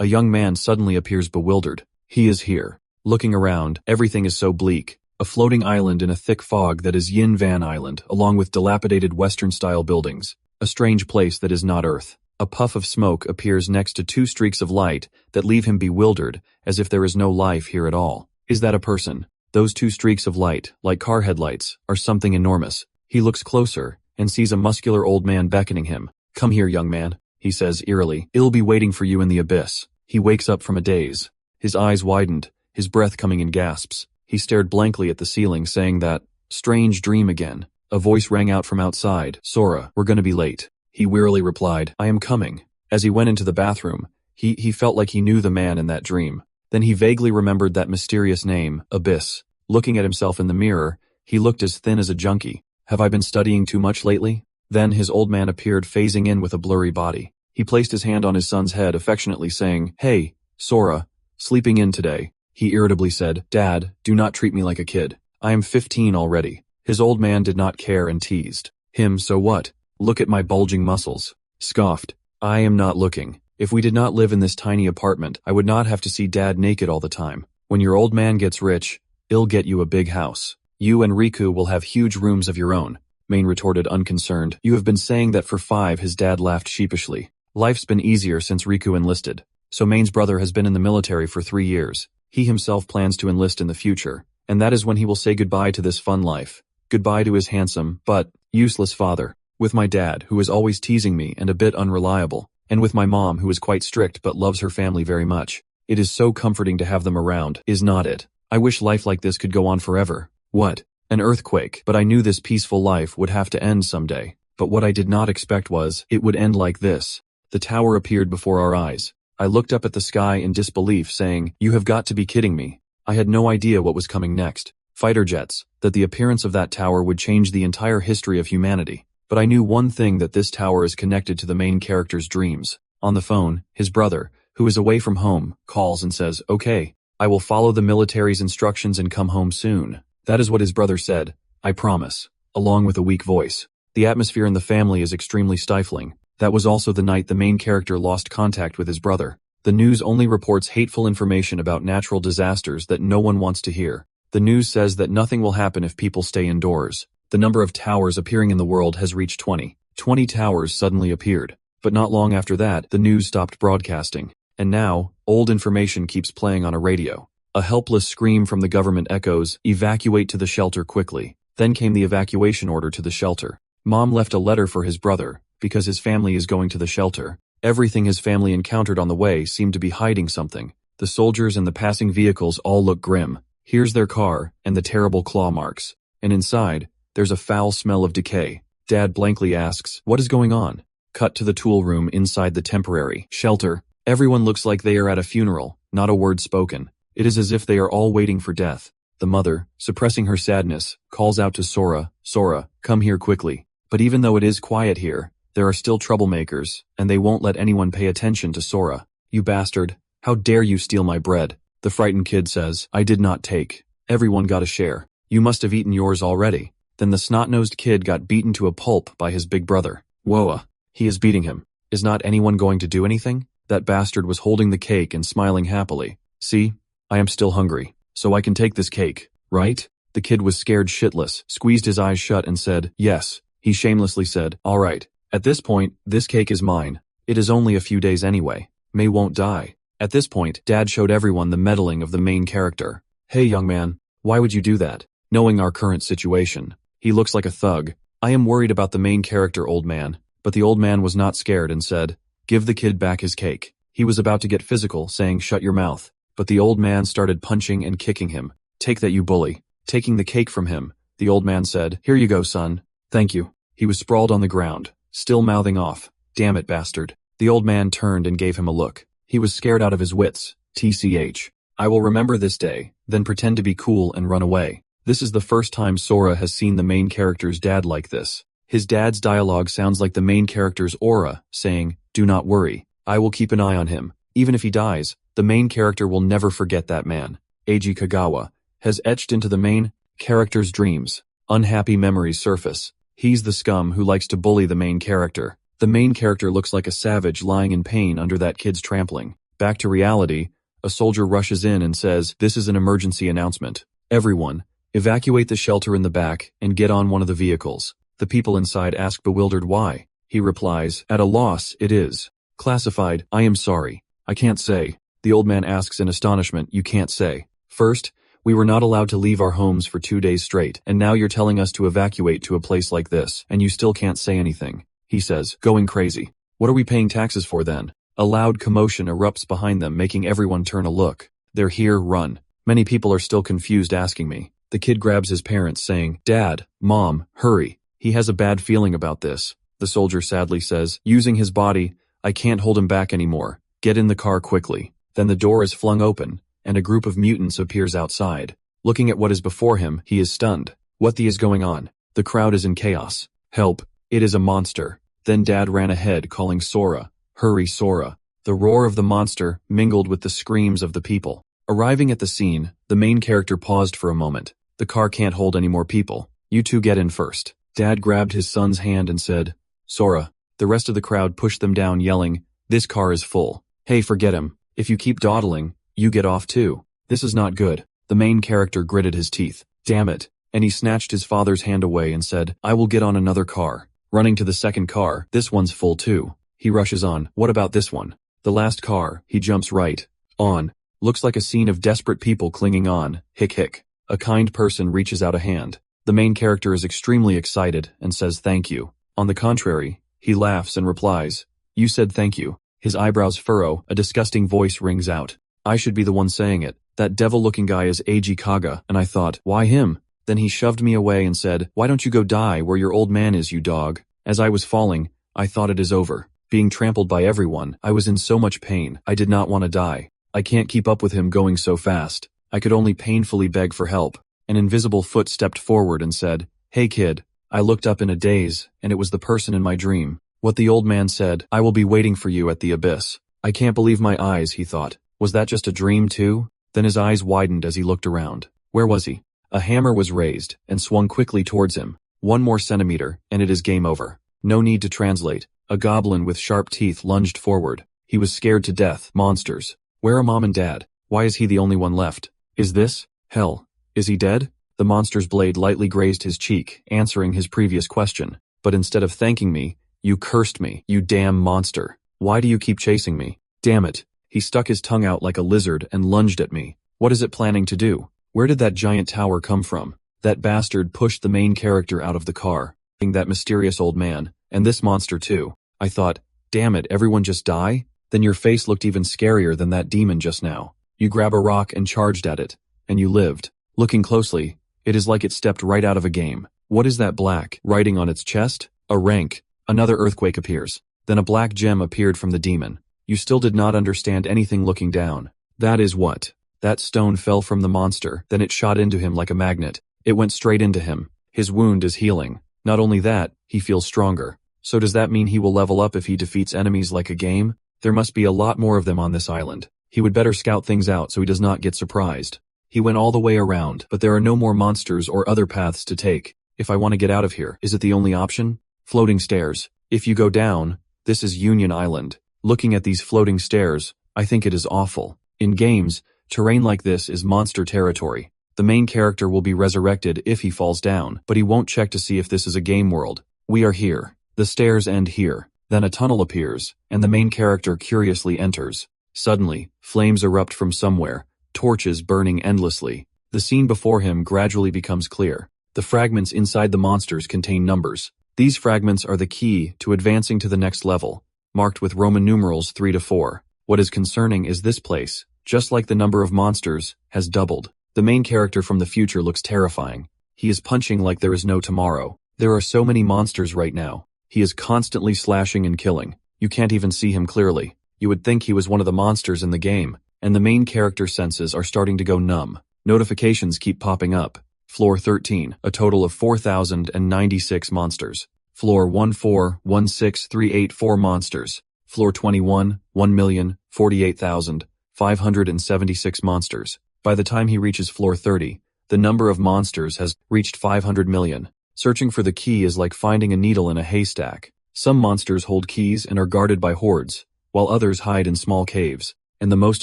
A young man suddenly appears bewildered. He is here. Looking around, everything is so bleak. A floating island in a thick fog that is Yin Van Island, along with dilapidated Western-style buildings. A strange place that is not Earth. A puff of smoke appears next to two streaks of light that leave him bewildered, as if there is no life here at all. Is that a person? Those two streaks of light, like car headlights, are something enormous. He looks closer and sees a muscular old man beckoning him. "Come here, young man," he says eerily. "It'll be waiting for you in the abyss." He wakes up from a daze. His eyes widened, his breath coming in gasps. He stared blankly at the ceiling, saying that strange dream again. A voice rang out from outside. "Sora, we're gonna be late." He wearily replied, "I am coming." As he went into the bathroom, he felt like he knew the man in that dream. Then he vaguely remembered that mysterious name, Abyss. Looking at himself in the mirror, he looked as thin as a junkie. "Have I been studying too much lately?" Then his old man appeared, phasing in with a blurry body. He placed his hand on his son's head, affectionately saying, "Hey, Sora, sleeping in today." He irritably said, "Dad, do not treat me like a kid. I am 15 already." His old man did not care and teased him. "So what? Look at my bulging muscles." Scoffed. "I am not looking. If we did not live in this tiny apartment, I would not have to see Dad naked all the time. When your old man gets rich, he'll get you a big house. You and Riku will have huge rooms of your own." Main retorted unconcerned. "You have been saying that for 5." His dad laughed sheepishly. "Life's been easier since Riku enlisted. So Main's brother has been in the military for 3 years. He himself plans to enlist in the future, and that is when he will say goodbye to this fun life. Goodbye to his handsome, but useless father. With my dad, who is always teasing me and a bit unreliable, and with my mom, who is quite strict but loves her family very much. It is so comforting to have them around, is not it? I wish life like this could go on forever." What? An earthquake, but I knew this peaceful life would have to end someday. But what I did not expect was, it would end like this. The tower appeared before our eyes. I looked up at the sky in disbelief, saying, "You have got to be kidding me." I had no idea what was coming next. Fighter jets, that the appearance of that tower would change the entire history of humanity. But I knew one thing, that this tower is connected to the main character's dreams. On the phone, his brother, who is away from home, calls and says, "Okay, I will follow the military's instructions and come home soon." That is what his brother said, "I promise," along with a weak voice. The atmosphere in the family is extremely stifling. That was also the night the main character lost contact with his brother. The news only reports hateful information about natural disasters that no one wants to hear. The news says that nothing will happen if people stay indoors. The number of towers appearing in the world has reached 20. 20 towers suddenly appeared. But not long after that, the news stopped broadcasting. And now, old information keeps playing on a radio. A helpless scream from the government echoes, "Evacuate to the shelter quickly." Then came the evacuation order to the shelter. Mom left a letter for his brother, because his family is going to the shelter. Everything his family encountered on the way seemed to be hiding something. The soldiers and the passing vehicles all look grim. Here's their car, and the terrible claw marks. And inside, there's a foul smell of decay. Dad blankly asks, "What is going on?" Cut to the tool room inside the temporary shelter. Everyone looks like they are at a funeral, not a word spoken. It is as if they are all waiting for death. The mother, suppressing her sadness, calls out to Sora, "Sora, come here quickly." But even though it is quiet here, there are still troublemakers, and they won't let anyone pay attention to Sora. "You bastard. How dare you steal my bread?" The frightened kid says, "I did not take. Everyone got a share. You must have eaten yours already." Then the snot-nosed kid got beaten to a pulp by his big brother. Whoa, he is beating him. Is not anyone going to do anything? That bastard was holding the cake and smiling happily. "See, I am still hungry, so I can take this cake, right?" The kid was scared shitless, squeezed his eyes shut and said, "Yes." He shamelessly said, "All right. At this point, this cake is mine. It is only a few days anyway. May won't die." At this point, Dad showed everyone the meddling of the main character. "Hey young man, why would you do that? Knowing our current situation. He looks like a thug." "I am worried about the main character, old man." But the old man was not scared and said, "Give the kid back his cake." He was about to get physical, saying, "Shut your mouth." But the old man started punching and kicking him. "Take that, you bully." Taking the cake from him, the old man said, "Here you go, son. Thank you." He was sprawled on the ground, still mouthing off, "Damn it, bastard." The old man turned and gave him a look. He was scared out of his wits. TCH. I will remember this day, then pretend to be cool and run away. This is the first time Sora has seen the main character's dad like this. His dad's dialogue sounds like the main character's aura, saying, "Do not worry. I will keep an eye on him. Even if he dies, the main character will never forget that man." Eiji Kagawa has etched into the main character's dreams. Unhappy memories surface. He's the scum who likes to bully the main character. The main character looks like a savage lying in pain under that kid's trampling. Back to reality, a soldier rushes in and says, "This is an emergency announcement. Everyone, evacuate the shelter in the back and get on one of the vehicles." The people inside ask bewildered why. He replies, "At a loss, it is. Classified, I am sorry. I can't say." The old man asks in astonishment, "You can't say? First, we were not allowed to leave our homes for 2 days straight, and now you're telling us to evacuate to a place like this, and you still can't say anything." He says, "Going crazy. What are we paying taxes for then?" A loud commotion erupts behind them, making everyone turn a look. "They're here, run." Many people are still confused, asking me. The kid grabs his parents, saying, "Dad, Mom, hurry. He has a bad feeling about this." The soldier sadly says, using his body, "I can't hold him back anymore. Get in the car quickly." Then the door is flung open, and a group of mutants appears outside. Looking at what is before him, he is stunned. What the is going on? The crowd is in chaos. "Help, it is a monster." Then Dad ran ahead, calling Sora. "Hurry, Sora." The roar of the monster mingled with the screams of the people. Arriving at the scene, the main character paused for a moment. "The car can't hold any more people. You two get in first." Dad grabbed his son's hand and said, "Sora." The rest of the crowd pushed them down, yelling, "This car is full. Hey, forget him. If you keep dawdling, you get off too. This is not good." The main character gritted his teeth. "Damn it." And he snatched his father's hand away and said, "I will get on another car." Running to the second car, "This one's full too." He rushes on, "What about this one?" The last car, he jumps right on. Looks like a scene of desperate people clinging on. Hick hick. A kind person reaches out a hand. The main character is extremely excited and says thank you. On the contrary, he laughs and replies, "You said thank you." His eyebrows furrow, a disgusting voice rings out. I should be the one saying it. That devil-looking guy is Eiji Kaga, and I thought, why him? Then he shoved me away and said, "Why don't you go die where your old man is, you dog?" As I was falling, I thought it is over. Being trampled by everyone, I was in so much pain, I did not want to die. I can't keep up with him going so fast. I could only painfully beg for help. An invisible foot stepped forward and said, "Hey kid." I looked up in a daze, and it was the person in my dream. What the old man said, "I will be waiting for you at the abyss." I can't believe my eyes, he thought. Was that just a dream too? Then his eyes widened as he looked around. Where was he? A hammer was raised and swung quickly towards him. 1 more centimeter, and it is game over. No need to translate. A goblin with sharp teeth lunged forward. He was scared to death. Monsters. Where are Mom and Dad? Why is he the only one left? Is this hell? Is he dead? The monster's blade lightly grazed his cheek, answering his previous question. But instead of thanking me, "You cursed me, you damn monster. Why do you keep chasing me? Damn it." He stuck his tongue out like a lizard and lunged at me. What is it planning to do? Where did that giant tower come from? That bastard pushed the main character out of the car. That mysterious old man, and this monster too. I thought, damn it, everyone just die? Then your face looked even scarier than that demon just now. You grab a rock and charged at it, and you lived. Looking closely, it is like it stepped right out of a game. What is that black writing on its chest? A rank. Another earthquake appears. Then a black gem appeared from the demon. You still did not understand anything looking down. That is what? That stone fell from the monster, then it shot into him like a magnet. It went straight into him. His wound is healing. Not only that, he feels stronger. So does that mean he will level up if he defeats enemies like a game? There must be a lot more of them on this island. He would better scout things out so he does not get surprised. He went all the way around, but there are no more monsters or other paths to take. If I want to get out of here, is it the only option? Floating stairs. If you go down, this is Union Island. Looking at these floating stairs, I think it is awful. In games, terrain like this is monster territory. The main character will be resurrected if he falls down, but he won't check to see if this is a game world. We are here. The stairs end here. Then a tunnel appears, and the main character curiously enters. Suddenly, flames erupt from somewhere, torches burning endlessly. The scene before him gradually becomes clear. The fragments inside the monsters contain numbers. These fragments are the key to advancing to the next level, marked with Roman numerals 3 to 4. What is concerning is this place, just like the number of monsters, has doubled. The main character from the future looks terrifying. He is punching like there is no tomorrow. There are so many monsters right now. He is constantly slashing and killing. You can't even see him clearly. You would think he was one of the monsters in the game, and the main character's senses are starting to go numb. Notifications keep popping up. Floor 13, a total of 4,096 monsters. Floor 1416384 monsters. Floor 21, 1,048,576 monsters. By the time he reaches floor 30, the number of monsters has reached 500 million. Searching for the key is like finding a needle in a haystack. Some monsters hold keys and are guarded by hordes, while others hide in small caves. And the most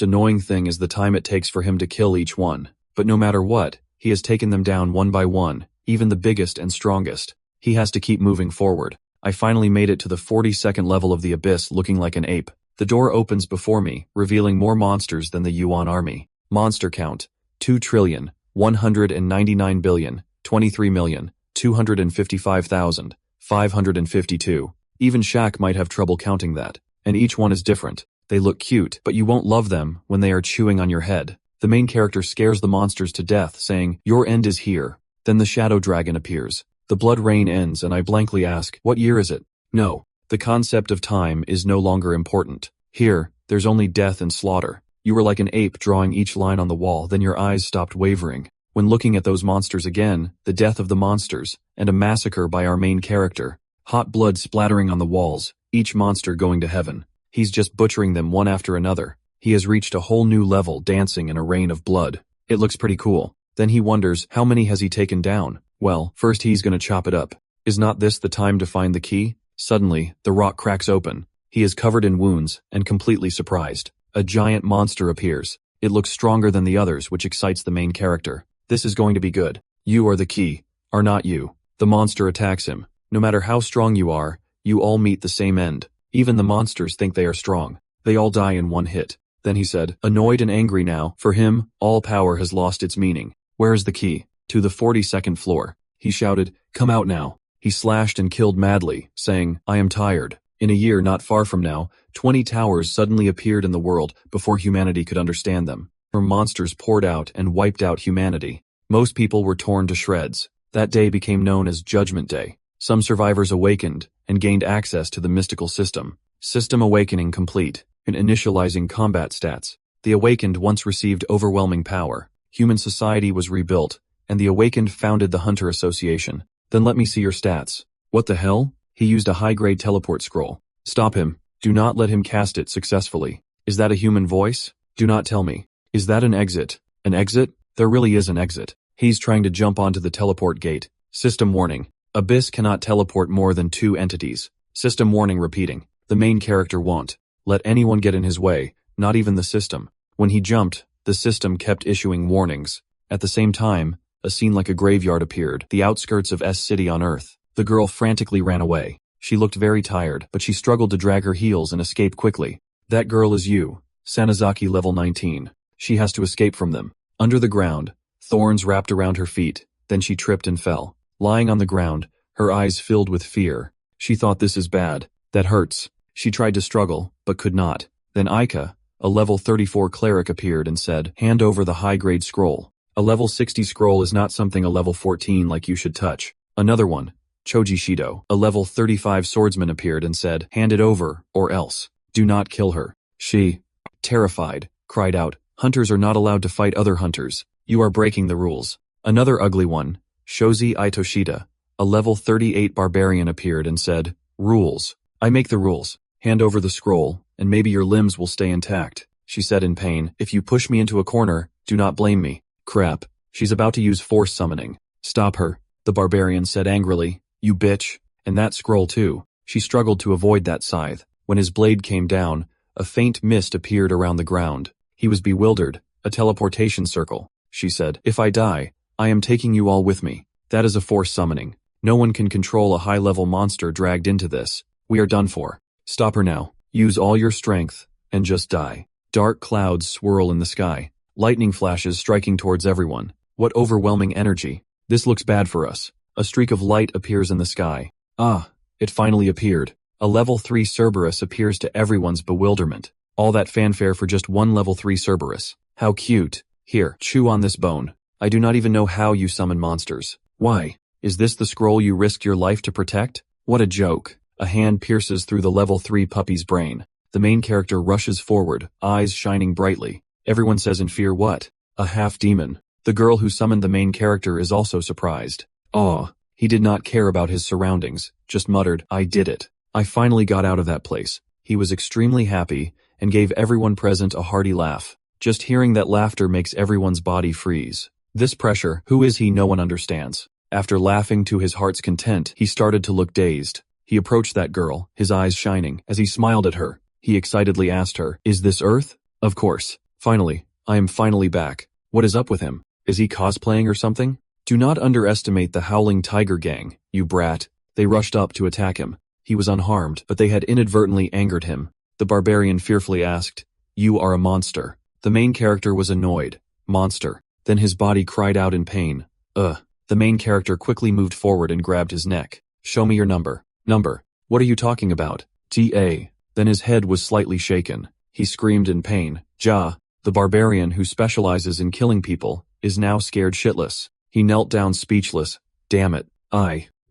annoying thing is the time it takes for him to kill each one. But no matter what, he has taken them down one by one, even the biggest and strongest. He has to keep moving forward. I finally made it to the 42nd level of the abyss looking like an ape. The door opens before me, revealing more monsters than the Yuan army. Monster count: 2,199,023,255,552. Even Shaq might have trouble counting that. And each one is different. They look cute, but you won't love them when they are chewing on your head. The main character scares the monsters to death, saying, "Your end is here." Then the shadow dragon appears. The blood rain ends and I blankly ask, what year is it? No. The concept of time is no longer important. Here, there's only death and slaughter. You were like an ape drawing each line on the wall, then your eyes stopped wavering. When looking at those monsters again, the death of the monsters, and a massacre by our main character. Hot blood splattering on the walls, each monster going to heaven. He's just butchering them one after another. He has reached a whole new level, dancing in a rain of blood. It looks pretty cool. Then he wonders, how many has he taken down? Well, first he's gonna chop it up. Is not this the time to find the key? Suddenly, the rock cracks open. He is covered in wounds, and completely surprised. A giant monster appears. It looks stronger than the others, which excites the main character. This is going to be good. You are the key. Are not you. The monster attacks him. No matter how strong you are, you all meet the same end. Even the monsters think they are strong. They all die in one hit. Then he said, annoyed and angry now, for him, all power has lost its meaning. Where is the key? To the 42nd floor. He shouted, come out now. He slashed and killed madly, saying, I am tired. In a year not far from now, 20 towers suddenly appeared in the world before humanity could understand them. Her monsters poured out and wiped out humanity. Most people were torn to shreds. That day became known as Judgment Day. Some survivors awakened and gained access to the mystical system. System awakening complete. And initializing combat stats. The awakened once received overwhelming power. Human society was rebuilt, and the awakened founded the Hunter Association. Then let me see your stats. What the hell? He used a high-grade teleport scroll. Stop him. Do not let him cast it successfully. Is that a human voice? Do not tell me. Is that an exit? An exit? There really is an exit. He's trying to jump onto the teleport gate. System warning. Abyss cannot teleport more than 2 entities. System warning repeating. The main character won't let anyone get in his way, not even the system. When he jumped, the system kept issuing warnings. At the same time, a scene like a graveyard appeared, the outskirts of S City on Earth. The girl frantically ran away. She looked very tired, but she struggled to drag her heels and escape quickly. That girl is you. Sanazaki level 19. She has to escape from them. Under the ground, thorns wrapped around her feet, then she tripped and fell. Lying on the ground, her eyes filled with fear. She thought this is bad. That hurts. She tried to struggle, but could not. Then Aika, a level 34 cleric appeared and said, hand over the high-grade scroll. A level 60 scroll is not something a level 14 like you should touch. Another one, Choji Shido, a level 35 swordsman appeared and said, hand it over, or else. Do not kill her. She, terrified, cried out, hunters are not allowed to fight other hunters. You are breaking the rules. Another ugly one, Shozi Itoshida, a level 38 barbarian appeared and said, rules. I make the rules. Hand over the scroll, and maybe your limbs will stay intact. She said in pain, if you push me into a corner, do not blame me. Crap. She's about to use force summoning. Stop her. The barbarian said angrily, you bitch. And that scroll too. She struggled to avoid that scythe. When his blade came down, a faint mist appeared around the ground. He was bewildered. A teleportation circle. She said, if I die, I am taking you all with me. That is a force summoning. No one can control a high-level monster dragged into this. We are done for. Stop her now. Use all your strength, and just die. Dark clouds swirl in the sky. Lightning flashes striking towards everyone. What overwhelming energy. This looks bad for us. A streak of light appears in the sky. Ah, it finally appeared. A level 3 Cerberus appears to everyone's bewilderment. All that fanfare for just one level 3 Cerberus. How cute. Here, chew on this bone. I do not even know how you summon monsters. Why? Is this the scroll you risked your life to protect? What a joke. A hand pierces through the level 3 puppy's brain. The main character rushes forward, eyes shining brightly. Everyone says in fear, what? A half-demon. The girl who summoned the main character is also surprised. Aw, he did not care about his surroundings, just muttered, I did it. I finally got out of that place. He was extremely happy and gave everyone present a hearty laugh. Just hearing that laughter makes everyone's body freeze. This pressure, who is he? No one understands. After laughing to his heart's content, he started to look dazed. He approached that girl, his eyes shining. As he smiled at her, he excitedly asked her, is this Earth? Of course. Finally. I am finally back. What is up with him? Is he cosplaying or something? Do not underestimate the Howling Tiger Gang, you brat. They rushed up to attack him. He was unharmed, but they had inadvertently angered him. The barbarian fearfully asked, "You are a monster." The main character was annoyed. Monster. Then his body cried out in pain. Ugh. The main character quickly moved forward and grabbed his neck. "Show me your number." "Number? What are you talking about?" "TA." Then his head was slightly shaken. He screamed in pain. Ja. The barbarian, who specializes in killing people, is now scared shitless. He knelt down speechless. "Damn it.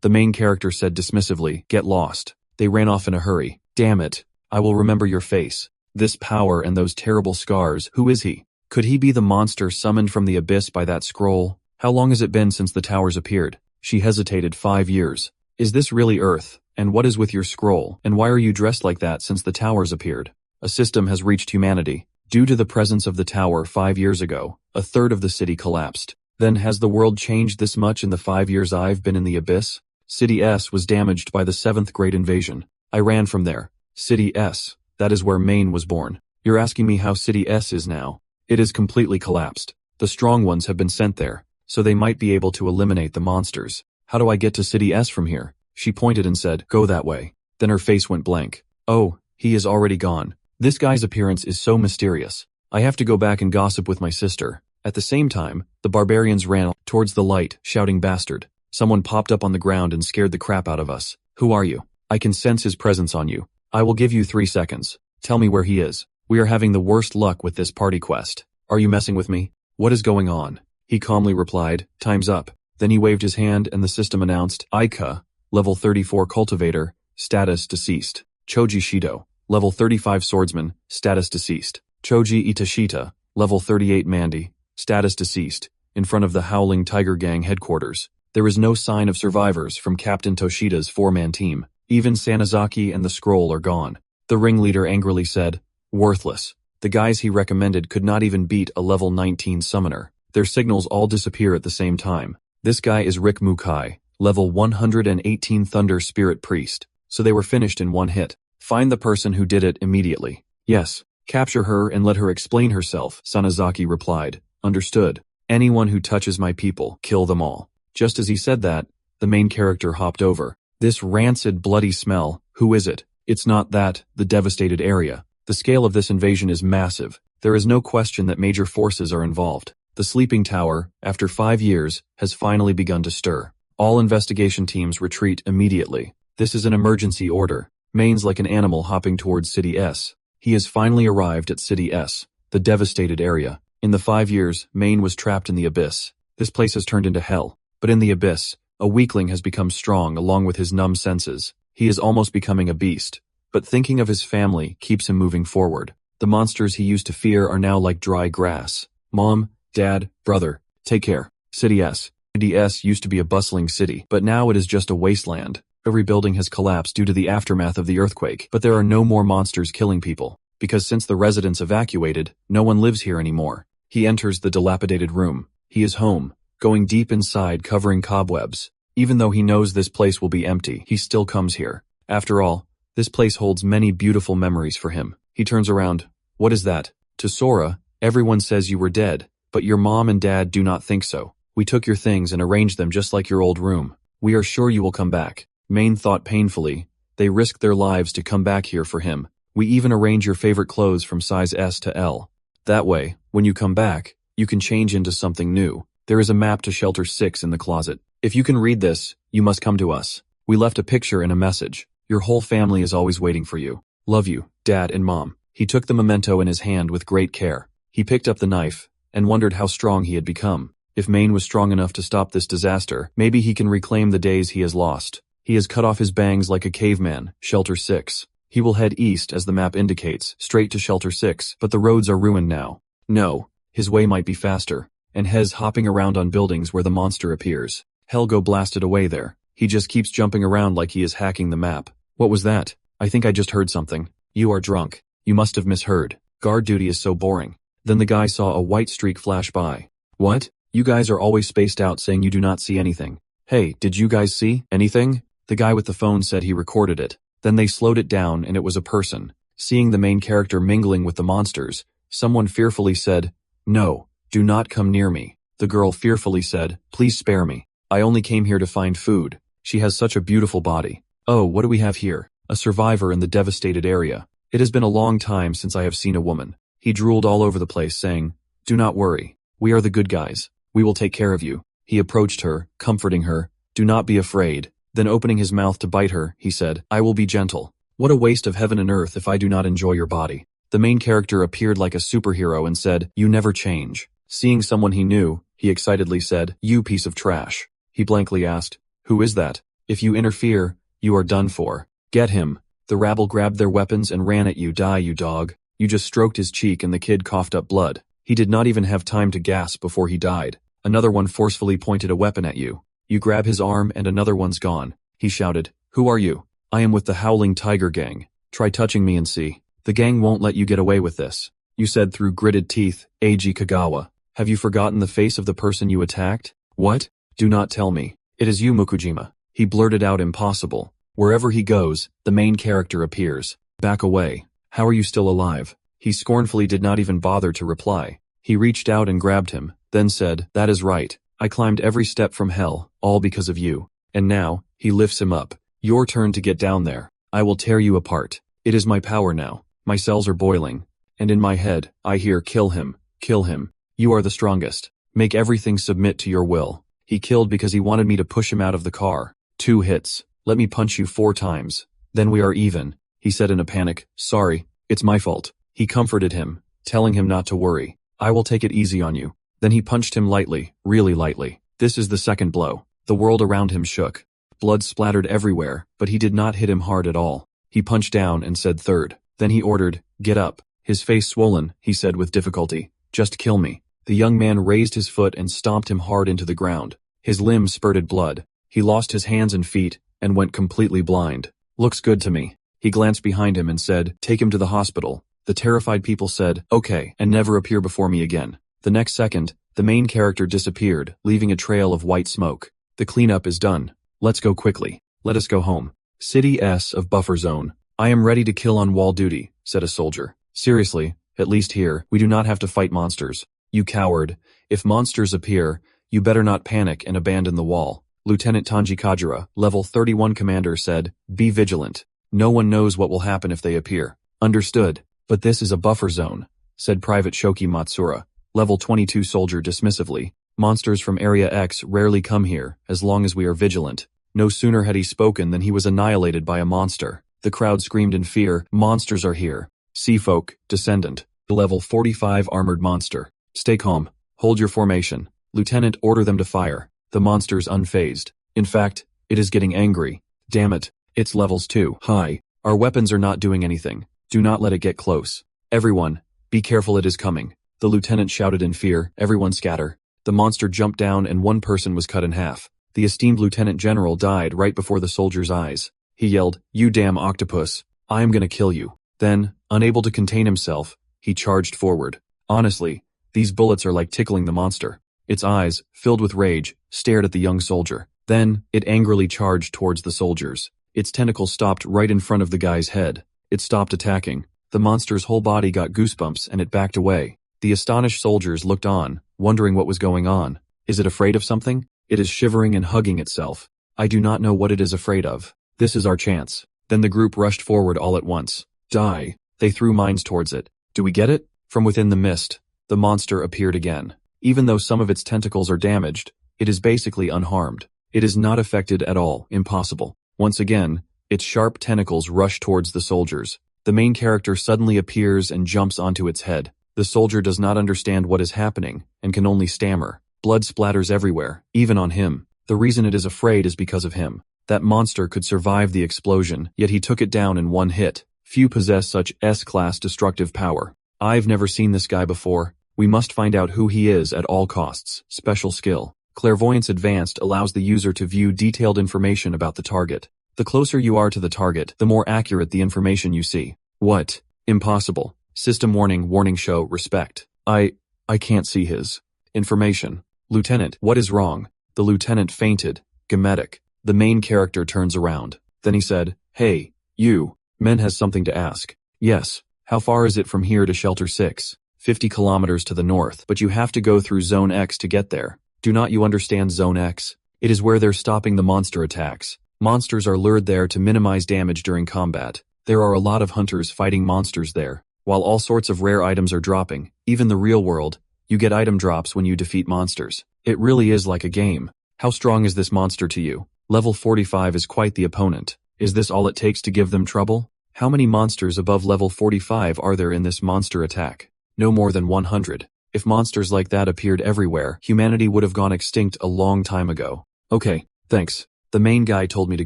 The main character said dismissively, "Get lost." They ran off in a hurry. "Damn it. I will remember your face. This power and those terrible scars. Who is he? Could he be the monster summoned from the abyss by that scroll? How long has it been since the towers appeared?" She hesitated. 5 years. "Is this really Earth? And what is with your scroll? And why are you dressed like that since the towers appeared?" "A system has reached humanity. Due to the presence of the tower 5 years ago, a third of the city collapsed. Then has the world changed this much in the 5 years I've been in the abyss? City S was damaged by the 7th Great Invasion. I ran from there. City S. That is where Maine was born. You're asking me how City S is now? It is completely collapsed. The strong ones have been sent there, so they might be able to eliminate the monsters. How do I get to City S from here?" She pointed and said, "Go that way." Then her face went blank. "Oh, he is already gone. This guy's appearance is so mysterious. I have to go back and gossip with my sister." At the same time, the barbarians ran towards the light, shouting "Bastard." "Someone popped up on the ground and scared the crap out of us. Who are you? I can sense his presence on you. I will give you 3 seconds. Tell me where he is. We are having the worst luck with this party quest. Are you messing with me? What is going on?" He calmly replied, "Time's up." Then he waved his hand and the system announced, "Aika, level 34 cultivator, status deceased. Choji Shido, level 35 swordsman, status deceased. Choji Itashita, level 38 Mandy, status deceased," in front of the Howling Tiger Gang headquarters. There is no sign of survivors from Captain Toshida's 4-man team. Even Sanazaki and the scroll are gone. The ringleader angrily said, "Worthless. The guys he recommended could not even beat a level 19 summoner. Their signals all disappear at the same time. This guy is Rick Mukai, level 118 Thunder Spirit Priest, so they were finished in one hit. Find the person who did it immediately." "Yes. Capture her and let her explain herself," Sanazaki replied. "Understood. Anyone who touches my people, kill them all." Just as he said that, the main character hopped over. "This rancid, bloody smell, who is it?" "It's not that, the devastated area. The scale of this invasion is massive. There is no question that major forces are involved. The sleeping tower, after 5 years, has finally begun to stir. All investigation teams retreat immediately. This is an emergency order." Maine's like an animal hopping towards City S. He has finally arrived at City S, the devastated area. In the 5 years, Maine was trapped in the abyss. This place has turned into hell. But in the abyss, a weakling has become strong along with his numb senses. He is almost becoming a beast. But thinking of his family keeps him moving forward. The monsters he used to fear are now like dry grass. "Mom, Dad, brother, take care. City S. City S used to be a bustling city, but now it is just a wasteland. Every building has collapsed due to the aftermath of the earthquake, but there are no more monsters killing people, because since the residents evacuated, no one lives here anymore." He enters the dilapidated room. He is home, going deep inside, covering cobwebs. Even though he knows this place will be empty, he still comes here. After all, this place holds many beautiful memories for him. He turns around. "What is that?" To Sora, "Everyone says you were dead, but your mom and dad do not think so. We took your things and arranged them just like your old room. We are sure you will come back." Maine thought painfully. "They risked their lives to come back here for him. We even arrange your favorite clothes from size S to L. That way, when you come back, you can change into something new. There is a map to Shelter 6 in the closet. If you can read this, you must come to us. We left a picture and a message. Your whole family is always waiting for you. Love you, Dad and Mom." He took the memento in his hand with great care. He picked up the knife, and wondered how strong he had become. If Maine was strong enough to stop this disaster, maybe he can reclaim the days he has lost. He has cut off his bangs like a caveman, Shelter 6. He will head east as the map indicates, straight to Shelter 6, but the roads are ruined now. No, his way might be faster. And Hez hopping around on buildings where the monster appears. Helgo blasted away there. He just keeps jumping around like he is hacking the map. What was that? I think I just heard something. You are drunk. You must have misheard. Guard duty is so boring. Then the guy saw a white streak flash by. What? You guys are always spaced out saying you do not see anything. Hey, did you guys see anything? The guy with the phone said he recorded it. Then they slowed it down and it was a person. Seeing the main character mingling with the monsters, Someone fearfully said, "No, do not come near me." The girl fearfully said, "Please spare me. I only came here to find food. She has such a beautiful body." Oh, what do we have here? A survivor in the devastated area. It has been a long time since I have seen a woman. He drooled all over the place, saying, "Do not worry. We are the good guys. We will take care of you." He approached her, comforting her. "Do not be afraid." Then opening his mouth to bite her, he said, "I will be gentle. What a waste of heaven and earth if I do not enjoy your body." The main character appeared like a superhero and said, "You never change." Seeing someone he knew, he excitedly said, "You piece of trash." He blankly asked, "Who is that? If you interfere, you are done for. Get him." The rabble grabbed their weapons and ran at you. "Die, you dog." You just stroked his cheek and the kid coughed up blood. He did not even have time to gasp before he died. Another one forcefully pointed a weapon at you. You grab his arm and another one's gone. He shouted, "Who are you?" "I am with the Howling Tiger Gang. Try touching me and see. The gang won't let you get away with this." You said through gritted teeth, "Eiji Kagawa. Have you forgotten the face of the person you attacked?" "What? Do not tell me. It is you, Mukujima." He blurted out, "Impossible." Wherever he goes, the main character appears. "Back away. How are you still alive?" He scornfully did not even bother to reply. He reached out and grabbed him, then said, "That is right. I climbed every step from hell, all because of you. And now," he lifts him up, "your turn to get down there. I will tear you apart. It is my power now. My cells are boiling. And in my head, I hear, 'Kill him. Kill him. You are the strongest. Make everything submit to your will.' He killed because he wanted me to push him out of the car. 2 hits. Let me punch you 4 times. Then we are even." He said in a panic, "Sorry, it's my fault." He comforted him, telling him not to worry. "I will take it easy on you." Then he punched him lightly, really lightly. This is the second blow. The world around him shook. Blood splattered everywhere, but he did not hit him hard at all. He punched down and said third. Then he ordered, "Get up." His face swollen, he said with difficulty, "Just kill me." The young man raised his foot and stomped him hard into the ground. His limbs spurted blood. He lost his hands and feet, and went completely blind. "Looks good to me." He glanced behind him and said, "Take him to the hospital." The terrified people said, "Okay," and never appear before me again. The next second, the main character disappeared, leaving a trail of white smoke. "The cleanup is done. Let's go quickly. Let us go home." City S of buffer zone. "I am ready to kill on wall duty," said a soldier. "Seriously, at least here, we do not have to fight monsters." "You coward. If monsters appear, you better not panic and abandon the wall." Lieutenant Tanji Kajira, level 31 commander, said, "Be vigilant. No one knows what will happen if they appear." "Understood. But this is a buffer zone," said Private Shoki Matsura, level 22 soldier dismissively. "Monsters from Area X rarely come here, as long as we are vigilant." No sooner had he spoken than he was annihilated by a monster. The crowd screamed in fear, "Monsters are here." Seafolk, Descendant, level 45 armored monster. "Stay calm. Hold your formation. Lieutenant, order them to fire." The monster's unfazed. In fact, it is getting angry. "Damn it. It's levels too high. Our weapons are not doing anything. Do not let it get close. Everyone, be careful, it is coming." The lieutenant shouted in fear, "Everyone scatter." The monster jumped down and one person was cut in half. The esteemed lieutenant general died right before the soldier's eyes. He yelled, "You damn octopus. I am gonna kill you." Then, unable to contain himself, he charged forward. Honestly, these bullets are like tickling the monster. Its eyes, filled with rage, stared at the young soldier. Then, it angrily charged towards the soldiers. Its tentacles stopped right in front of the guy's head. It stopped attacking. The monster's whole body got goosebumps and it backed away. The astonished soldiers looked on, wondering what was going on. Is it afraid of something? It is shivering and hugging itself. I do not know what it is afraid of. This is our chance. Then the group rushed forward all at once. Die. They threw mines towards it. Do we get it? From within the mist, the monster appeared again. Even though some of its tentacles are damaged, it is basically unharmed. It is not affected at all, impossible. Once again, its sharp tentacles rush towards the soldiers. The main character suddenly appears and jumps onto its head. The soldier does not understand what is happening, and can only stammer. Blood splatters everywhere, even on him. The reason it is afraid is because of him. That monster could survive the explosion, yet he took it down in one hit. Few possess such S-class destructive power. I've never seen this guy before. We must find out who he is at all costs. Special skill. Clairvoyance Advanced allows the user to view detailed information about the target. The closer you are to the target, the more accurate the information you see. What? Impossible. System warning show respect. I can't see his information. Lieutenant, what is wrong? The lieutenant fainted. Gemetic. The main character turns around. Then he said, "Hey, you. Men has something to ask." "Yes. How far is it from here to Shelter 6? 50 kilometers to the north, but you have to go through Zone X to get there. Do not you understand Zone X? It is where they're stopping the monster attacks. Monsters are lured there to minimize damage during combat. There are a lot of hunters fighting monsters there. While all sorts of rare items are dropping, even the real world, you get item drops when you defeat monsters. It really is like a game. How strong is this monster to you? Level 45 is quite the opponent. Is this all it takes to give them trouble? How many monsters above level 45 are there in this monster attack? No more than 100. If monsters like that appeared everywhere, humanity would have gone extinct a long time ago. Okay, thanks. The main guy told me to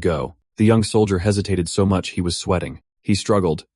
go. The young soldier hesitated so much he was sweating. He struggled.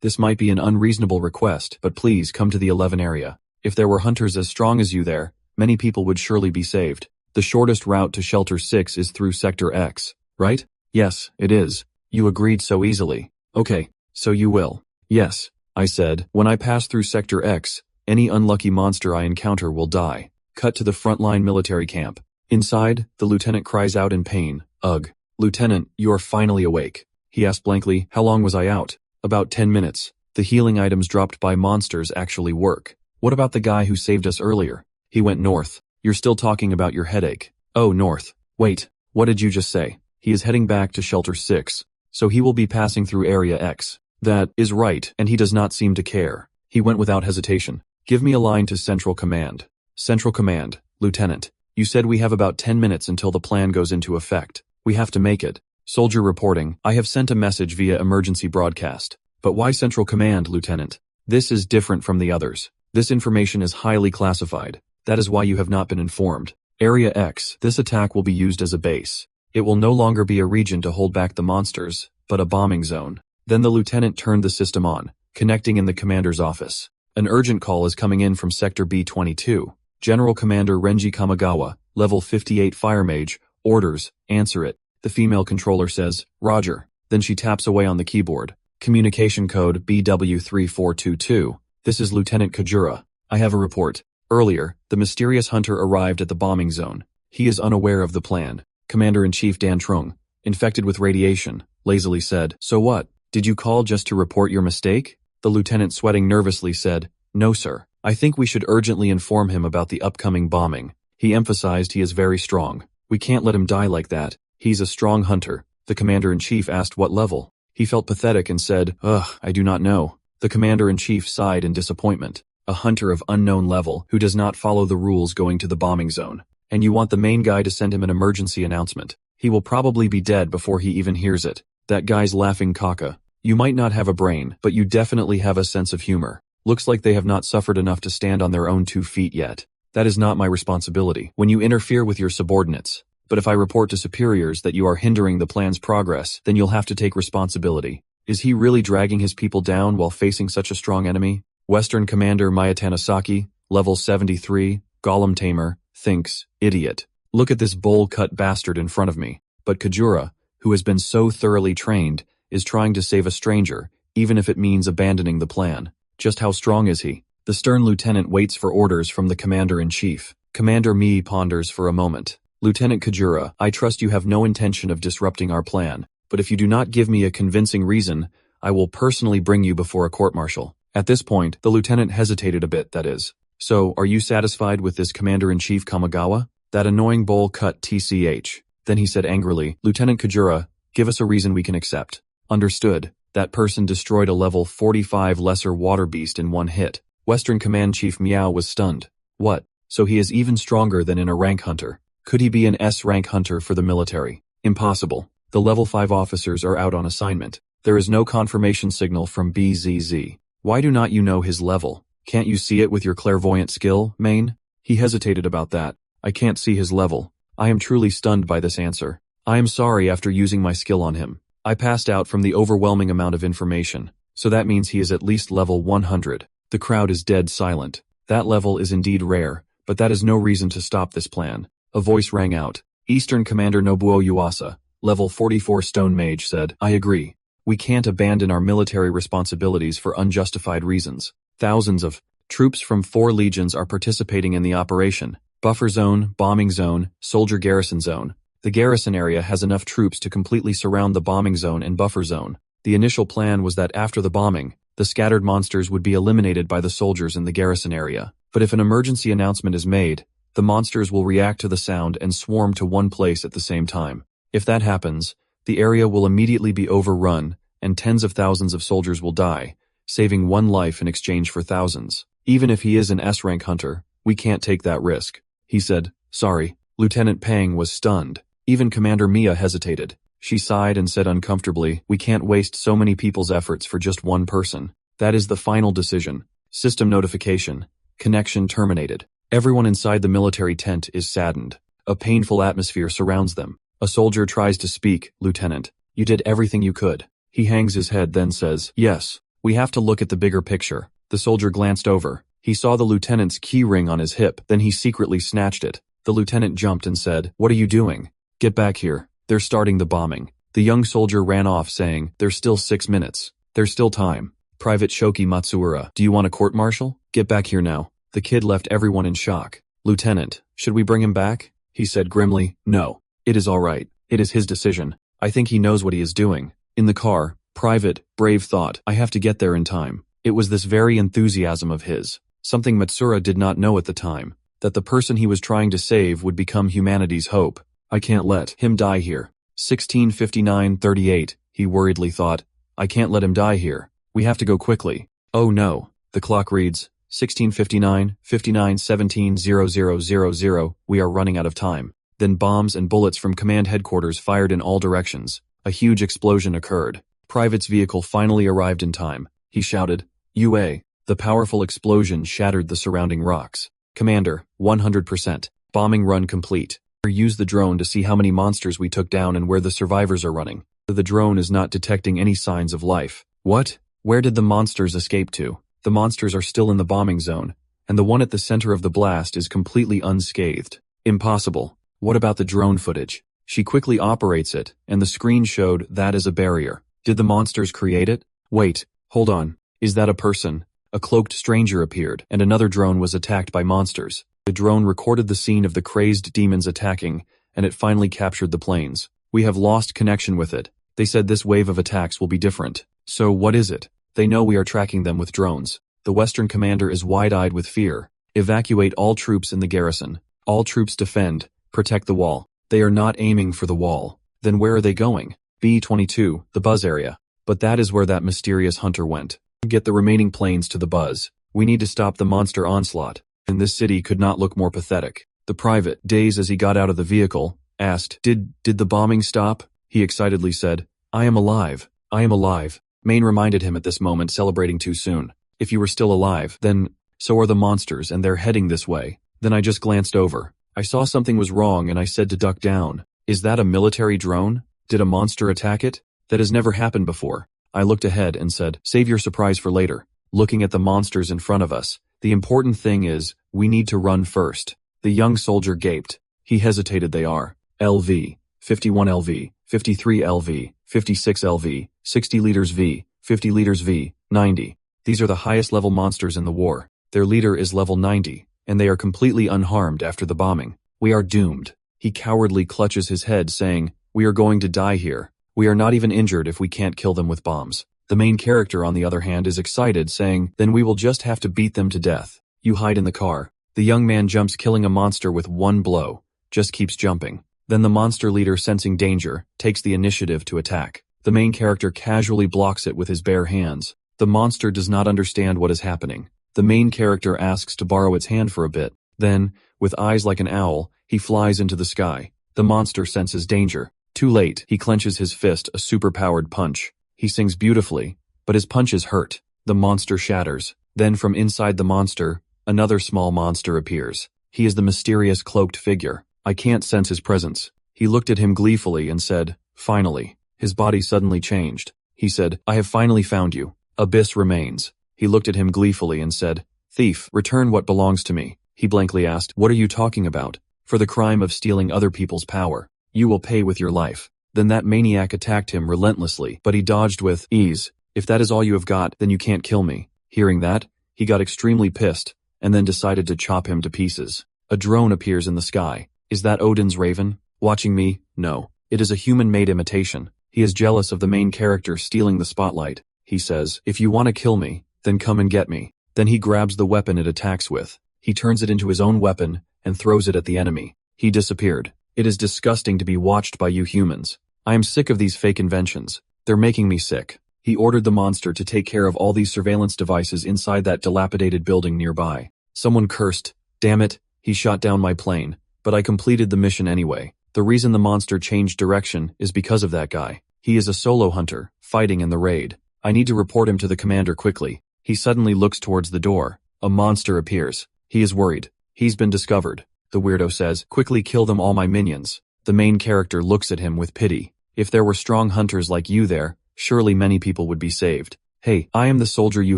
This might be an unreasonable request, but please come to the 11 area. If there were hunters as strong as you there, many people would surely be saved. The shortest route to Shelter 6 is through Sector X, right? Yes, it is. You agreed so easily. Okay, so you will. Yes, I said. When I pass through Sector X, any unlucky monster I encounter will die. Cut to the frontline military camp. Inside, the lieutenant cries out in pain. Ugh. Lieutenant, you are finally awake. He asked blankly, how long was I out? About 10 minutes. The healing items dropped by monsters actually work. What about the guy who saved us earlier? He went north. You're still talking about your headache. Oh, north. Wait, what did you just say? He is heading back to Shelter 6. So he will be passing through Area X. That is right, and he does not seem to care. He went without hesitation. Give me a line to Central Command. Central Command, Lieutenant. You said we have about 10 minutes until the plan goes into effect. We have to make it. Soldier reporting, I have sent a message via emergency broadcast. But why Central Command, Lieutenant? This is different from the others. This information is highly classified. That is why you have not been informed. Area X, this attack will be used as a base. It will no longer be a region to hold back the monsters, but a bombing zone. Then the lieutenant turned the system on, connecting in the commander's office. An urgent call is coming in from Sector B-22. General Commander Renji Kamigawa, Level 58 Fire Mage, orders, answer it. The female controller says, Roger. Then she taps away on the keyboard. Communication code BW3422. This is Lieutenant Kajura. I have a report. Earlier, the mysterious hunter arrived at the bombing zone. He is unaware of the plan. Commander-in-Chief Dan Trung, infected with radiation, lazily said, So what? Did you call just to report your mistake? The lieutenant, sweating nervously, said, No, sir. I think we should urgently inform him about the upcoming bombing. He emphasized he is very strong. We can't let him die like that. He's a strong hunter. The commander-in-chief asked what level. He felt pathetic and said, I do not know. The commander-in-chief sighed in disappointment. A hunter of unknown level who does not follow the rules going to the bombing zone. And you want the main guy to send him an emergency announcement. He will probably be dead before he even hears it. That guy's laughing caca. You might not have a brain, but you definitely have a sense of humor. Looks like they have not suffered enough to stand on their own 2 feet yet. That is not my responsibility when you interfere with your subordinates. But if I report to superiors that you are hindering the plan's progress, then you'll have to take responsibility. Is he really dragging his people down while facing such a strong enemy? Western Commander Maya Tanasaki, Level 73, Golem Tamer, thinks, idiot. Look at this bowl-cut bastard in front of me. But Kajura, who has been so thoroughly trained, is trying to save a stranger, even if it means abandoning the plan. Just how strong is he? The stern lieutenant waits for orders from the commander-in-chief. Commander Mii ponders for a moment. Lieutenant Kajura, I trust you have no intention of disrupting our plan, but if you do not give me a convincing reason, I will personally bring you before a court-martial. At this point, the lieutenant hesitated a bit, that is. So, are you satisfied with this commander-in-chief Kamigawa? That annoying bowl-cut TCH. Then he said angrily, Lieutenant Kajura, give us a reason we can accept. Understood. That person destroyed a level 45 lesser water beast in one hit. Western Command Chief Miao was stunned. What? So he is even stronger than in a rank hunter. Could he be an S-rank hunter for the military? Impossible. The level 5 officers are out on assignment. There is no confirmation signal from BZZ. Why do not you know his level? Can't you see it with your clairvoyant skill, Main? He hesitated about that. I can't see his level. I am truly stunned by this answer. I am sorry after using my skill on him. I passed out from the overwhelming amount of information. So that means he is at least level 100. The crowd is dead silent. That level is indeed rare, but that is no reason to stop this plan. A voice rang out. Eastern Commander Nobuo Yuasa, level 44 Stone Mage, said, I agree. We can't abandon our military responsibilities for unjustified reasons. Thousands of troops from 4 legions are participating in the operation. Buffer zone, bombing zone, soldier garrison zone. The garrison area has enough troops to completely surround the bombing zone and buffer zone. The initial plan was that after the bombing, The scattered monsters would be eliminated by the soldiers in the garrison area. But if an emergency announcement is made, the monsters will react to the sound and swarm to one place at the same time. If that happens, the area will immediately be overrun and tens of thousands of soldiers will die, saving one life in exchange for thousands. Even if he is an S-rank hunter, we can't take that risk. He said, sorry. Lieutenant Pang was stunned. Even Commander Mia hesitated. She sighed and said uncomfortably, we can't waste so many people's efforts for just one person. That is the final decision. System notification. Connection terminated. Everyone inside the military tent is saddened. A painful atmosphere surrounds them. A soldier tries to speak, Lieutenant. You did everything you could. He hangs his head then says, yes, we have to look at the bigger picture. The soldier glanced over. He saw the lieutenant's key ring on his hip, then he secretly snatched it. The lieutenant jumped and said, what are you doing? Get back here. They're starting the bombing. The young soldier ran off saying, there's still 6 minutes. There's still time. Private Shoki Matsuura, do you want a court-martial? Get back here now. The kid left everyone in shock. Lieutenant, should we bring him back? He said grimly, no. It is all right. It is his decision. I think he knows what he is doing. In the car, Private Brave thought, I have to get there in time. It was this very enthusiasm of his, something Matsuura did not know at the time, that the person he was trying to save would become humanity's hope. I can't let him die here. 16:59:38, he worriedly thought. I can't let him die here. We have to go quickly. Oh no. The clock reads, 16:59:59:17:00:00. We are running out of time. Then bombs and bullets from command headquarters fired in all directions. A huge explosion occurred. Private's vehicle finally arrived in time. He shouted, UA. The powerful explosion shattered the surrounding rocks. Commander, 100%. Bombing run complete. Use the drone to see how many monsters we took down and where the survivors are running. The drone is not detecting any signs of life. What? Where did the monsters escape to? The monsters are still in the bombing zone, and the one at the center of the blast is completely unscathed. Impossible. What about the drone footage? She quickly operates it, and the screen showed that as a barrier. Did the monsters create it? Wait, hold on. Is that a person? A cloaked stranger appeared, and another drone was attacked by monsters. The drone recorded the scene of the crazed demons attacking, and it finally captured the planes. We have lost connection with it. They said this wave of attacks will be different. So what is it? They know we are tracking them with drones. The Western commander is wide-eyed with fear. Evacuate all troops in the garrison. All troops defend. Protect the wall. They are not aiming for the wall. Then where are they going? B-22, the buzz area. But that is where that mysterious hunter went. Get the remaining planes to the buzz. We need to stop the monster onslaught. And this city could not look more pathetic. The private, dazed as he got out of the vehicle, asked, Did the bombing stop? He excitedly said, I am alive. I am alive. Maine reminded him at this moment, celebrating too soon. If you were still alive, then so are the monsters and they're heading this way. Then I just glanced over. I saw something was wrong and I said to duck down. Is that a military drone? Did a monster attack it? That has never happened before. I looked ahead and said, save your surprise for later. Looking at the monsters in front of us, the important thing is, we need to run first. The young soldier gaped. He hesitated. They are LV, 51 LV, 53 LV, 56 LV, 60 liters V, 50 liters V, 90. These are the highest level monsters in the war. Their leader is level 90, and they are completely unharmed after the bombing. We are doomed. He cowardly clutches his head saying, we are going to die here. We are not even injured if we can't kill them with bombs. The main character, on the other hand, is excited, saying, then we will just have to beat them to death. You hide in the car. The young man jumps, killing a monster with one blow. Just keeps jumping. Then the monster leader, sensing danger, takes the initiative to attack. The main character casually blocks it with his bare hands. The monster does not understand what is happening. The main character asks to borrow its hand for a bit. Then, with eyes like an owl, he flies into the sky. The monster senses danger. Too late, he clenches his fist, a super-powered punch. He sings beautifully, but his punches hurt. The monster shatters. Then from inside the monster, another small monster appears. He is the mysterious cloaked figure. I can't sense his presence. He looked at him gleefully and said, finally. His body suddenly changed. He said, I have finally found you. Abyss remains. He looked at him gleefully and said, thief, return what belongs to me. He blankly asked, what are you talking about? For the crime of stealing other people's power. You will pay with your life. Then that maniac attacked him relentlessly, but he dodged with ease. If that is all you have got, then you can't kill me. Hearing that, he got extremely pissed, and then decided to chop him to pieces. A drone appears in the sky. Is that Odin's raven? Watching me? No. It is a human-made imitation. He is jealous of the main character stealing the spotlight. he says. If you want to kill me, then come and get me. Then he grabs the weapon it attacks with. He turns it into his own weapon and throws it at the enemy. He disappeared. It is disgusting to be watched by you humans. I am sick of these fake inventions. They're making me sick. He ordered the monster to take care of all these surveillance devices inside that dilapidated building nearby. Someone cursed. Damn it, he shot down my plane. But I completed the mission anyway. The reason the monster changed direction is because of that guy. He is a solo hunter, fighting in the raid. I need to report him to the commander quickly. He suddenly looks towards the door. A monster appears. He is worried. He's been discovered. The weirdo says, quickly kill them all my minions. The main character looks at him with pity. If there were strong hunters like you there, surely many people would be saved. Hey, I am the soldier you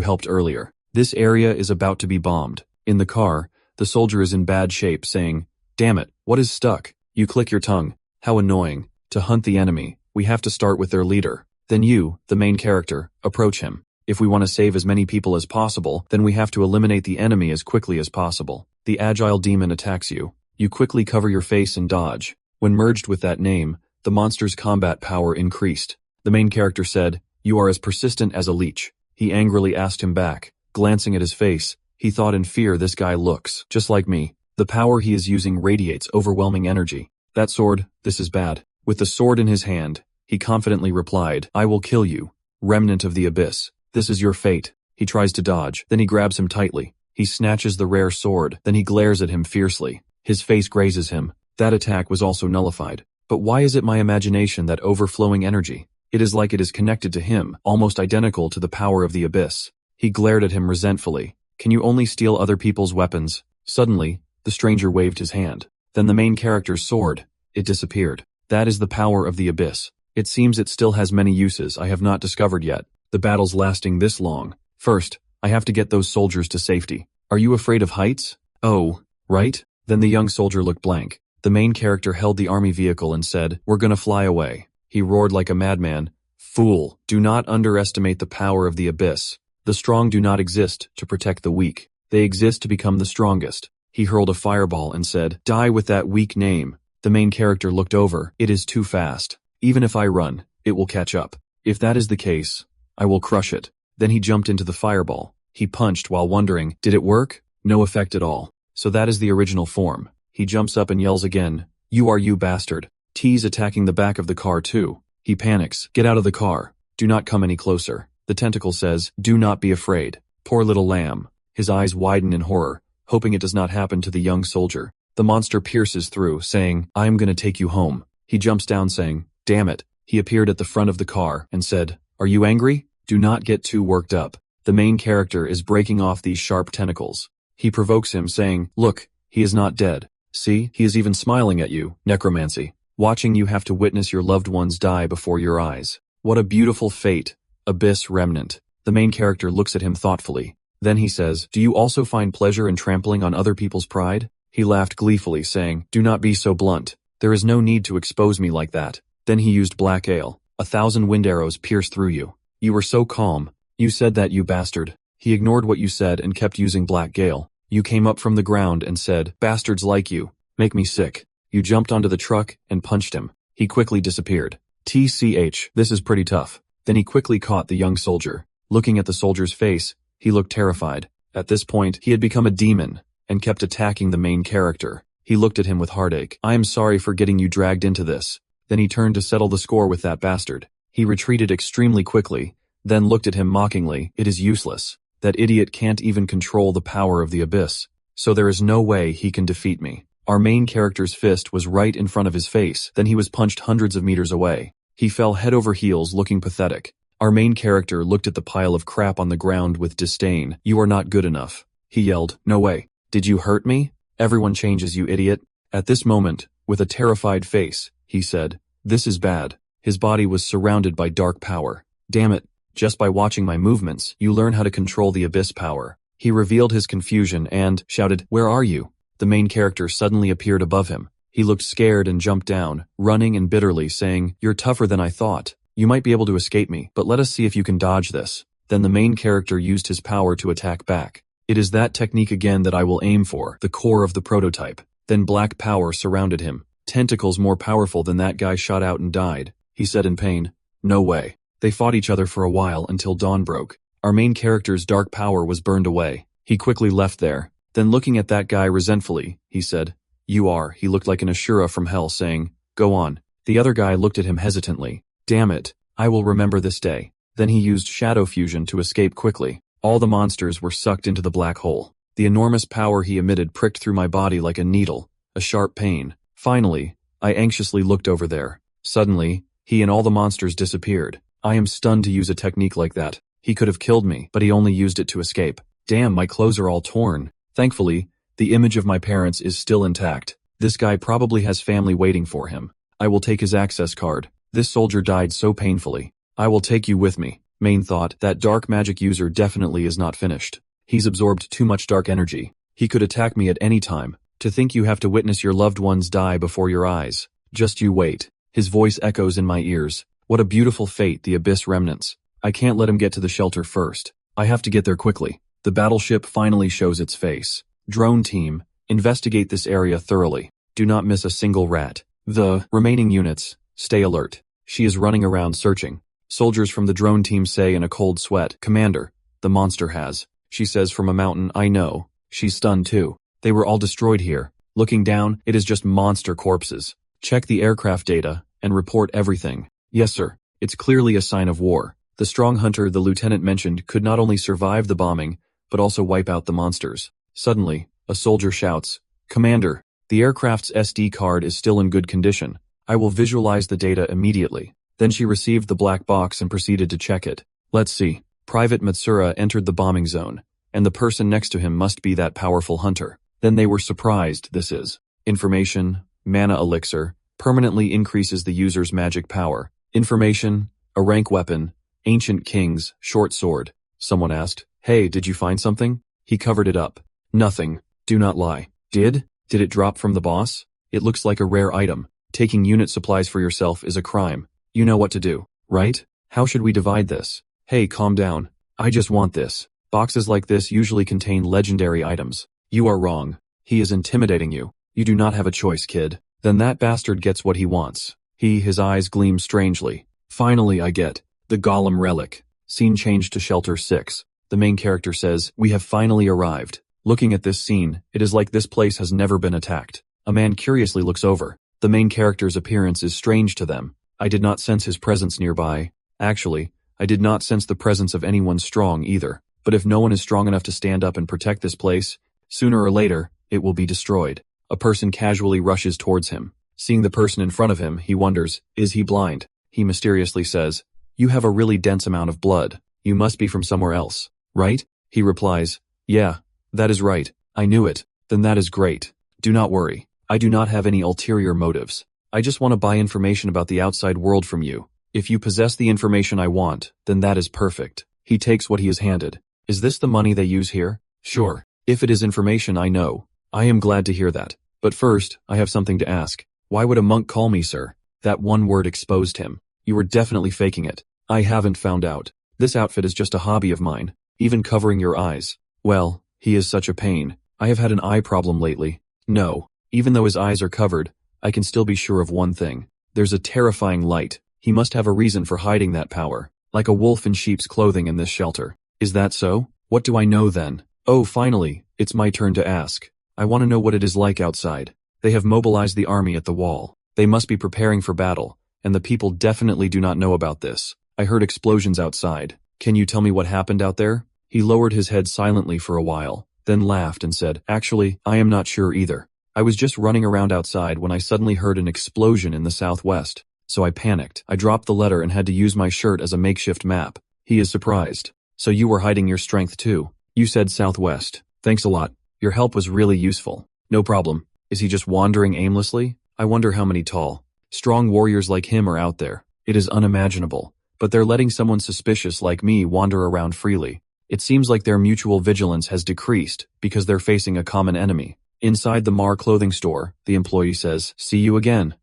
helped earlier. This area is about to be bombed. In the car, the soldier is in bad shape saying, damn it, what is stuck? You click your tongue. How annoying. To hunt the enemy, we have to start with their leader. Then you, the main character, approach him. If we want to save as many people as possible, then we have to eliminate the enemy as quickly as possible. The agile demon attacks you. You quickly cover your face and dodge. When merged with that name, the monster's combat power increased. The main character said, you are as persistent as a leech. He angrily asked him back. Glancing at his face, he thought in fear, this guy looks just like me. The power he is using radiates overwhelming energy. That sword, this is bad. With the sword in his hand, he confidently replied, I will kill you, remnant of the abyss. This is your fate. He tries to dodge, then he grabs him tightly. He snatches the rare sword, then he glares at him fiercely. His face grazes him. That attack was also nullified. But why is it my imagination that overflowing energy? It is like it is connected to him, almost identical to the power of the abyss. He glared at him resentfully. Can you only steal other people's weapons? Suddenly, the stranger waved his hand. Then the main character's sword. It disappeared. That is the power of the abyss. It seems it still has many uses I have not discovered yet. The battle's lasting this long. First, I have to get those soldiers to safety. Are you afraid of heights? Oh, right? Then the young soldier looked blank. The main character held the army vehicle and said, we're gonna fly away. He roared like a madman. Fool, do not underestimate the power of the abyss. The strong do not exist to protect the weak. They exist to become the strongest. He hurled a fireball and said, die with that weak name. The main character looked over. It is too fast. Even if I run, it will catch up. If that is the case, I will crush it. Then he jumped into the fireball. He punched while wondering, did it work? No effect at all. So that is the original form. He jumps up and yells again, you bastard. T's attacking the back of the car too. He panics, get out of the car. Do not come any closer. The tentacle says, do not be afraid. Poor little lamb. His eyes widen in horror, hoping it does not happen to the young soldier. The monster pierces through, saying, I am gonna take you home. He jumps down saying, damn it. He appeared at the front of the car and said, are you angry? Do not get too worked up. The main character is breaking off these sharp tentacles. He provokes him saying, look, he is not dead. See, he is even smiling at you, necromancy. Watching you have to witness your loved ones die before your eyes. What a beautiful fate. Abyss remnant. The main character looks at him thoughtfully. Then he says, do you also find pleasure in trampling on other people's pride? He laughed gleefully saying, do not be so blunt. There is no need to expose me like that. Then he used black ale. 1,000 wind arrows pierced through you. You were so calm. You said that, you bastard. He ignored what you said and kept using black gale. You came up from the ground and said, bastards like you make me sick. You jumped onto the truck and punched him. He quickly disappeared. TCH, this is pretty tough. Then he quickly caught the young soldier. Looking at the soldier's face, he looked terrified. At this point, he had become a demon and kept attacking the main character. He looked at him with heartache. I am sorry for getting you dragged into this. Then he turned to settle the score with that bastard. He retreated extremely quickly, then looked at him mockingly. It is useless. That idiot can't even control the power of the abyss. So there is no way he can defeat me. Our main character's fist was right in front of his face. Then he was punched hundreds of meters away. He fell head over heels looking pathetic. Our main character looked at the pile of crap on the ground with disdain. You are not good enough. He yelled, no way. Did you hurt me? Everyone changes, you idiot. At this moment, with a terrified face, he said, this is bad. His body was surrounded by dark power. Damn it. Just by watching my movements, you learn how to control the abyss power. He revealed his confusion and shouted, where are you? The main character suddenly appeared above him. He looked scared and jumped down, running and bitterly saying, you're tougher than I thought. You might be able to escape me, but let us see if you can dodge this. Then the main character used his power to attack back. It is that technique again that I will aim for, the core of the prototype. Then black power surrounded him. Tentacles more powerful than that guy shot out and died. He said in pain, no way. They fought each other for a while until dawn broke. Our main character's dark power was burned away. He quickly left there. Then looking at that guy resentfully, he said, "You are." He looked like an Ashura from hell saying, "Go on." The other guy looked at him hesitantly. "Damn it, I will remember this day." Then he used shadow fusion to escape quickly. All the monsters were sucked into the black hole. The enormous power he emitted pricked through my body like a needle, a sharp pain. Finally, I anxiously looked over there. Suddenly, he and all the monsters disappeared. I am stunned to use a technique like that. He could have killed me, but he only used it to escape. Damn, my clothes are all torn. Thankfully, the image of my parents is still intact. This guy probably has family waiting for him. I will take his access card. This soldier died so painfully. I will take you with me. Main thought, that dark magic user definitely is not finished. He's absorbed too much dark energy. He could attack me at any time. To think you have to witness your loved ones die before your eyes. Just you wait. His voice echoes in my ears. What a beautiful fate, the Abyss remnants. I can't let him get to the shelter first. I have to get there quickly. The battleship finally shows its face. Drone team, investigate this area thoroughly. Do not miss a single rat. The remaining units, stay alert. She is running around searching. Soldiers from the drone team say in a cold sweat, "Commander, the monster has." She says from a mountain, "I know." She's stunned too. They were all destroyed here. Looking down, it is just monster corpses. Check the aircraft data and report everything. Yes, sir. It's clearly a sign of war. The strong hunter the lieutenant mentioned could not only survive the bombing, but also wipe out the monsters. Suddenly, a soldier shouts, "Commander, the aircraft's SD card is still in good condition. I will visualize the data immediately." Then she received the black box and proceeded to check it. Let's see. Private Matsura entered the bombing zone, and the person next to him must be that powerful hunter. Then they were surprised. This is information, mana elixir, permanently increases the user's magic power. Information, a rank weapon, ancient kings, short sword. Someone asked, "Hey, did you find something?" He covered it up. "Nothing. Do not lie." Did it drop from the boss? It looks like a rare item. Taking unit supplies for yourself is a crime. You know what to do, right? How should we divide this? Hey, calm down. I just want this. Boxes like this usually contain legendary items. You are wrong. He is intimidating you. You do not have a choice, kid. Then that bastard gets what he wants. His eyes gleam strangely. Finally I get the Golem relic. Scene changed to Shelter 6. The main character says, "We have finally arrived." Looking at this scene, it is like this place has never been attacked. A man curiously looks over. The main character's appearance is strange to them. I did not sense his presence nearby. Actually, I did not sense the presence of anyone strong either. But if no one is strong enough to stand up and protect this place, sooner or later, it will be destroyed. A person casually rushes towards him. Seeing the person in front of him, he wonders, is he blind? He mysteriously says, "You have a really dense amount of blood. You must be from somewhere else, right?" He replies, "Yeah, that is right. I knew it." "Then that is great. Do not worry. I do not have any ulterior motives. I just want to buy information about the outside world from you. If you possess the information I want, then that is perfect." He takes what he is handed. "Is this the money they use here?" "Sure. If it is information I know, I am glad to hear that. But first, I have something to ask. Why would a monk call me sir?" That one word exposed him. "You were definitely faking it." "I haven't found out. This outfit is just a hobby of mine, even covering your eyes." "Well, he is such a pain. I have had an eye problem lately." "No. Even though his eyes are covered, I can still be sure of one thing. There's a terrifying light. He must have a reason for hiding that power, like a wolf in sheep's clothing in this shelter." "Is that so? What do I know then?" "Oh, finally, it's my turn to ask. I want to know what it is like outside. They have mobilized the army at the wall. They must be preparing for battle, and the people definitely do not know about this. I heard explosions outside. Can you tell me what happened out there?" He lowered his head silently for a while, then laughed and said, "Actually, I am not sure either. I was just running around outside when I suddenly heard an explosion in the southwest. So I panicked. I dropped the letter and had to use my shirt as a makeshift map." He is surprised. "So you were hiding your strength too? You said southwest. Thanks a lot. Your help was really useful." "No problem. Is he just wandering aimlessly? I wonder how many tall, strong warriors like him are out there. It is unimaginable. But they're letting someone suspicious like me wander around freely. It seems like their mutual vigilance has decreased because they're facing a common enemy." Inside the Mar clothing store, the employee says, "See you again.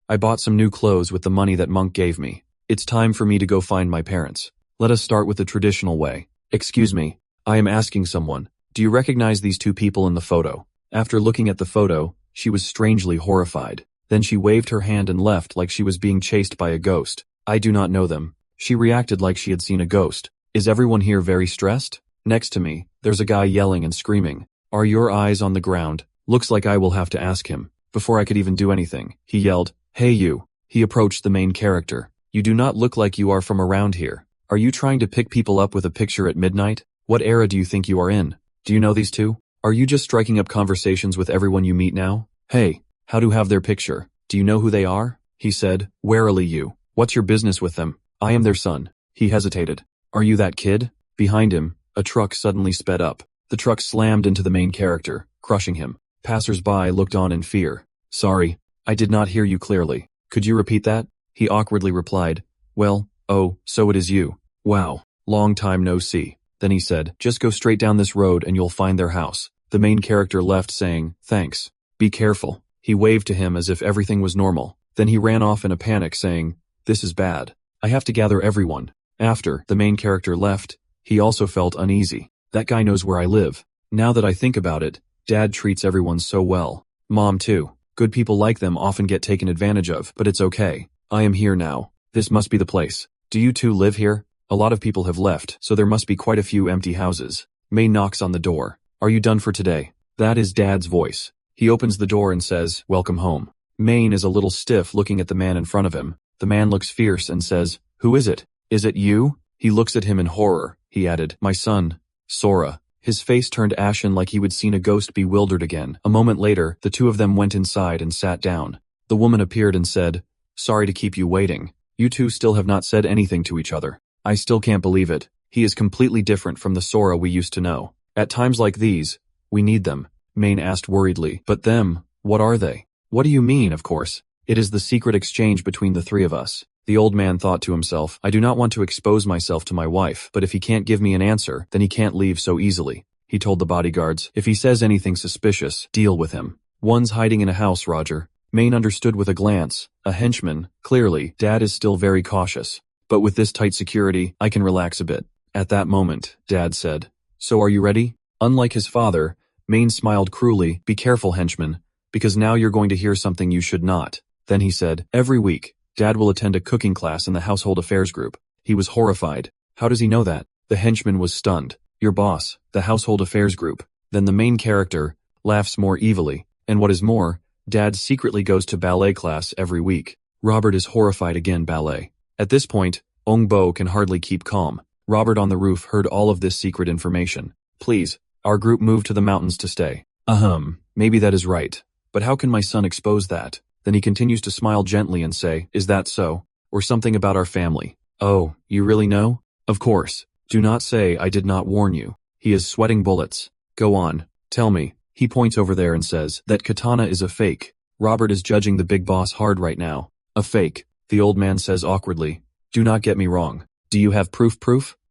I bought some new clothes with the money that Monk gave me. It's time for me to go find my parents. Let us start with the traditional way." "Excuse me, I am asking someone. Do you recognize these two people in the photo?" After looking at the photo, she was strangely horrified. Then she waved her hand and left like she was being chased by a ghost. "I do not know them." She reacted like she had seen a ghost. Is everyone here very stressed? Next to me, there's a guy yelling and screaming. Are your eyes on the ground? Looks like I will have to ask him. Before I could even do anything, he yelled, "Hey you." He approached the main character. You do not look like you are from around here. Are you trying to pick people up with a picture at midnight? What era do you think you are in? Do you know these two? Are you just striking up conversations with everyone you meet now? Hey, how to have their picture? Do you know who they are? He said, warily. You. What's your business with them? I am their son. He hesitated. Are you that kid? Behind him, a truck suddenly sped up. The truck slammed into the main character, crushing him. Passers-by looked on in fear. Sorry, I did not hear you clearly. Could you repeat that? He awkwardly replied. Well, oh, so it is you. Wow, long time no see. Then he said, just go straight down this road and you'll find their house. The main character left saying, thanks. Be careful. He waved to him as if everything was normal. Then he ran off in a panic saying, this is bad. I have to gather everyone. After the main character left, he also felt uneasy. That guy knows where I live. Now that I think about it, Dad treats everyone so well. Mom too. Good people like them often get taken advantage of, but it's okay. I am here now. This must be the place. Do you two live here? A lot of people have left, so there must be quite a few empty houses. May knocks on the door. Are you done for today? That is Dad's voice. He opens the door and says, welcome home. Maine is a little stiff looking at the man in front of him. The man looks fierce and says, who is it? Is it you? He looks at him in horror. He added, my son, Sora. His face turned ashen like he would seen a ghost bewildered again. A moment later, the two of them went inside and sat down. The woman appeared and said, sorry to keep you waiting. You two still have not said anything to each other. I still can't believe it. He is completely different from the Sora we used to know. At times like these, we need them. Maine asked worriedly. But them, what are they? What do you mean, of course? It is the secret exchange between the three of us. The old man thought to himself, I do not want to expose myself to my wife, but if he can't give me an answer, then he can't leave so easily. He told the bodyguards, if he says anything suspicious, deal with him. One's hiding in a house, Roger. Maine understood with a glance. A henchman, clearly, Dad is still very cautious. But with this tight security, I can relax a bit. At that moment, Dad said, so are you ready? Unlike his father, Maine smiled cruelly, be careful, henchman, because now you're going to hear something you should not. Then he said, every week, Dad will attend a cooking class in the household affairs group. He was horrified. How does he know that? The henchman was stunned. Your boss, the household affairs group. Then the main character laughs more evilly. And what is more, Dad secretly goes to ballet class every week. Robert is horrified again. Ballet. At this point, Ong Bo can hardly keep calm. Robert on the roof heard all of this secret information. Please, our group moved to the mountains to stay. Maybe that is right. But how can my son expose that? Then he continues to smile gently and say, is that so? Or something about our family. Oh, you really know? Of course. Do not say I did not warn you. He is sweating bullets. Go on. Tell me. He points over there and says, that katana is a fake. Robert is judging the big boss hard right now. A fake. The old man says awkwardly. Do not get me wrong. Do you have proof?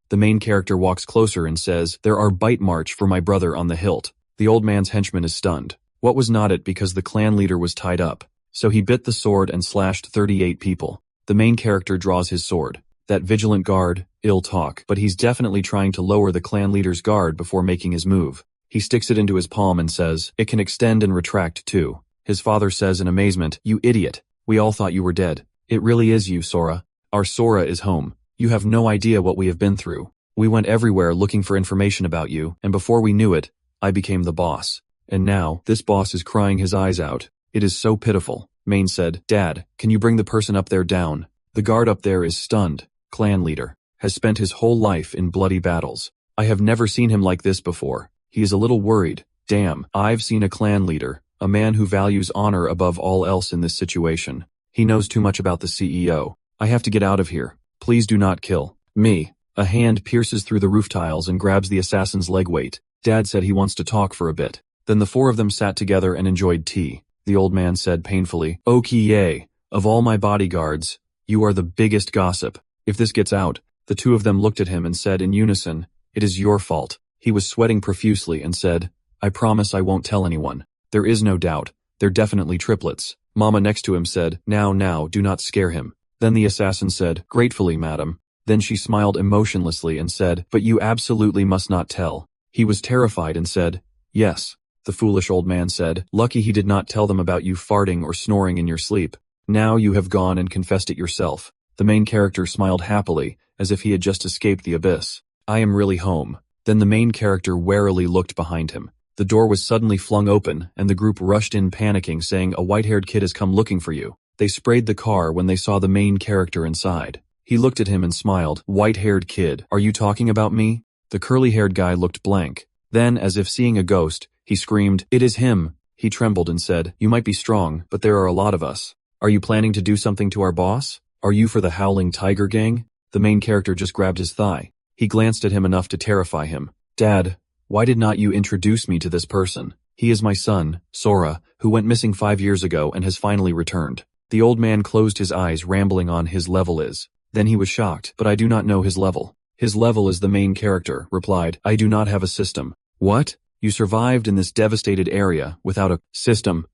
The main character walks closer and says, there are bite marks for my brother on the hilt. The old man's henchman is stunned. What was not it because the clan leader was tied up? So he bit the sword and slashed 38 people. The main character draws his sword. That vigilant guard, ill talk, but he's definitely trying to lower the clan leader's guard before making his move. He sticks it into his palm and says, it can extend and retract too. His father says in amazement, you idiot. We all thought you were dead. It really is you, Sora. Our Sora is home. You have no idea what we have been through. We went everywhere looking for information about you, and before we knew it, I became the boss. And now, this boss is crying his eyes out. It is so pitiful. Maine said, Dad, can you bring the person up there down? The guard up there is stunned. Clan leader. Has spent his whole life in bloody battles. I have never seen him like this before. He is a little worried. Damn, I've seen a clan leader, a man who values honor above all else in this situation. He knows too much about the CEO. I have to get out of here. Please do not kill me. A hand pierces through the roof tiles and grabs the assassin's leg weight. Dad said he wants to talk for a bit. Then the four of them sat together and enjoyed tea. The old man said painfully, Okie, of all my bodyguards, you are the biggest gossip. If this gets out, the two of them looked at him and said in unison, it is your fault. He was sweating profusely and said, I promise I won't tell anyone. There is no doubt. They're definitely triplets. Mama next to him said, now, do not scare him. Then the assassin said, gratefully, madam. Then she smiled emotionlessly and said, but you absolutely must not tell. He was terrified and said, yes. The foolish old man said, lucky he did not tell them about you farting or snoring in your sleep. Now you have gone and confessed it yourself. The main character smiled happily, as if he had just escaped the abyss. I am really home. Then the main character warily looked behind him. The door was suddenly flung open, and the group rushed in panicking, saying, "A white-haired kid has come looking for you." They sprayed the car when they saw the main character inside. He looked at him and smiled. "White-haired kid, are you talking about me?" The curly-haired guy looked blank. Then, as if seeing a ghost, he screamed, "It is him!" He trembled and said, "You might be strong, but there are a lot of us. Are you planning to do something to our boss? Are you for the Howling Tiger Gang?" The main character just grabbed his thigh. He glanced at him enough to terrify him. "Dad, why did not you introduce me to this person? He is my son, Sora, who went missing 5 years ago and has finally returned." The old man closed his eyes, rambling on. "His level is." Then he was shocked, "But I do not know his level." "His level is," the main character replied. "I do not have a system." "What? You survived in this devastated area without a system?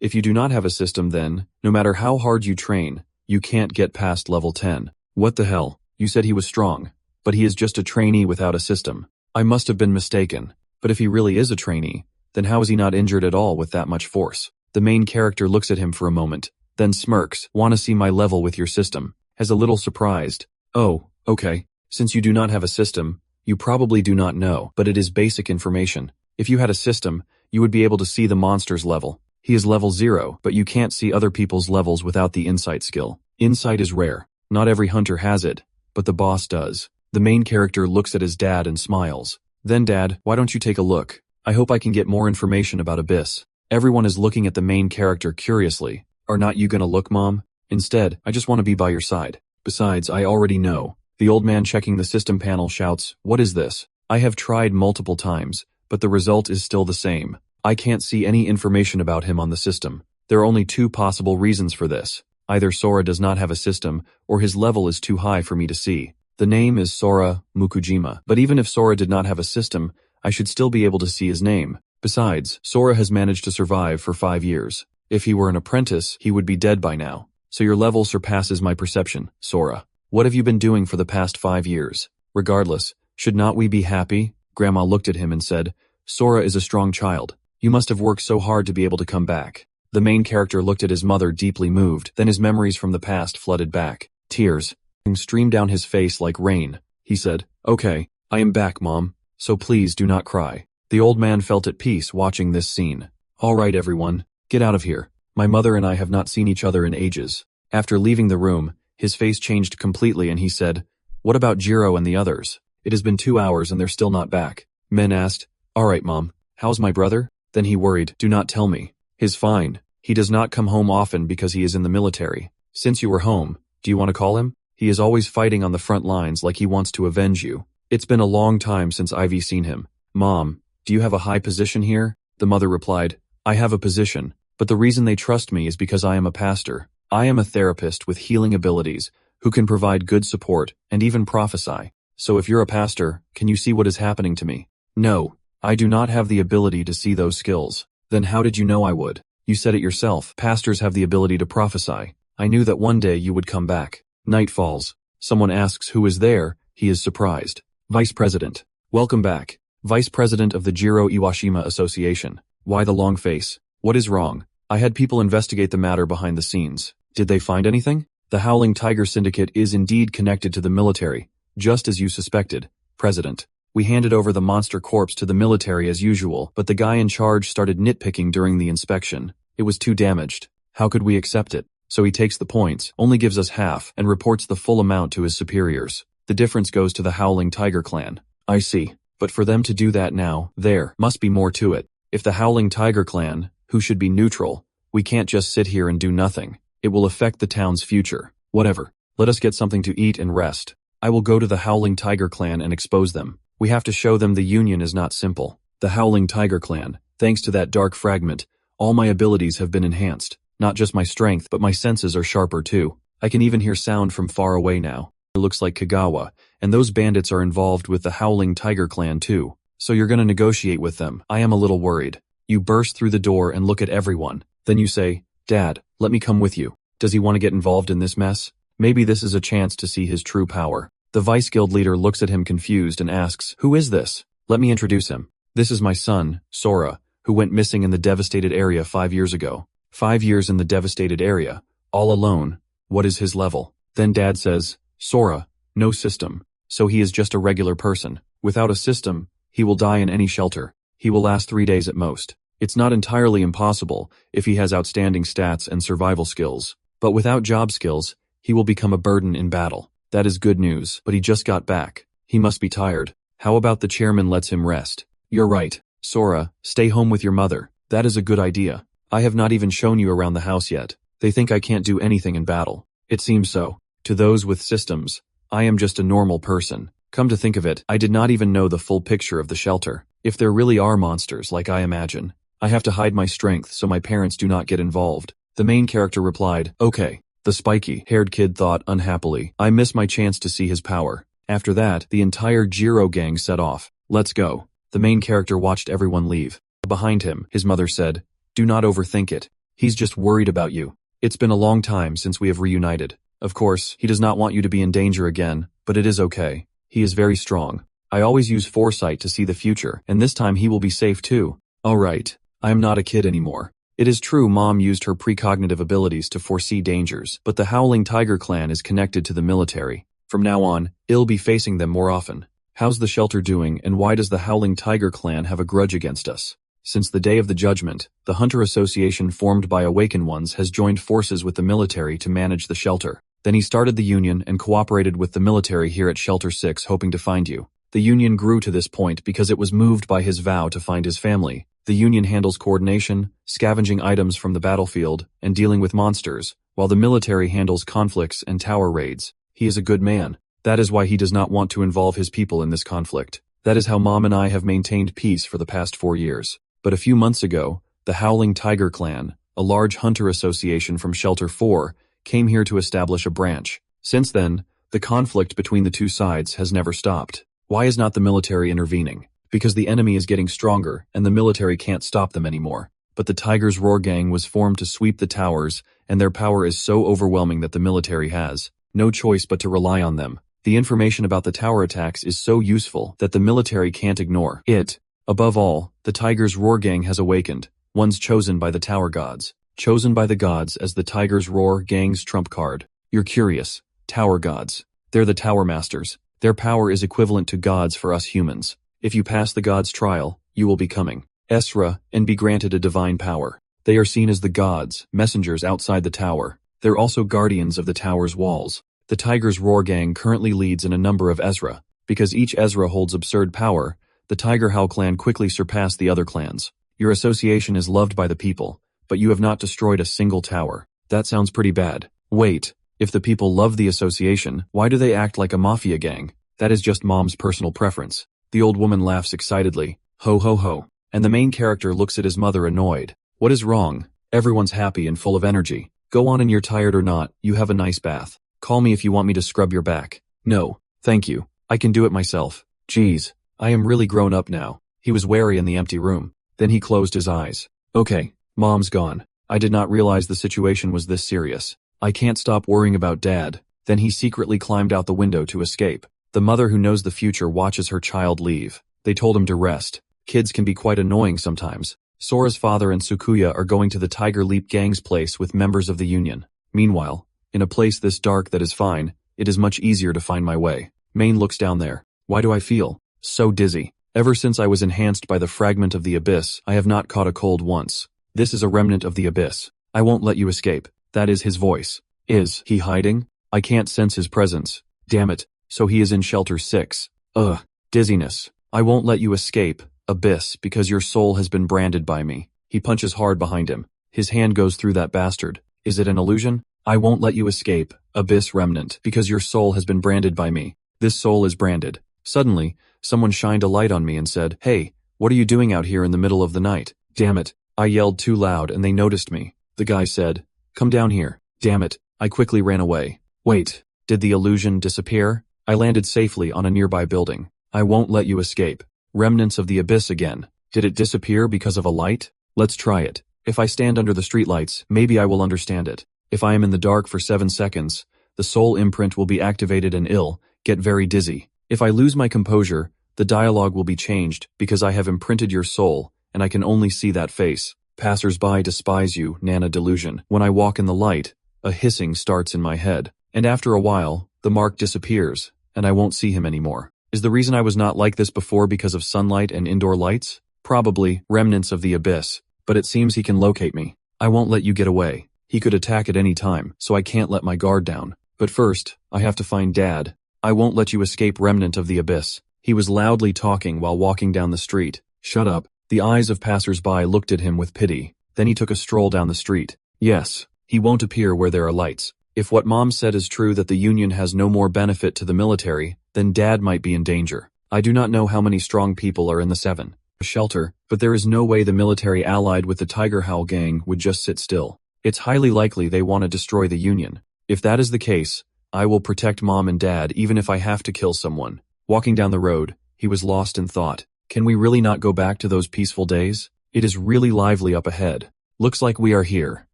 If you do not have a system, then, no matter how hard you train, you can't get past level 10. What the hell? You said he was strong, but he is just a trainee without a system. I must have been mistaken. But if he really is a trainee, then how is he not injured at all with that much force?" The main character looks at him for a moment, then smirks. "Want to see my level with your system?" As a little surprised. "Oh, okay. Since you do not have a system, you probably do not know, but it is basic information. If you had a system, you would be able to see the monster's level. He is level 0, but you can't see other people's levels without the insight skill. Insight is rare. Not every hunter has it, but the boss does." The main character looks at his dad and smiles. "Then Dad, why don't you take a look? I hope I can get more information about Abyss." Everyone is looking at the main character curiously. "Are not you gonna look, Mom? Instead, I just want to be by your side. Besides, I already know." The old man checking the system panel shouts, "What is this? I have tried multiple times, but the result is still the same. I can't see any information about him on the system. There are only 2 possible reasons for this. Either Sora does not have a system, or his level is too high for me to see. The name is Sora Mukujima, but even if Sora did not have a system, I should still be able to see his name. Besides, Sora has managed to survive for 5 years. If he were an apprentice, he would be dead by now. So your level surpasses my perception, Sora. What have you been doing for the past 5 years? Regardless, should not we be happy?" Grandma looked at him and said, "Sora is a strong child. You must have worked so hard to be able to come back." The main character looked at his mother, deeply moved. Then his memories from the past flooded back. Tears streamed down his face like rain. He said, "Okay, I am back, Mom. So please do not cry." The old man felt at peace watching this scene. "All right, everyone, get out of here. My mother and I have not seen each other in ages." After leaving the room, his face changed completely and he said, "What about Jiro and the others? It has been 2 hours and they're still not back." Men asked, "All right, Mom, how's my brother?" Then he worried, "Do not tell me. He's fine. He does not come home often because he is in the military. Since you were home, do you want to call him? He is always fighting on the front lines like he wants to avenge you. It's been a long time since I've seen him." "Mom, do you have a high position here?" The mother replied, "I have a position, but the reason they trust me is because I am a pastor. I am a therapist with healing abilities who can provide good support and even prophesy. So if you're a pastor, can you see what is happening to me?" "No, I do not have the ability to see those skills." "Then how did you know I would? You said it yourself. Pastors have the ability to prophesy. I knew that one day you would come back." Night falls. Someone asks who is there. He is surprised. "Vice President. Welcome back. Vice President of the Jiro Iwashima Association." "Why the long face? What is wrong?" "I had people investigate the matter behind the scenes. Did they find anything?" "The Howling Tiger Syndicate is indeed connected to the military, just as you suspected, President. We handed over the monster corpse to the military as usual, but the guy in charge started nitpicking during the inspection. It was too damaged. How could we accept it? So he takes the points, only gives us half, and reports the full amount to his superiors. The difference goes to the Howling Tiger Clan." "I see. But for them to do that now, there must be more to it. If the Howling Tiger Clan, who should be neutral, we can't just sit here and do nothing. It will affect the town's future. Whatever. Let us get something to eat and rest. I will go to the Howling Tiger Clan and expose them. We have to show them the union is not simple. The Howling Tiger Clan, thanks to that dark fragment, all my abilities have been enhanced. Not just my strength, but my senses are sharper too. I can even hear sound from far away now. It looks like Kagawa, and those bandits are involved with the Howling Tiger Clan too. So you're gonna negotiate with them. I am a little worried." You burst through the door and look at everyone. Then you say, "Dad, let me come with you." Does he want to get involved in this mess? Maybe this is a chance to see his true power. The Vice Guild leader looks at him confused and asks, "Who is this?" "Let me introduce him. This is my son, Sora, who went missing in the devastated area 5 years ago. 5 years in the devastated area, all alone. What is his level?" Then Dad says, Sora, no system. So he is just a regular person. Without a system, he will die in any shelter. He will last 3 days at most. It's not entirely impossible if he has outstanding stats and survival skills. But without job skills, he will become a burden in battle. That is good news, but he just got back. He must be tired. How about the chairman lets him rest? You're right. Sora, stay home with your mother. That is a good idea. I have not even shown you around the house yet. They think I can't do anything in battle. It seems so. To those with systems, I am just a normal person. Come to think of it, I did not even know the full picture of the shelter. If there really are monsters like I imagine, I have to hide my strength so my parents do not get involved. The main character replied, okay. The spiky-haired kid thought unhappily, I miss my chance to see his power. After that, the entire Jiro gang set off. Let's go. The main character watched everyone leave. Behind him, his mother said, do not overthink it. He's just worried about you. It's been a long time since we have reunited. Of course, he does not want you to be in danger again, but it is okay. He is very strong. I always use foresight to see the future, and this time he will be safe too. Alright, I am not a kid anymore. It is true Mom used her precognitive abilities to foresee dangers, but the Howling Tiger clan is connected to the military. From now on, I'll be facing them more often. How's the shelter doing, and why does the Howling Tiger clan have a grudge against us? Since the day of the judgment, the Hunter Association formed by Awakened Ones has joined forces with the military to manage the shelter. Then he started the Union and cooperated with the military here at Shelter 6 hoping to find you. The Union grew to this point because it was moved by his vow to find his family. The Union handles coordination, scavenging items from the battlefield, and dealing with monsters, while the military handles conflicts and tower raids. He is a good man. That is why he does not want to involve his people in this conflict. That is how Mom and I have maintained peace for the past 4 years. But a few months ago, the Howling Tiger clan, a large hunter association from Shelter 4, came here to establish a branch. Since then, the conflict between the two sides has never stopped. Why is not the military intervening? Because the enemy is getting stronger and the military can't stop them anymore. But the Tiger's Roar gang was formed to sweep the towers, and their power is so overwhelming that the military has no choice but to rely on them. The information about the tower attacks is so useful that the military can't ignore it. Above all, the Tiger's Roar gang has awakened, ones chosen by the tower gods. Chosen by the gods as the Tiger's Roar gang's trump card. You're curious. Tower gods. They're the tower masters. Their power is equivalent to gods for us humans. If you pass the gods' trial, you will be coming Esra and be granted a divine power. They are seen as the gods, messengers outside the tower. They're also guardians of the tower's walls. The Tiger's Roar gang currently leads in a number of Ezra. Because each Ezra holds absurd power, the Tiger Howl clan quickly surpassed the other clans. Your association is loved by the people, but you have not destroyed a single tower. That sounds pretty bad. Wait, if the people love the association, why do they act like a mafia gang? That is just Mom's personal preference. The old woman laughs excitedly. Ho ho ho. And the main character looks at his mother annoyed. What is wrong? Everyone's happy and full of energy. Go on and you're tired or not, you have a nice bath. Call me if you want me to scrub your back. No, thank you. I can do it myself. Geez, I am really grown up now. He was wary in the empty room. Then he closed his eyes. Okay, Mom's gone. I did not realize the situation was this serious. I can't stop worrying about Dad. Then he secretly climbed out the window to escape. The mother who knows the future watches her child leave. They told him to rest. Kids can be quite annoying sometimes. Sora's father and Sukuya are going to the Tiger Leap gang's place with members of the Union. Meanwhile, in a place this dark that is fine, it is much easier to find my way. Main looks down there. Why do I feel so dizzy? Ever since I was enhanced by the fragment of the abyss, I have not caught a cold once. This is a remnant of the abyss. I won't let you escape. That is his voice. Is he hiding? I can't sense his presence. Damn it. So he is in Shelter 6. Ugh. Dizziness. I won't let you escape, Abyss, because your soul has been branded by me. He punches hard behind him. His hand goes through that bastard. Is it an illusion? I won't let you escape, Abyss Remnant, because your soul has been branded by me. This soul is branded. Suddenly, someone shined a light on me and said, Hey, what are you doing out here in the middle of the night? Damn it. I yelled too loud and they noticed me. The guy said, Come down here. Damn it. I quickly ran away. Wait, did the illusion disappear? I landed safely on a nearby building. I won't let you escape. Remnants of the abyss again. Did it disappear because of a light? Let's try it. If I stand under the streetlights, maybe I will understand it. If I am in the dark for 7 seconds, the soul imprint will be activated and I'll get very dizzy. If I lose my composure, the dialogue will be changed because I have imprinted your soul and I can only see that face. Passers-by despise you, Nana Delusion. When I walk in the light, a hissing starts in my head. And after a while, the mark disappears, and I won't see him anymore. Is the reason I was not like this before because of sunlight and indoor lights? Probably remnants of the abyss, but it seems he can locate me. I won't let you get away. He could attack at any time, so I can't let my guard down. But first, I have to find Dad. I won't let you escape, remnant of the abyss. He was loudly talking while walking down the street. Shut up. The eyes of passers-by looked at him with pity. Then he took a stroll down the street. Yes, he won't appear where there are lights. If what Mom said is true, that the Union has no more benefit to the military, then Dad might be in danger. I do not know how many strong people are in the 7 shelter, but there is no way the military allied with the Tiger Howl gang would just sit still. It's highly likely they want to destroy the Union. If that is the case, I will protect Mom and Dad even if I have to kill someone. Walking down the road, he was lost in thought. Can we really not go back to those peaceful days? It is really lively up ahead. Looks like we are here.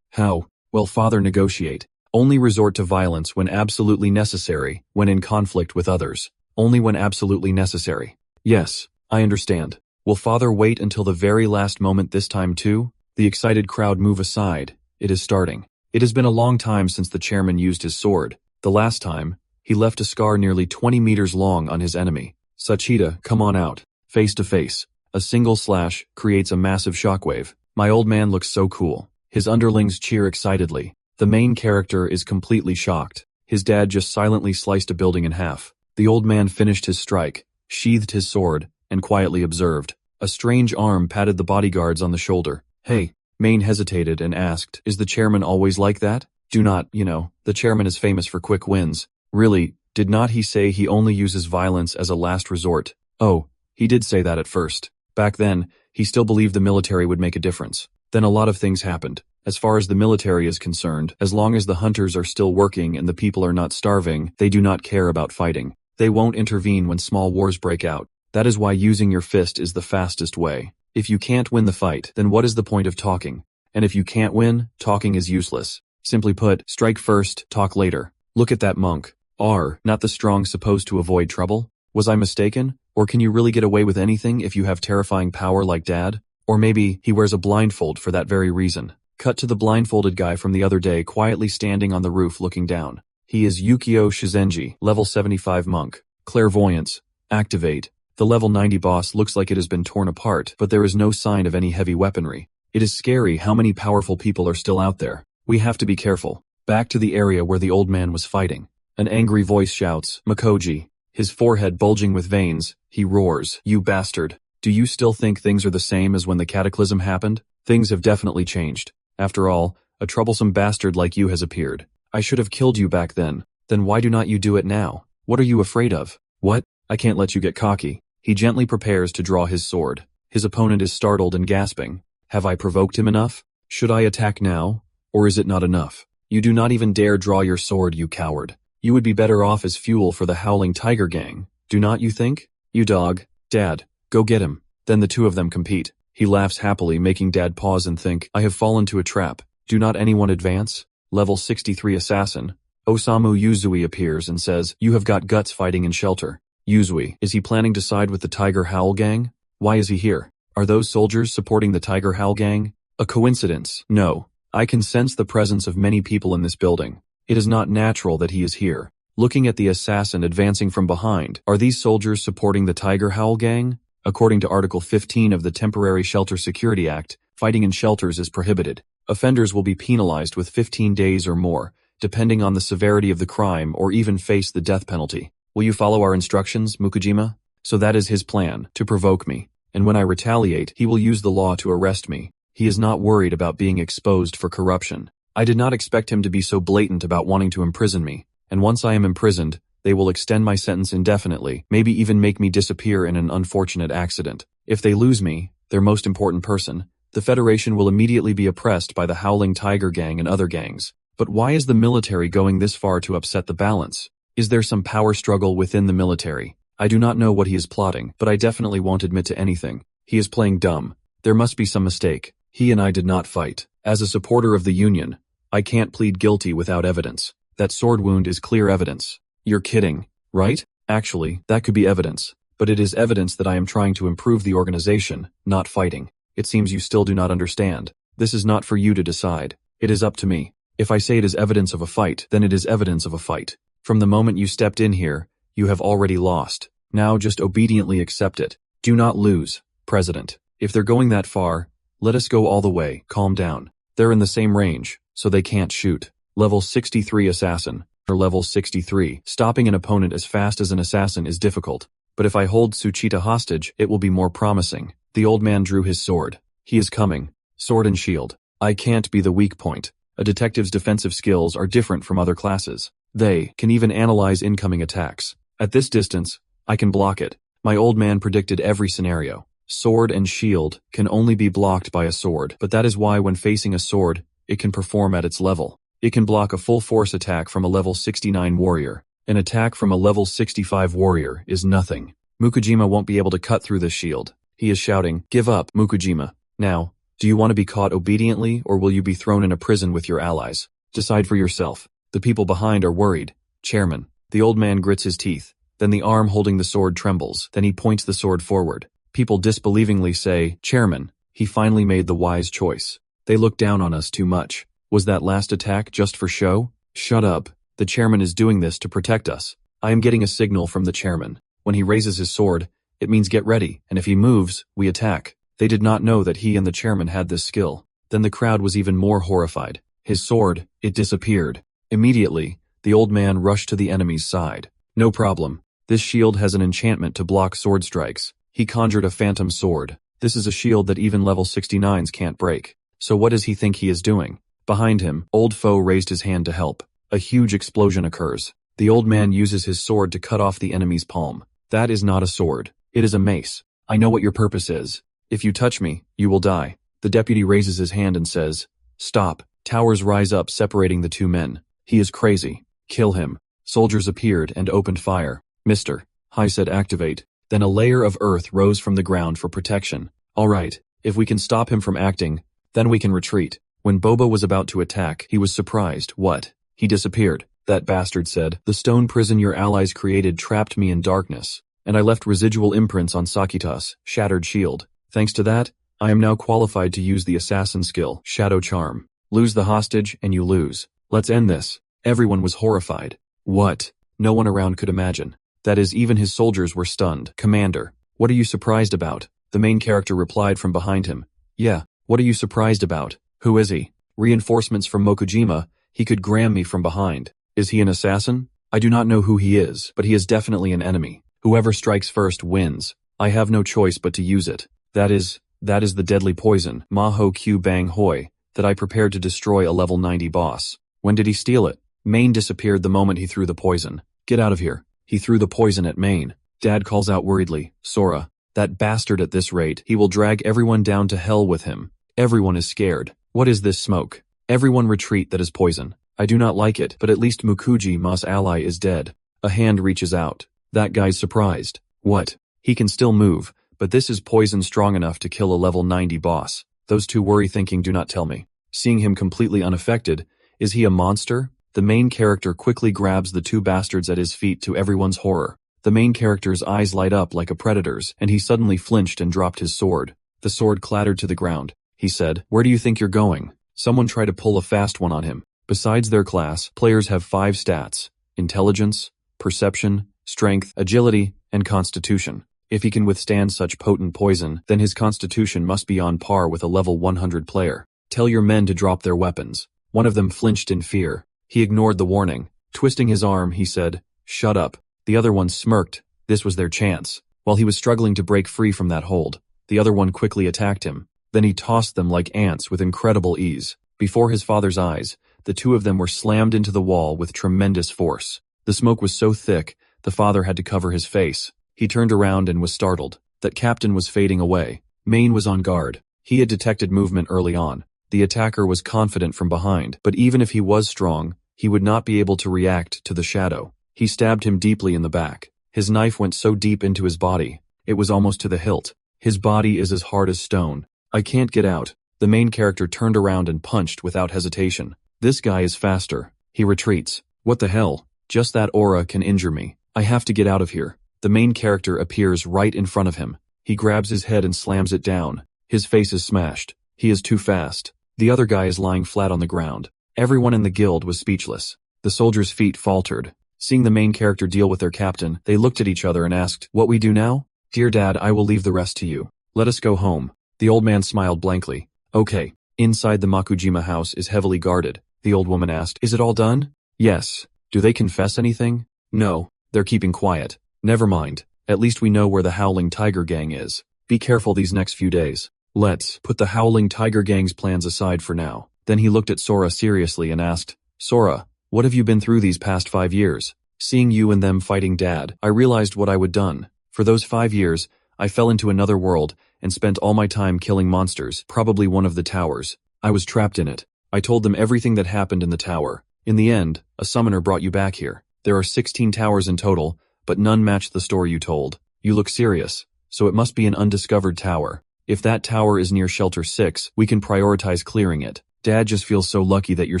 How? Well, Father, negotiate. Only resort to violence when absolutely necessary, when in conflict with others. Only when absolutely necessary. Yes, I understand. Will Father wait until the very last moment this time too? The excited crowd move aside. It is starting. It has been a long time since the chairman used his sword. The last time, he left a scar nearly 20 meters long on his enemy. Sachita, come on out. Face to face. A single slash creates a massive shockwave. My old man looks so cool. His underlings cheer excitedly. The main character is completely shocked. His dad just silently sliced a building in half. The old man finished his strike, sheathed his sword, and quietly observed. A strange arm patted the bodyguards on the shoulder. Hey. Maine hesitated and asked, is the chairman always like that? Do not, the chairman is famous for quick wins. Really, did not he say he only uses violence as a last resort? Oh, he did say that at first. Back then, he still believed the military would make a difference. Then a lot of things happened. As far as the military is concerned, as long as the hunters are still working and the people are not starving, they do not care about fighting. They won't intervene when small wars break out. That is why using your fist is the fastest way. If you can't win the fight, then what is the point of talking? And if you can't win, talking is useless. Simply put, strike first, talk later. Look at that monk. Are not the strong supposed to avoid trouble? Was I mistaken? Or can you really get away with anything if you have terrifying power like Dad? Or maybe he wears a blindfold for that very reason. Cut to the blindfolded guy from the other day quietly standing on the roof looking down. He is Yukio Shizenji, level 75 monk. Clairvoyance. Activate. The level 90 boss looks like it has been torn apart, but there is no sign of any heavy weaponry. It is scary how many powerful people are still out there. We have to be careful. Back to the area where the old man was fighting. An angry voice shouts, Makoji. His forehead bulging with veins, he roars, you bastard. Do you still think things are the same as when the cataclysm happened? Things have definitely changed. After all, a troublesome bastard like you has appeared. I should have killed you back then. Then why do not you do it now? What are you afraid of? What? I can't let you get cocky. He gently prepares to draw his sword. His opponent is startled and gasping. Have I provoked him enough? Should I attack now? Or is it not enough? You do not even dare draw your sword, you coward. You would be better off as fuel for the Howling Tiger Gang. Do not you think? You dog. Dad, go get him. Then the two of them compete. He laughs happily, making Dad pause and think, I have fallen to a trap. Do not anyone advance? Level 63 assassin. Osamu Yuzui appears and says, you have got guts fighting in shelter. Yuzui, is he planning to side with the Tiger Howl Gang? Why is he here? Are those soldiers supporting the Tiger Howl Gang? A coincidence? No. I can sense the presence of many people in this building. It is not natural that he is here. Looking at the assassin advancing from behind, are these soldiers supporting the Tiger Howl Gang? According to Article 15 of the Temporary Shelter Security Act, fighting in shelters is prohibited. Offenders will be penalized with 15 days or more, depending on the severity of the crime, or even face the death penalty. Will you follow our instructions, Mukujima? So that is his plan, to provoke me. And when I retaliate, he will use the law to arrest me. He is not worried about being exposed for corruption. I did not expect him to be so blatant about wanting to imprison me. And once I am imprisoned, they will extend my sentence indefinitely, maybe even make me disappear in an unfortunate accident. If they lose me, their most important person, the Federation will immediately be oppressed by the Howling Tiger Gang and other gangs. But why is the military going this far to upset the balance? Is there some power struggle within the military? I do not know what he is plotting, but I definitely won't admit to anything. He is playing dumb. There must be some mistake. He and I did not fight. As a supporter of the Union, I can't plead guilty without evidence. That sword wound is clear evidence. You're kidding, right? Actually, that could be evidence. But it is evidence that I am trying to improve the organization, not fighting. It seems you still do not understand. This is not for you to decide. It is up to me. If I say it is evidence of a fight, then it is evidence of a fight. From the moment you stepped in here, you have already lost. Now just obediently accept it. Do not lose, President. If they're going that far, let us go all the way. Calm down. They're in the same range, so they can't shoot. Level 63 Assassin, or Level 63. Stopping an opponent as fast as an assassin is difficult, but if I hold Tsuchita hostage, it will be more promising. The old man drew his sword. He is coming. Sword and shield. I can't be the weak point. A detective's defensive skills are different from other classes. They can even analyze incoming attacks. At this distance, I can block it. My old man predicted every scenario. Sword and shield can only be blocked by a sword, but that is why when facing a sword, it can perform at its level. It can block a full force attack from a level 69 warrior. An attack from a level 65 warrior is nothing. Mukujima won't be able to cut through this shield. He is shouting, "Give up, Mukujima. Now, do you want to be caught obediently or will you be thrown in a prison with your allies? Decide for yourself." The people behind are worried. Chairman. The old man grits his teeth. Then the arm holding the sword trembles. Then he points the sword forward. People disbelievingly say, "Chairman, he finally made the wise choice. They look down on us too much. Was that last attack just for show?" Shut up. The chairman is doing this to protect us. I am getting a signal from the chairman. When he raises his sword, it means get ready, and if he moves, we attack. They did not know that he and the chairman had this skill. Then the crowd was even more horrified. His sword, it disappeared. Immediately, the old man rushed to the enemy's side. No problem. This shield has an enchantment to block sword strikes. He conjured a phantom sword. This is a shield that even level 69s can't break. So what does he think he is doing? Behind him, old foe raised his hand to help. A huge explosion occurs. The old man uses his sword to cut off the enemy's palm. That is not a sword. It is a mace. I know what your purpose is. If you touch me, you will die. The deputy raises his hand and says, "Stop." Towers rise up separating the two men. He is crazy. Kill him. Soldiers appeared and opened fire. "Mr. Hai said activate." Then a layer of earth rose from the ground for protection. All right, if we can stop him from acting, then we can retreat. When Boba was about to attack, he was surprised. What? He disappeared. That bastard said, "The stone prison your allies created trapped me in darkness, and I left residual imprints on Sakita's shattered shield. Thanks to that, I am now qualified to use the assassin skill, Shadow Charm. Lose the hostage and you lose. Let's end this." Everyone was horrified. What? No one around could imagine. That is, even his soldiers were stunned. "Commander, what are you surprised about?" The main character replied from behind him. "Yeah, what are you surprised about? Who is he?" "Reinforcements from Mokujima. He could gram me from behind." "Is he an assassin?" "I do not know who he is, but he is definitely an enemy. Whoever strikes first wins. I have no choice but to use it. That is the deadly poison, Maho Q Bang Hoi, that I prepared to destroy a level 90 boss." "When did he steal it?" "Main disappeared the moment he threw the poison." "Get out of here." "He threw the poison at Main." Dad calls out worriedly, "Sora, that bastard at this rate, he will drag everyone down to hell with him." Everyone is scared. What is this smoke? Everyone retreat, that is poison. I do not like it, but at least Mukujima's ally is dead. A hand reaches out. That guy's surprised. What? He can still move, but this is poison strong enough to kill a level 90 boss. Those two worry thinking do not tell me. Seeing him completely unaffected, is he a monster? The main character quickly grabs the two bastards at his feet to everyone's horror. The main character's eyes light up like a predator's, and he suddenly flinched and dropped his sword. The sword clattered to the ground. He said, "Where do you think you're going?" Someone tried to pull a fast one on him. Besides their class, players have 5 stats: intelligence, perception, strength, agility, and constitution. If he can withstand such potent poison, then his constitution must be on par with a level 100 player. "Tell your men to drop their weapons." One of them flinched in fear. He ignored the warning. Twisting his arm, he said, "Shut up." The other one smirked. This was their chance. While he was struggling to break free from that hold, the other one quickly attacked him. Then he tossed them like ants with incredible ease. Before his father's eyes, the two of them were slammed into the wall with tremendous force. The smoke was so thick, the father had to cover his face. He turned around and was startled. That captain was fading away. Main was on guard. He had detected movement early on. The attacker was confident from behind, but even if he was strong, he would not be able to react to the shadow. He stabbed him deeply in the back. His knife went so deep into his body, it was almost to the hilt. His body is as hard as stone. "I can't get out." The main character turned around and punched without hesitation. "This guy is faster." He retreats. "What the hell? Just that aura can injure me. I have to get out of here." The main character appears right in front of him. He grabs his head and slams it down. His face is smashed. He is too fast. The other guy is lying flat on the ground. Everyone in the guild was speechless. The soldiers' feet faltered. Seeing the main character deal with their captain, they looked at each other and asked, "What we do now?" "Dear Dad, I will leave the rest to you. Let us go home." The old man smiled blankly. "Okay." Inside the Makujima house is heavily guarded. The old woman asked, "Is it all done?" "Yes." "Do they confess anything?" "No. They're keeping quiet." "Never mind. At least we know where the Howling Tiger Gang is. Be careful these next few days. Let's put the Howling Tiger Gang's plans aside for now." Then he looked at Sora seriously and asked, "Sora, what have you been through these past 5 years? Seeing you and them fighting Dad, I realized what I would done. For those 5 years, I fell into another world and spent all my time killing monsters, probably one of the towers. I was trapped in it. I told them everything that happened in the tower. In the end, a summoner brought you back here. There are 16 towers in total, but none match the story you told. You look serious, so it must be an undiscovered tower. If that tower is near Shelter 6, we can prioritize clearing it. Dad just feels so lucky that you're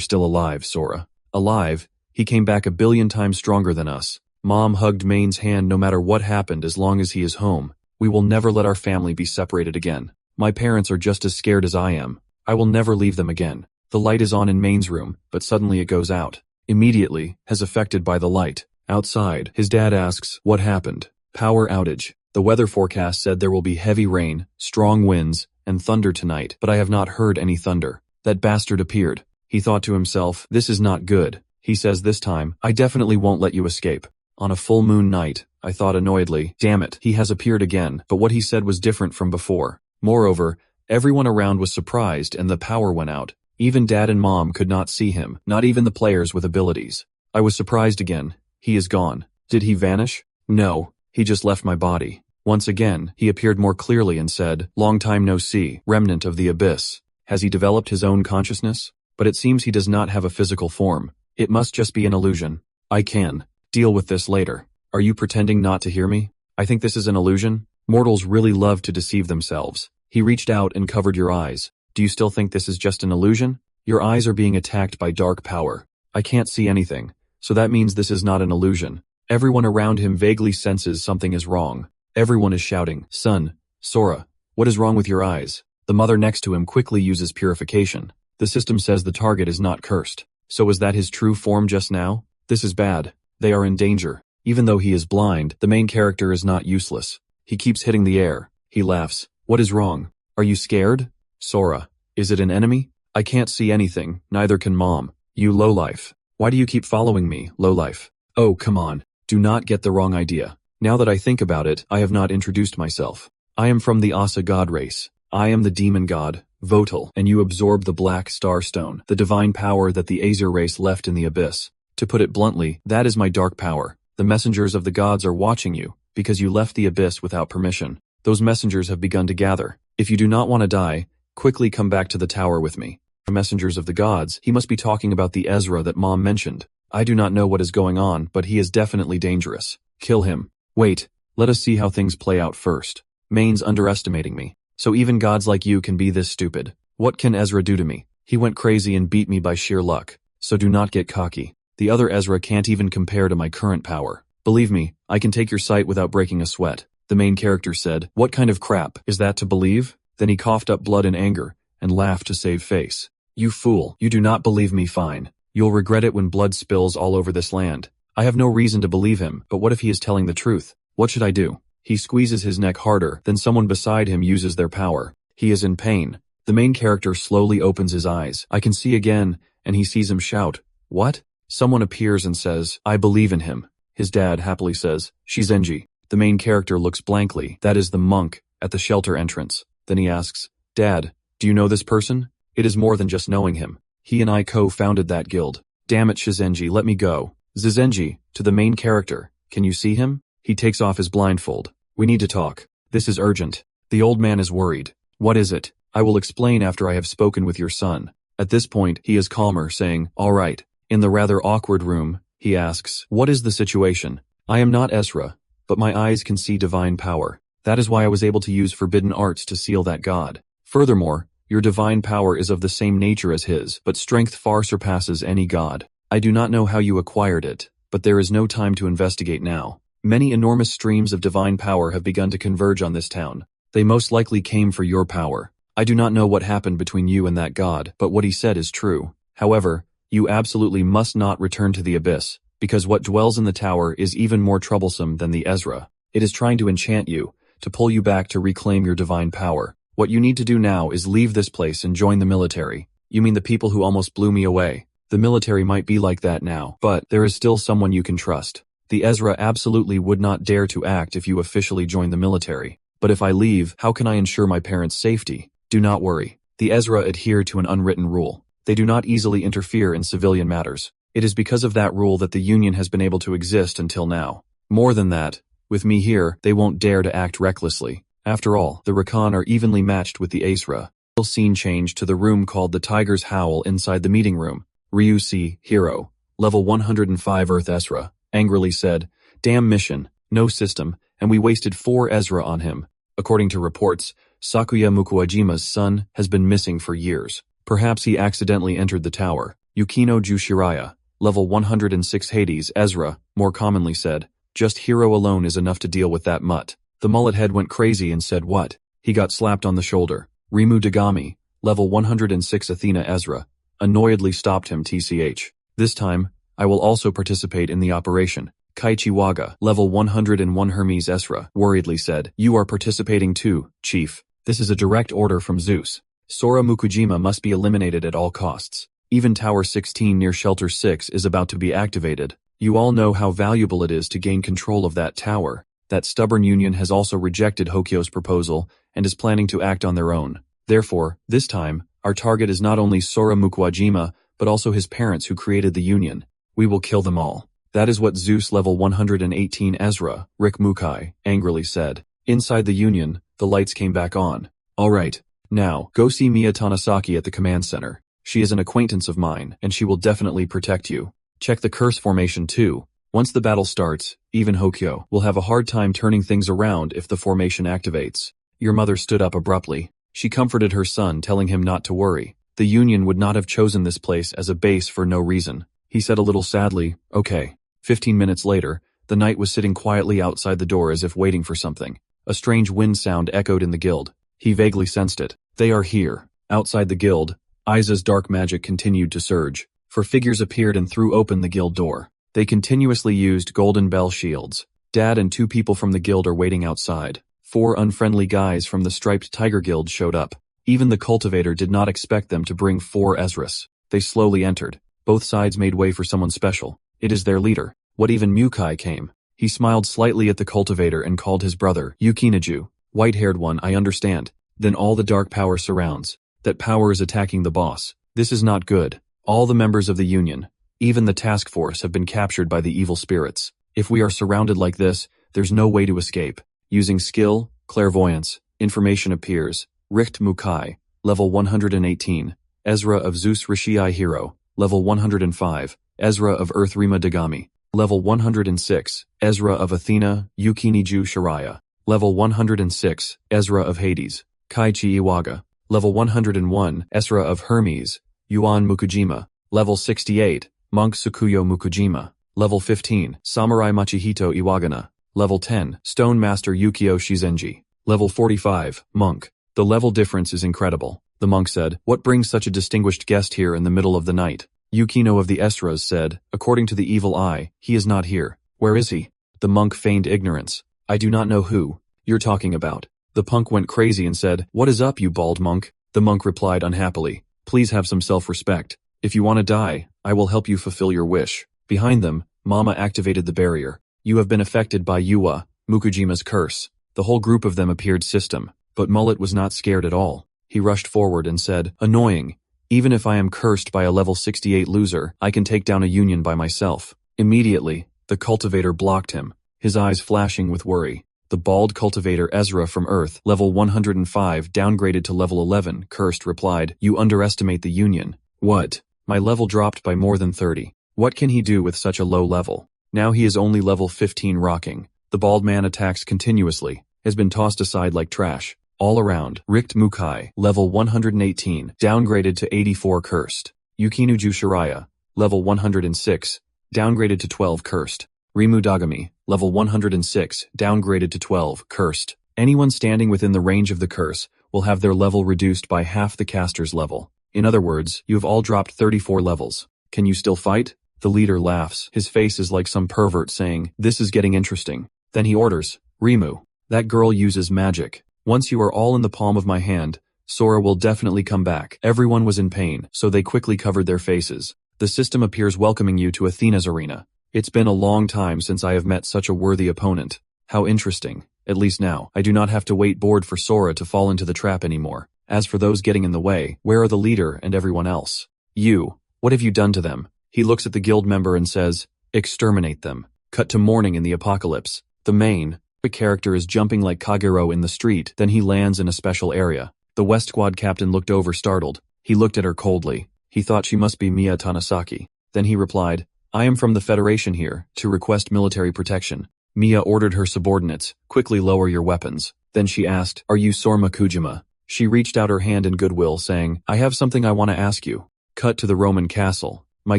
still alive, Sora." "Alive? He came back a billion times stronger than us." Mom hugged Main's hand. "No matter what happened, as long as he is home, we will never let our family be separated again. My parents are just as scared as I am. I will never leave them again." The light is on in Main's room, but suddenly it goes out. Immediately, as affected by the light. Outside, his dad asks, "What happened?" "Power outage. The weather forecast said there will be heavy rain, strong winds, and thunder tonight, but I have not heard any thunder." That bastard appeared. He thought to himself, "This is not good." He says this time, "I definitely won't let you escape." On a full moon night, I thought annoyedly, "Damn it, he has appeared again," but what he said was different from before. Moreover, everyone around was surprised and the power went out. Even Dad and Mom could not see him, not even the players with abilities. I was surprised again. He is gone. Did he vanish? No, he just left my body. Once again, he appeared more clearly and said, "Long time no see, remnant of the abyss." Has he developed his own consciousness? But it seems he does not have a physical form. It must just be an illusion. I can deal with this later. Are you pretending not to hear me? I think this is an illusion. Mortals really love to deceive themselves. He reached out and covered your eyes. Do you still think this is just an illusion? Your eyes are being attacked by dark power. I can't see anything, so that means this is not an illusion. Everyone around him vaguely senses something is wrong. Everyone is shouting, "Son, Sora, what is wrong with your eyes?" The mother next to him quickly uses purification. The system says the target is not cursed. So was that his true form just now? This is bad. They are in danger. Even though he is blind, the main character is not useless. He keeps hitting the air. He laughs. "What is wrong? Are you scared?" "Sora, is it an enemy?" "I can't see anything, neither can Mom." "You lowlife. Why do you keep following me, lowlife?" "Oh, come on. Do not get the wrong idea. Now that I think about it, I have not introduced myself. I am from the Asa god race. I am the demon god, Votal, and you absorb the Black Star Stone, the divine power that the Aesir race left in the abyss. To put it bluntly, that is my dark power. The messengers of the gods are watching you, because you left the abyss without permission. Those messengers have begun to gather. If you do not want to die, quickly come back to the tower with me." The messengers of the gods, he must be talking about the Ezra that Mom mentioned. I do not know what is going on, but he is definitely dangerous. Kill him. Wait, let us see how things play out first. Main's underestimating me. So even gods like you can be this stupid. What can Ezra do to me? He went crazy and beat me by sheer luck. So do not get cocky. The other Ezra can't even compare to my current power. Believe me, I can take your sight without breaking a sweat. The main character said, "What kind of crap is that to believe?" Then he coughed up blood in anger and laughed to save face. "You fool, you do not believe me, fine. You'll regret it when blood spills all over this land. I have no reason to believe him, but what if he is telling the truth? What should I do?" He squeezes his neck harder, then someone beside him uses their power. He is in pain. The main character slowly opens his eyes. I can see again, and he sees him shout, "What?" Someone appears and says, "I believe in him." His dad happily says, "Shizenji." The main character looks blankly. That is the monk at the shelter entrance. Then he asks, "Dad, do you know this person?" It is more than just knowing him. He and I co-founded that guild. "Damn it, Shizenji, let me go." Zizenji, to the main character, "Can you see him?" He takes off his blindfold. "We need to talk. This is urgent." The old man is worried. "What is it?" "I will explain after I have spoken with your son." At this point, he is calmer, saying, "All right." In the rather awkward room, he asks, "What is the situation?" "I am not Ezra, but my eyes can see divine power. That is why I was able to use forbidden arts to seal that god. Furthermore, your divine power is of the same nature as his, but strength far surpasses any god. I do not know how you acquired it, but there is no time to investigate now. Many enormous streams of divine power have begun to converge on this town. They most likely came for your power. I do not know what happened between you and that god, but what he said is true. However, You absolutely must not return to the abyss, because what dwells in the tower is even more troublesome than the Ezra. It is trying to enchant you, to pull you back to reclaim your divine power. What you need to do now is leave this place and join the military. You mean the people who almost blew me away? The military might be like that now, but there is still someone you can trust. The Ezra absolutely would not dare to act if you officially join the military. But if I leave, how can I ensure my parents' safety? Do not worry. The Ezra adhere to an unwritten rule. They do not easily interfere in civilian matters. It is because of that rule that the Union has been able to exist until now. More than that, with me here, they won't dare to act recklessly. After all, the Rakan are evenly matched with the Aesra. Scene change to the room called the Tiger's Howl inside the meeting room. Ryu C. Hero. Level 105 Earth Ezra. Angrily said, "Damn mission, no system, and we wasted 4 Ezra on him." According to reports, Sakuya Mukuajima's son has been missing for years. Perhaps he accidentally entered the tower. Yukino Jushiraya. Level 106 Hades Ezra, more commonly said, "Just Hero alone is enough to deal with that mutt." The mullet head went crazy and said what? He got slapped on the shoulder. Rimu Dagami. Level 106 Athena Ezra. Annoyedly stopped him tch. "This time, I will also participate in the operation." Kaichi Waga, level 101 Hermes Ezra, worriedly said, "You are participating too, Chief. This is a direct order from Zeus. Sora Mukujima must be eliminated at all costs. Even Tower 16 near Shelter 6 is about to be activated. You all know how valuable it is to gain control of that tower. That stubborn union has also rejected Hokyo's proposal and is planning to act on their own. Therefore, this time, our target is not only Sora Mukujima, but also his parents who created the union. We will kill them all." That is what Zeus level 118 Ezra, Rick Mukai, angrily said. Inside the union, the lights came back on. "Alright, now, go see Miya Tanasaki at the command center. She is an acquaintance of mine, and she will definitely protect you. Check the curse formation too. Once the battle starts, even Hokyo will have a hard time turning things around if the formation activates." Your mother stood up abruptly. She comforted her son, telling him not to worry. The Union would not have chosen this place as a base for no reason. He said a little sadly, "Okay." 15 minutes later, the knight was sitting quietly outside the door as if waiting for something. A strange wind sound echoed in the guild. He vaguely sensed it. They are here. Outside the guild, Aiza's dark magic continued to surge, for figures appeared and threw open the guild door. They continuously used golden bell shields. Dad and 2 people from the guild are waiting outside. 4 unfriendly guys from the Striped Tiger Guild showed up. Even the cultivator did not expect them to bring 4 Ezras. They slowly entered. Both sides made way for someone special. It is their leader. What even Mukai came? He smiled slightly at the cultivator and called his brother, Yukinaju. "White-haired one, I understand." Then all the dark power surrounds. That power is attacking the boss. This is not good. All the members of the Union, even the task force, have been captured by the evil spirits. If we are surrounded like this, there's no way to escape. Using skill, clairvoyance, information appears. Richt Mukai, level 118. Ezra of Zeus Rishii Hero, level 105. Ezra of Earth Rima Dagami, level 106. Ezra of Athena, Yukiniju Shiraya, level 106. Ezra of Hades, Kaichi Iwaga, level 101. Ezra of Hermes, Yuan Mukujima, level 68. Monk Tsukuyo Mukujima, level 15. Samurai Machihito Iwagana, level 10. Stone Master Yukio Shizenji, level 45. Monk. "The level difference is incredible," the monk said. "What brings such a distinguished guest here in the middle of the night?" Yukino of the Esras said, "According to the evil eye, he is not here." "Where is he?" The monk feigned ignorance. "I do not know who you're talking about." The punk went crazy and said, "What is up, you bald monk?" The monk replied unhappily, "Please have some self-respect. If you want to die, I will help you fulfill your wish." Behind them, Mama activated the barrier. "You have been affected by Yuwa, Mukujima's curse." The whole group of them appeared system, but Mullet was not scared at all. He rushed forward and said, "Annoying. Even if I am cursed by a level 68 loser, I can take down a union by myself." Immediately, the cultivator blocked him, his eyes flashing with worry. The bald cultivator Ezra from Earth, level 105, downgraded to level 11, cursed, replied, "You underestimate the union." "What? My level dropped by more than 30. What can he do with such a low level? Now he is only level 15 rocking." The bald man attacks continuously, has been tossed aside like trash. All around, Richt Mukai, level 118, downgraded to 84 cursed. Yukinuju Shiraya, level 106, downgraded to 12 cursed. Rimu Dagami, level 106, downgraded to 12 cursed. Anyone standing within the range of the curse will have their level reduced by half the caster's level. In other words, you have all dropped 34 levels. Can you still fight? The leader laughs. His face is like some pervert saying, this is getting interesting. Then he orders, Rimu. That girl uses magic. Once you are all in the palm of my hand, Sora will definitely come back. Everyone was in pain, so they quickly covered their faces. The system appears welcoming you to Athena's arena. It's been a long time since I have met such a worthy opponent. How interesting. At least now, I do not have to wait bored for Sora to fall into the trap anymore. As for those getting in the way, where are the leader and everyone else? You, what have you done to them? He looks at the guild member and says, exterminate them. Cut to morning in the apocalypse. The main character is jumping like Kagero in the street, then he lands in a special area. The West Squad captain looked over startled. He looked at her coldly. He thought she must be Mia Tanasaki. Then he replied, I am from the Federation here, to request military protection. Mia ordered her subordinates, quickly lower your weapons. Then she asked, are you Sorma Kujima? She reached out her hand in goodwill, saying, I have something I want to ask you. Cut to the Roman castle. My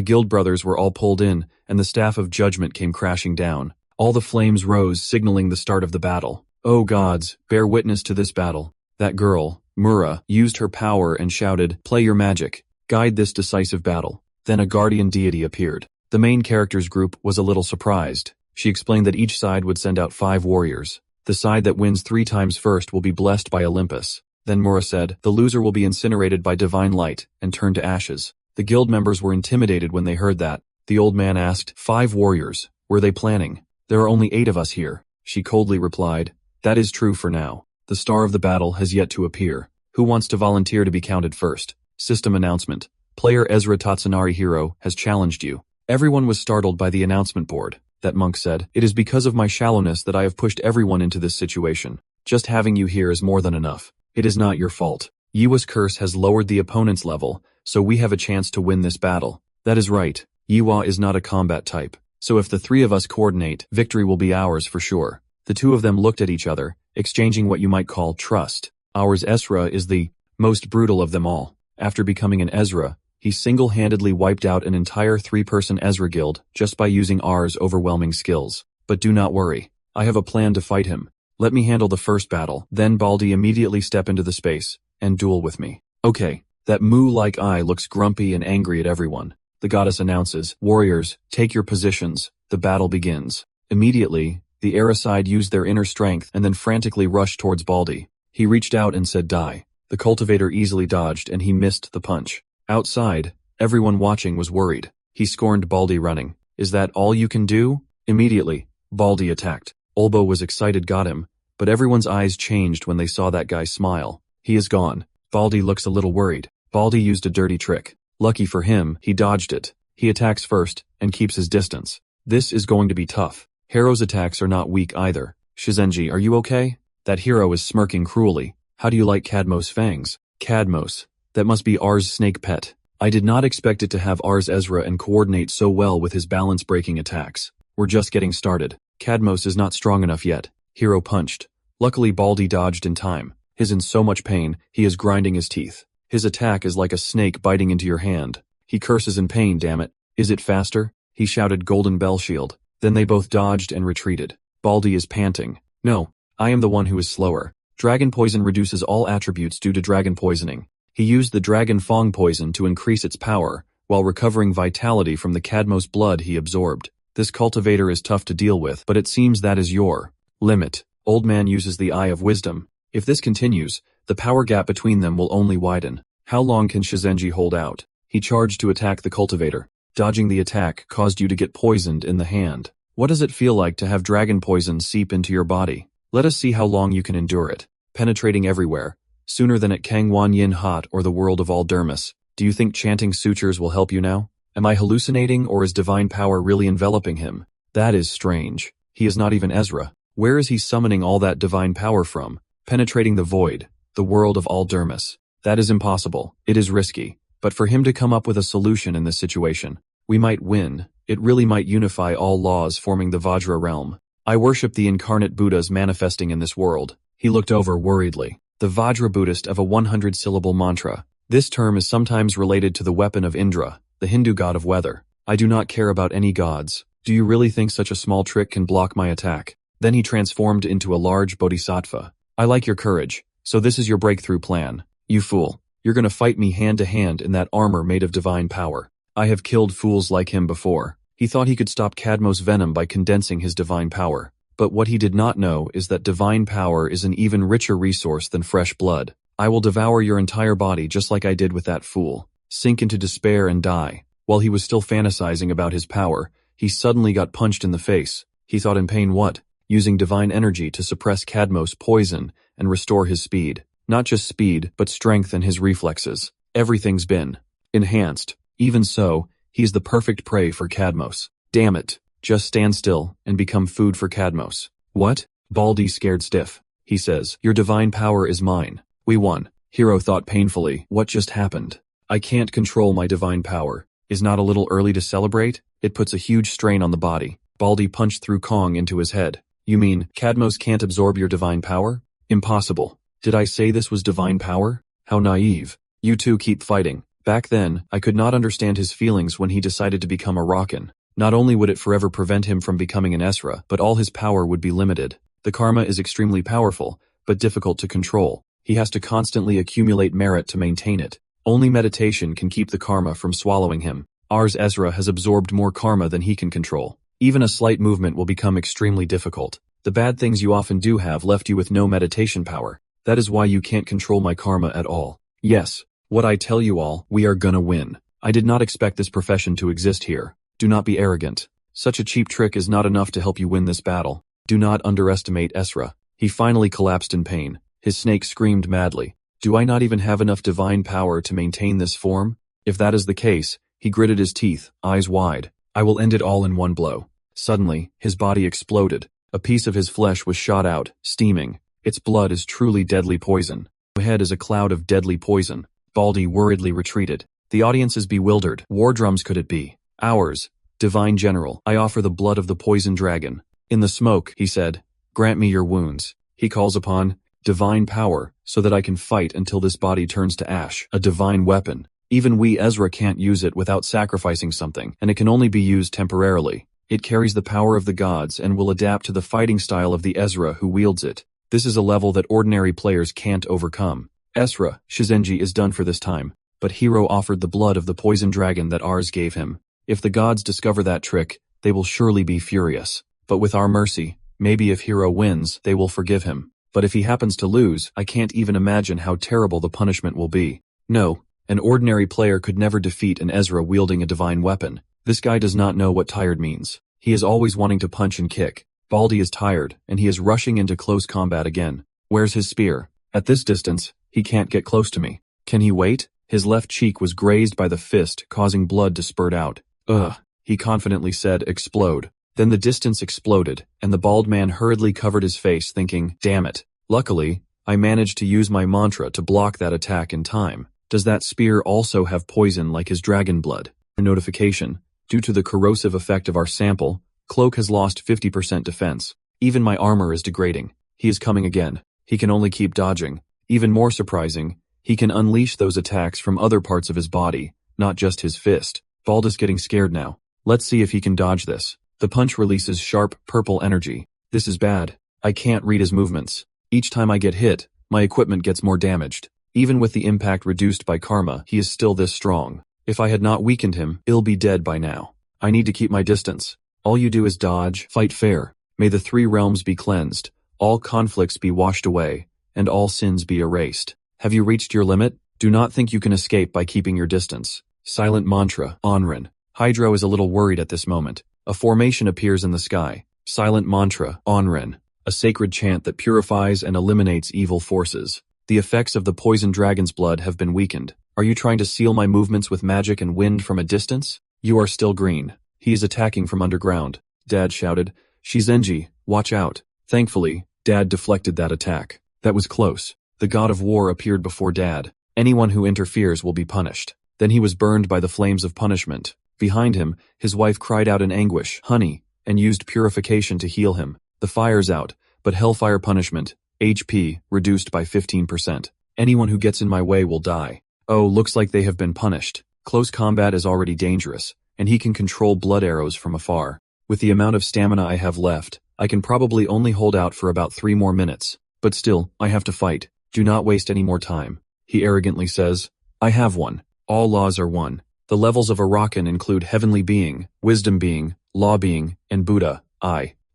guild brothers were all pulled in, and the staff of judgment came crashing down. All the flames rose, signaling the start of the battle. Oh gods, bear witness to this battle. That girl, Mura, used her power and shouted, play your magic. Guide this decisive battle. Then a guardian deity appeared. The main characters group was a little surprised. She explained that each side would send out 5 warriors. The side that wins 3 times first will be blessed by Olympus. Then Mura said, the loser will be incinerated by divine light and turned to ashes. The guild members were intimidated when they heard that. The old man asked, 5 warriors, were they planning? There are only 8 of us here. She coldly replied, that is true for now. The star of the battle has yet to appear. Who wants to volunteer to be counted first? System announcement. Player Ezra Tatsunari Hero has challenged you. Everyone was startled by the announcement board. That monk said, it is because of my shallowness that I have pushed everyone into this situation. Just having you here is more than enough. It is not your fault. Yiwa's curse has lowered the opponent's level, so we have a chance to win this battle. That is right. Yiwa is not a combat type. So if the 3 of us coordinate, victory will be ours for sure. The 2 of them looked at each other, exchanging what you might call trust. Ours Ezra is the most brutal of them all. After becoming an Ezra, he single-handedly wiped out an entire 3-person Ezra guild just by using ours overwhelming skills. But do not worry. I have a plan to fight him. Let me handle the first battle, then Baldi immediately step into the space and duel with me. Okay, that moo-like eye looks grumpy and angry at everyone. The goddess announces, warriors, take your positions. The battle begins. Immediately, the Era side used their inner strength and then frantically rushed towards Baldi. He reached out and said die. The cultivator easily dodged and he missed the punch. Outside, everyone watching was worried. He scorned Baldi running. Is that all you can do? Immediately, Baldi attacked. Olbo was excited got him, but everyone's eyes changed when they saw that guy smile. He is gone. Baldi looks a little worried. Baldi used a dirty trick. Lucky for him, he dodged it. He attacks first and keeps his distance. This is going to be tough. Hero's attacks are not weak either. Shizenji, are you okay? That hero is smirking cruelly. How do you like Cadmos' fangs? Cadmos. That must be R's snake pet. I did not expect it to have R's Ezra and coordinate so well with his balance-breaking attacks. We're just getting started. Cadmos is not strong enough yet. Hero punched. Luckily Baldi dodged in time. He's in so much pain, he is grinding his teeth. His attack is like a snake biting into your hand. He curses in pain, damn it. Is it faster? He shouted Golden Bell Shield. Then they both dodged and retreated. Baldi is panting. No, I am the one who is slower. Dragon poison reduces all attributes due to dragon poisoning. He used the dragon fong poison to increase its power, while recovering vitality from the Cadmos blood he absorbed. This cultivator is tough to deal with, but it seems that is your limit. Old man uses the Eye of Wisdom. If this continues, the power gap between them will only widen. How long can Shizenji hold out? He charged to attack the cultivator. Dodging the attack caused you to get poisoned in the hand. What does it feel like to have dragon poison seep into your body? Let us see how long you can endure it. Penetrating everywhere. Sooner than at Kangwon Yin Hot or the world of all dermis. Do you think chanting sutures will help you now? Am I hallucinating or is divine power really enveloping him? That is strange. He is not even Ezra. Where is he summoning all that divine power from? Penetrating the void, the world of all dermis. That is impossible. It is risky. But for him to come up with a solution in this situation, we might win. It really might unify all laws forming the Vajra realm. I worship the incarnate Buddhas manifesting in this world. He looked over worriedly. The Vajra Buddhist of a 100-syllable mantra. This term is sometimes related to the weapon of Indra, the Hindu god of weather. I do not care about any gods. Do you really think such a small trick can block my attack? Then he transformed into a large bodhisattva. I like your courage. So this is your breakthrough plan. You fool. You're gonna fight me hand to hand in that armor made of divine power. I have killed fools like him before. He thought he could stop Cadmos' venom by condensing his divine power. But what he did not know is that divine power is an even richer resource than fresh blood. I will devour your entire body just like I did with that fool. Sink into despair and die. While he was still fantasizing about his power, he suddenly got punched in the face. He thought in pain what? Using divine energy to suppress Cadmos' poison and restore his speed. Not just speed, but strength and his reflexes. Everything's been enhanced. Even so, he's the perfect prey for Cadmos. Damn it. Just stand still and become food for Cadmos. What? Baldy scared stiff. He says, your divine power is mine. We won. Hero thought painfully, what just happened? I can't control my divine power. Is not a little early to celebrate? It puts a huge strain on the body. Baldy punched through Kong into his head. You mean, Cadmos can't absorb your divine power? Impossible. Did I say this was divine power? How naive. You two keep fighting. Back then, I could not understand his feelings when he decided to become a Rockin. Not only would it forever prevent him from becoming an Esra, but all his power would be limited. The karma is extremely powerful, but difficult to control. He has to constantly accumulate merit to maintain it. Only meditation can keep the karma from swallowing him. Ars Ezra has absorbed more karma than he can control. Even a slight movement will become extremely difficult. The bad things you often do have left you with no meditation power. That is why you can't control my karma at all. Yes, what I tell you all, we are gonna win. I did not expect this profession to exist here. Do not be arrogant. Such a cheap trick is not enough to help you win this battle. Do not underestimate Esra. He finally collapsed in pain. His snake screamed madly. Do I not even have enough divine power to maintain this form? If that is the case, he gritted his teeth, eyes wide. I will end it all in one blow. Suddenly, his body exploded. A piece of his flesh was shot out, steaming. Its blood is truly deadly poison. Ahead is a cloud of deadly poison. Baldy worriedly retreated. The audience is bewildered. War drums could it be? Ours. Divine General, I offer the blood of the poison dragon. In the smoke, he said, grant me your wounds. He calls upon divine power so that I can fight until this body turns to ash. A divine weapon. Even we Ezra can't use it without sacrificing something, and it can only be used temporarily. It carries the power of the gods and will adapt to the fighting style of the Ezra who wields it. This is a level that ordinary players can't overcome. Ezra, Shizenji is done for this time, but Hero offered the blood of the poison dragon that Ars gave him. If the gods discover that trick, they will surely be furious. But with our mercy, maybe if Hero wins, they will forgive him. But if he happens to lose, I can't even imagine how terrible the punishment will be. No, an ordinary player could never defeat an Ezra wielding a divine weapon. This guy does not know what tired means. He is always wanting to punch and kick. Baldy is tired, and he is rushing into close combat again. Where's his spear? At this distance, he can't get close to me. Can he wait? His left cheek was grazed by the fist, causing blood to spurt out. Ugh, he confidently said, explode. Then the distance exploded, and the bald man hurriedly covered his face, thinking, damn it. Luckily, I managed to use my mantra to block that attack in time. Does that spear also have poison like his dragon blood? Notification. Due to the corrosive effect of our sample, Cloak has lost 50% defense. Even my armor is degrading. He is coming again. He can only keep dodging. Even more surprising, he can unleash those attacks from other parts of his body, not just his fist. Bald is getting scared now. Let's see if he can dodge this. The punch releases sharp, purple energy. This is bad. I can't read his movements. Each time I get hit, my equipment gets more damaged. Even with the impact reduced by karma, he is still this strong. If I had not weakened him, he'll be dead by now. I need to keep my distance. All you do is dodge, fight fair. May the three realms be cleansed, all conflicts be washed away, and all sins be erased. Have you reached your limit? Do not think you can escape by keeping your distance. Silent mantra, Onrin. Hydro is a little worried at this moment. A formation appears in the sky. Silent mantra, Onrin. A sacred chant that purifies and eliminates evil forces. The effects of the poison dragon's blood have been weakened. Are you trying to seal my movements with magic and wind from a distance? You are still green. He is attacking from underground. Dad shouted, Shizenji, watch out. Thankfully, Dad deflected that attack. That was close. The god of war appeared before Dad. Anyone who interferes will be punished. Then he was burned by the flames of punishment. Behind him, his wife cried out in anguish, honey, and used purification to heal him. The fire's out, but hellfire punishment, HP, reduced by 15%. Anyone who gets in my way will die. Oh, looks like they have been punished. Close combat is already dangerous, and he can control blood arrows from afar. With the amount of stamina I have left, I can probably only hold out for about 3 more minutes. But still, I have to fight. Do not waste any more time. He arrogantly says, I have won. All laws are one. The levels of Arakan include Heavenly Being, Wisdom Being, Law Being, and Buddha.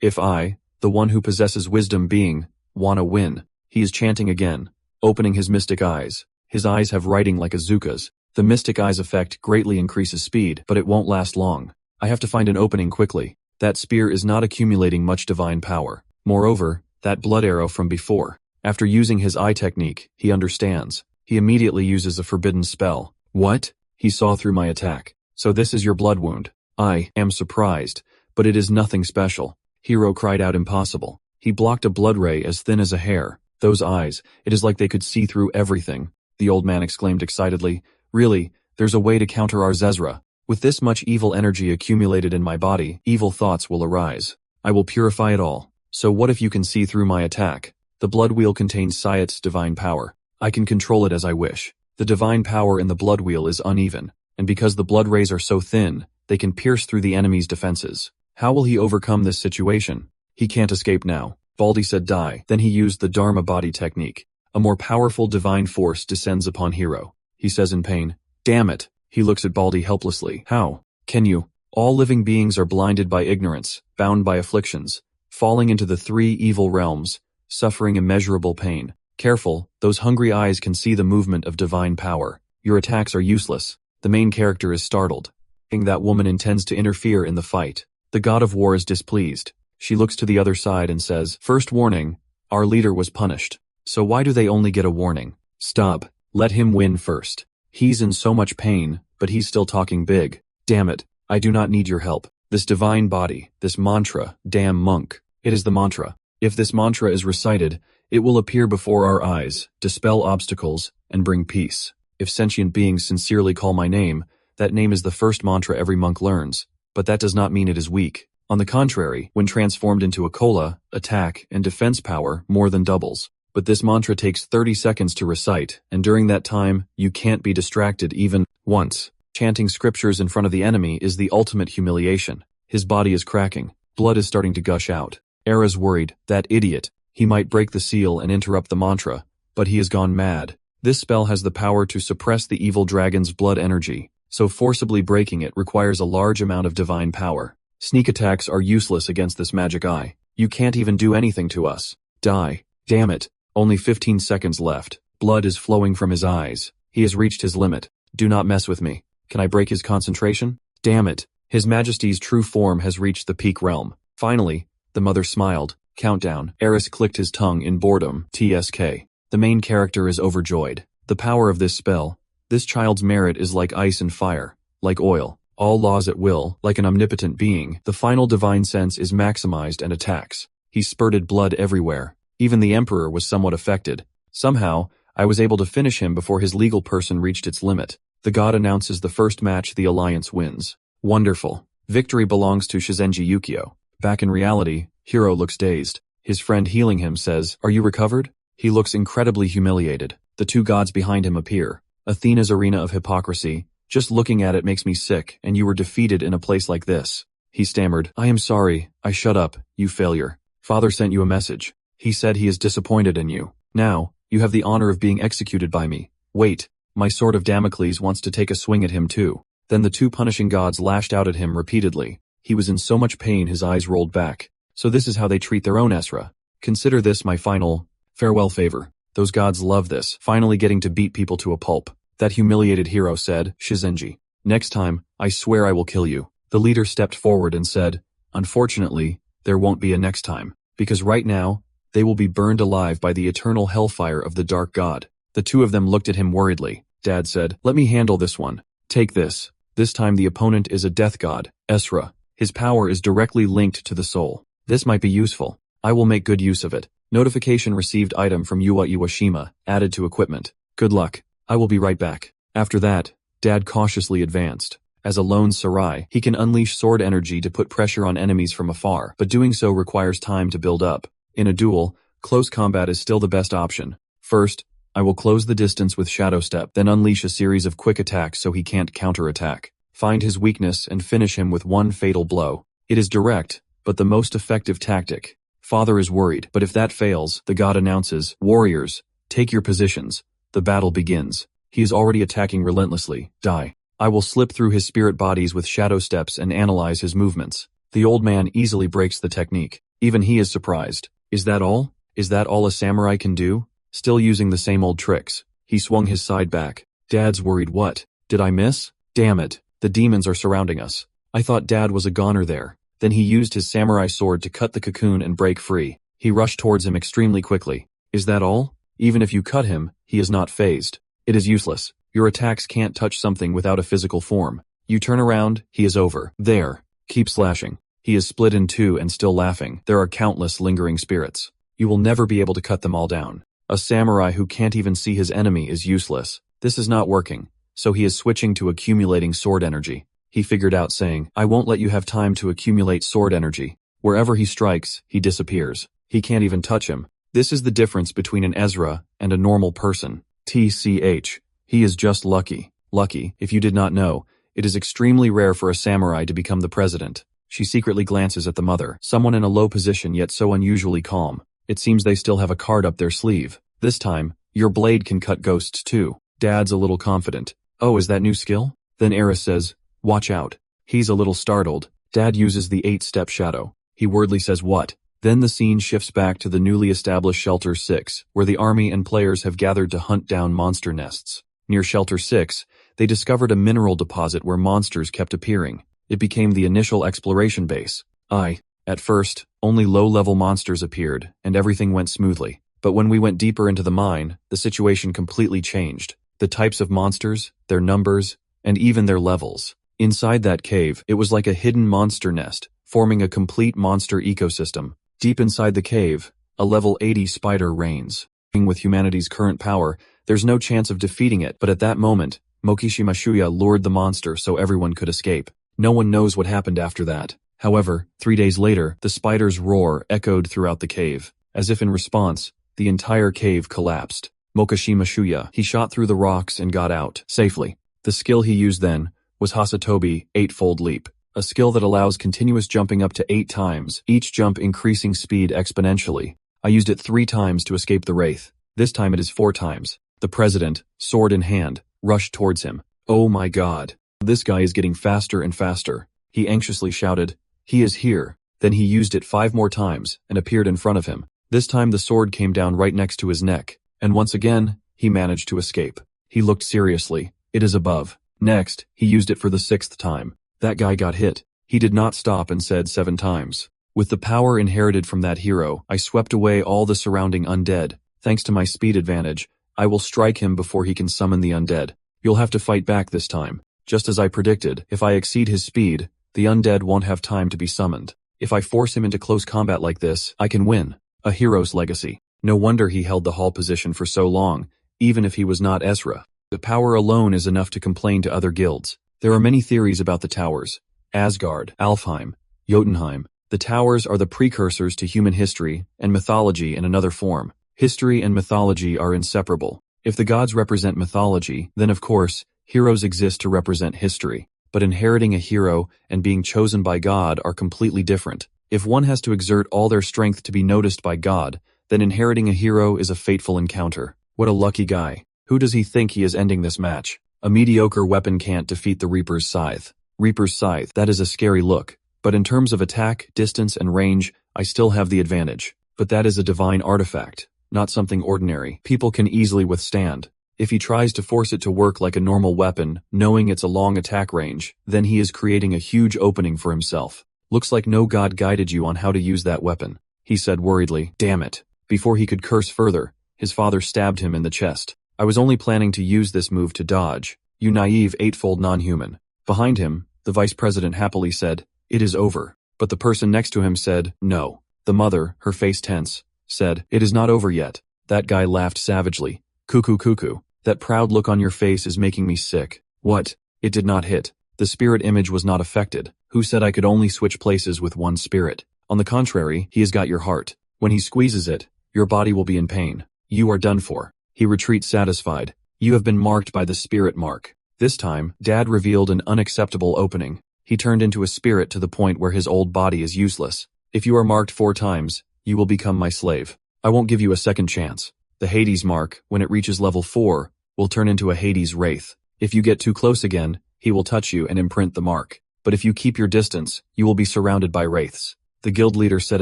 If I, the one who possesses Wisdom Being, wanna win. He is chanting again, opening his mystic eyes. His eyes have writing like Azuka's. The mystic eyes effect greatly increases speed, but it won't last long. I have to find an opening quickly. That spear is not accumulating much divine power. Moreover, that blood arrow from before. After using his eye technique, he understands. He immediately uses a forbidden spell. What? He saw through my attack. So this is your blood wound. I am surprised, but it is nothing special. Hero cried out impossible. He blocked a blood ray as thin as a hair. Those eyes, it is like they could see through everything. The old man exclaimed excitedly, really, there's a way to counter our Zezra. With this much evil energy accumulated in my body, evil thoughts will arise. I will purify it all. So what if you can see through my attack? The blood wheel contains Sayat's divine power. I can control it as I wish. The divine power in the blood wheel is uneven, and because the blood rays are so thin, they can pierce through the enemy's defenses. How will he overcome this situation? He can't escape now. Baldy said die. Then he used the Dharma body technique. A more powerful divine force descends upon Hero. He says in pain, damn it. He looks at Baldy helplessly. How? Can you? All living beings are blinded by ignorance, bound by afflictions, falling into the three evil realms, suffering immeasurable pain. Careful, those hungry eyes can see the movement of divine power. Your attacks are useless. The main character is startled. That woman intends to interfere in the fight. The god of war is displeased. She looks to the other side and says, first warning, our leader was punished. So why do they only get a warning? Stop. Let him win first. He's in so much pain, but he's still talking big. Damn it, I do not need your help. This divine body, this mantra, damn monk. It is the mantra. If this mantra is recited, it will appear before our eyes, dispel obstacles, and bring peace. If sentient beings sincerely call my name, that name is the first mantra every monk learns, but that does not mean it is weak. On the contrary, when transformed into a kola, attack and defense power more than doubles. But this mantra takes 30 seconds to recite, and during that time, you can't be distracted even once. Chanting scriptures in front of the enemy is the ultimate humiliation. His body is cracking. Blood is starting to gush out. Era's worried, that idiot. He might break the seal and interrupt the mantra, but he has gone mad. This spell has the power to suppress the evil dragon's blood energy, so forcibly breaking it requires a large amount of divine power. Sneak attacks are useless against this magic eye. You can't even do anything to us. Die. Damn it. Only 15 seconds left. Blood is flowing from his eyes. He has reached his limit. Do not mess with me. Can I break his concentration? Damn it. His Majesty's true form has reached the peak realm. Finally, the mother smiled. Countdown. Eris clicked his tongue in boredom. TSK. The main character is overjoyed. The power of this spell. This child's merit is like ice and fire. Like oil. All laws at will, like an omnipotent being. The final divine sense is maximized and attacks. He spurted blood everywhere. Even the Emperor was somewhat affected. Somehow, I was able to finish him before his legal person reached its limit. The god announces the first match the Alliance wins. Wonderful. Victory belongs to Shizenji Yukio. Back in reality, Hiro looks dazed. His friend healing him says, are you recovered? He looks incredibly humiliated. The two gods behind him appear. Athena's arena of hypocrisy. Just looking at it makes me sick, and you were defeated in a place like this. He stammered, I am sorry. I shut up, you failure. Father sent you a message. He said he is disappointed in you. Now, you have the honor of being executed by me. Wait, my sword of Damocles wants to take a swing at him too. Then the two punishing gods lashed out at him repeatedly. He was in so much pain his eyes rolled back. So this is how they treat their own Esra. Consider this my final farewell favor. Those gods love this, finally getting to beat people to a pulp. That humiliated hero said, Shizenji. Next time, I swear I will kill you. The leader stepped forward and said, unfortunately, there won't be a next time. Because right now, they will be burned alive by the eternal hellfire of the dark god. The two of them looked at him worriedly. Dad said, let me handle this one. Take this. This time the opponent is a death god, Esra. His power is directly linked to the soul. This might be useful. I will make good use of it. Notification received item from Yuwa Iwashima, added to equipment. Good luck. I will be right back. After that, Dad cautiously advanced. As a lone sarai, he can unleash sword energy to put pressure on enemies from afar, but doing so requires time to build up. In a duel, close combat is still the best option. First, I will close the distance with Shadow Step, then unleash a series of quick attacks so he can't counterattack. Find his weakness and finish him with one fatal blow. It is direct, but the most effective tactic. Father is worried, but if that fails, the god announces, warriors, take your positions. The battle begins. He is already attacking relentlessly. Die. I will slip through his spirit bodies with shadow steps and analyze his movements. The old man easily breaks the technique. Even he is surprised. Is that all? Is that all a samurai can do? Still using the same old tricks. He swung his side back. Dad's worried. What? Did I miss? Damn it. The demons are surrounding us. I thought Dad was a goner there. Then he used his samurai sword to cut the cocoon and break free. He rushed towards him extremely quickly. Is that all? Even if you cut him, he is not phased. It is useless. Your attacks can't touch something without a physical form. You turn around, he is over. There. Keep slashing. He is split in two and still laughing. There are countless lingering spirits. You will never be able to cut them all down. A samurai who can't even see his enemy is useless. This is not working. So he is switching to accumulating sword energy. He figured out saying, I won't let you have time to accumulate sword energy. Wherever he strikes, he disappears. He can't even touch him. This is the difference between an Ezra and a normal person. TCH. He is just lucky. Lucky, if you did not know, it is extremely rare for a samurai to become the president. She secretly glances at the mother, someone in a low position yet so unusually calm. It seems they still have a card up their sleeve. This time, your blade can cut ghosts too. Dad's a little confident. Oh, is that new skill? Then Eris says, watch out. He's a little startled. Dad uses the 8-step shadow. He wordly says what? Then the scene shifts back to the newly established Shelter 6, where the army and players have gathered to hunt down monster nests. Near Shelter 6, they discovered a mineral deposit where monsters kept appearing. It became the initial exploration base. At first, only low-level monsters appeared, and everything went smoothly. But when we went deeper into the mine, the situation completely changed. The types of monsters, their numbers, and even their levels. Inside that cave, it was like a hidden monster nest, forming a complete monster ecosystem. Deep inside the cave, a level 80 spider reigns. With humanity's current power, there's no chance of defeating it, but at that moment, Mokishima Shuya lured the monster so everyone could escape. No one knows what happened after that. However, 3 days later, the spider's roar echoed throughout the cave. As if in response, the entire cave collapsed. Mokishima Shuya, he shot through the rocks and got out, safely. The skill he used then was Hasatobi, 8-fold leap. A skill that allows continuous jumping up to 8 times, each jump increasing speed exponentially. I used it 3 times to escape the wraith. This time it is 4 times. The president, sword in hand, rushed towards him. Oh my god. This guy is getting faster and faster. He anxiously shouted, he is here. Then he used it 5 more times and appeared in front of him. This time the sword came down right next to his neck. And once again, he managed to escape. He looked seriously. It is above. Next, he used it for the 6th time. That guy got hit. He did not stop and said 7 times. With the power inherited from that hero, I swept away all the surrounding undead. Thanks to my speed advantage, I will strike him before he can summon the undead. You'll have to fight back this time. Just as I predicted, if I exceed his speed, the undead won't have time to be summoned. If I force him into close combat like this, I can win. A hero's legacy. No wonder he held the hall position for so long, even if he was not Ezra. The power alone is enough to complain to other guilds. There are many theories about the towers. Asgard, Alfheim, Jotunheim. The towers are the precursors to human history and mythology in another form. History and mythology are inseparable. If the gods represent mythology, then of course, heroes exist to represent history. But inheriting a hero and being chosen by God are completely different. If one has to exert all their strength to be noticed by God, then inheriting a hero is a fateful encounter. What a lucky guy. Who does he think he is ending this match? A mediocre weapon can't defeat the Reaper's Scythe. Reaper's Scythe, that is a scary look. But in terms of attack, distance, and range, I still have the advantage. But that is a divine artifact, not something ordinary people can easily withstand. If he tries to force it to work like a normal weapon, knowing it's a long attack range, then he is creating a huge opening for himself. Looks like no god guided you on how to use that weapon, he said worriedly. Damn it. Before he could curse further, his father stabbed him in the chest. I was only planning to use this move to dodge. You naive 8-fold non-human. Behind him, the vice president happily said, it is over. But the person next to him said, no. The mother, her face tense, said, it is not over yet. That guy laughed savagely. Cuckoo cuckoo. That proud look on your face is making me sick. What? It did not hit. The spirit image was not affected. Who said I could only switch places with one spirit? On the contrary, he has got your heart. When he squeezes it, your body will be in pain. You are done for. He retreats satisfied. You have been marked by the spirit mark. This time, Dad revealed an unacceptable opening. He turned into a spirit to the point where his old body is useless. If you are marked 4 times, you will become my slave. I won't give you a second chance. The Hades mark, when it reaches level 4, will turn into a Hades wraith. If you get too close again, He will touch you and imprint the mark. But if you keep your distance, you will be surrounded by wraiths. The guild leader said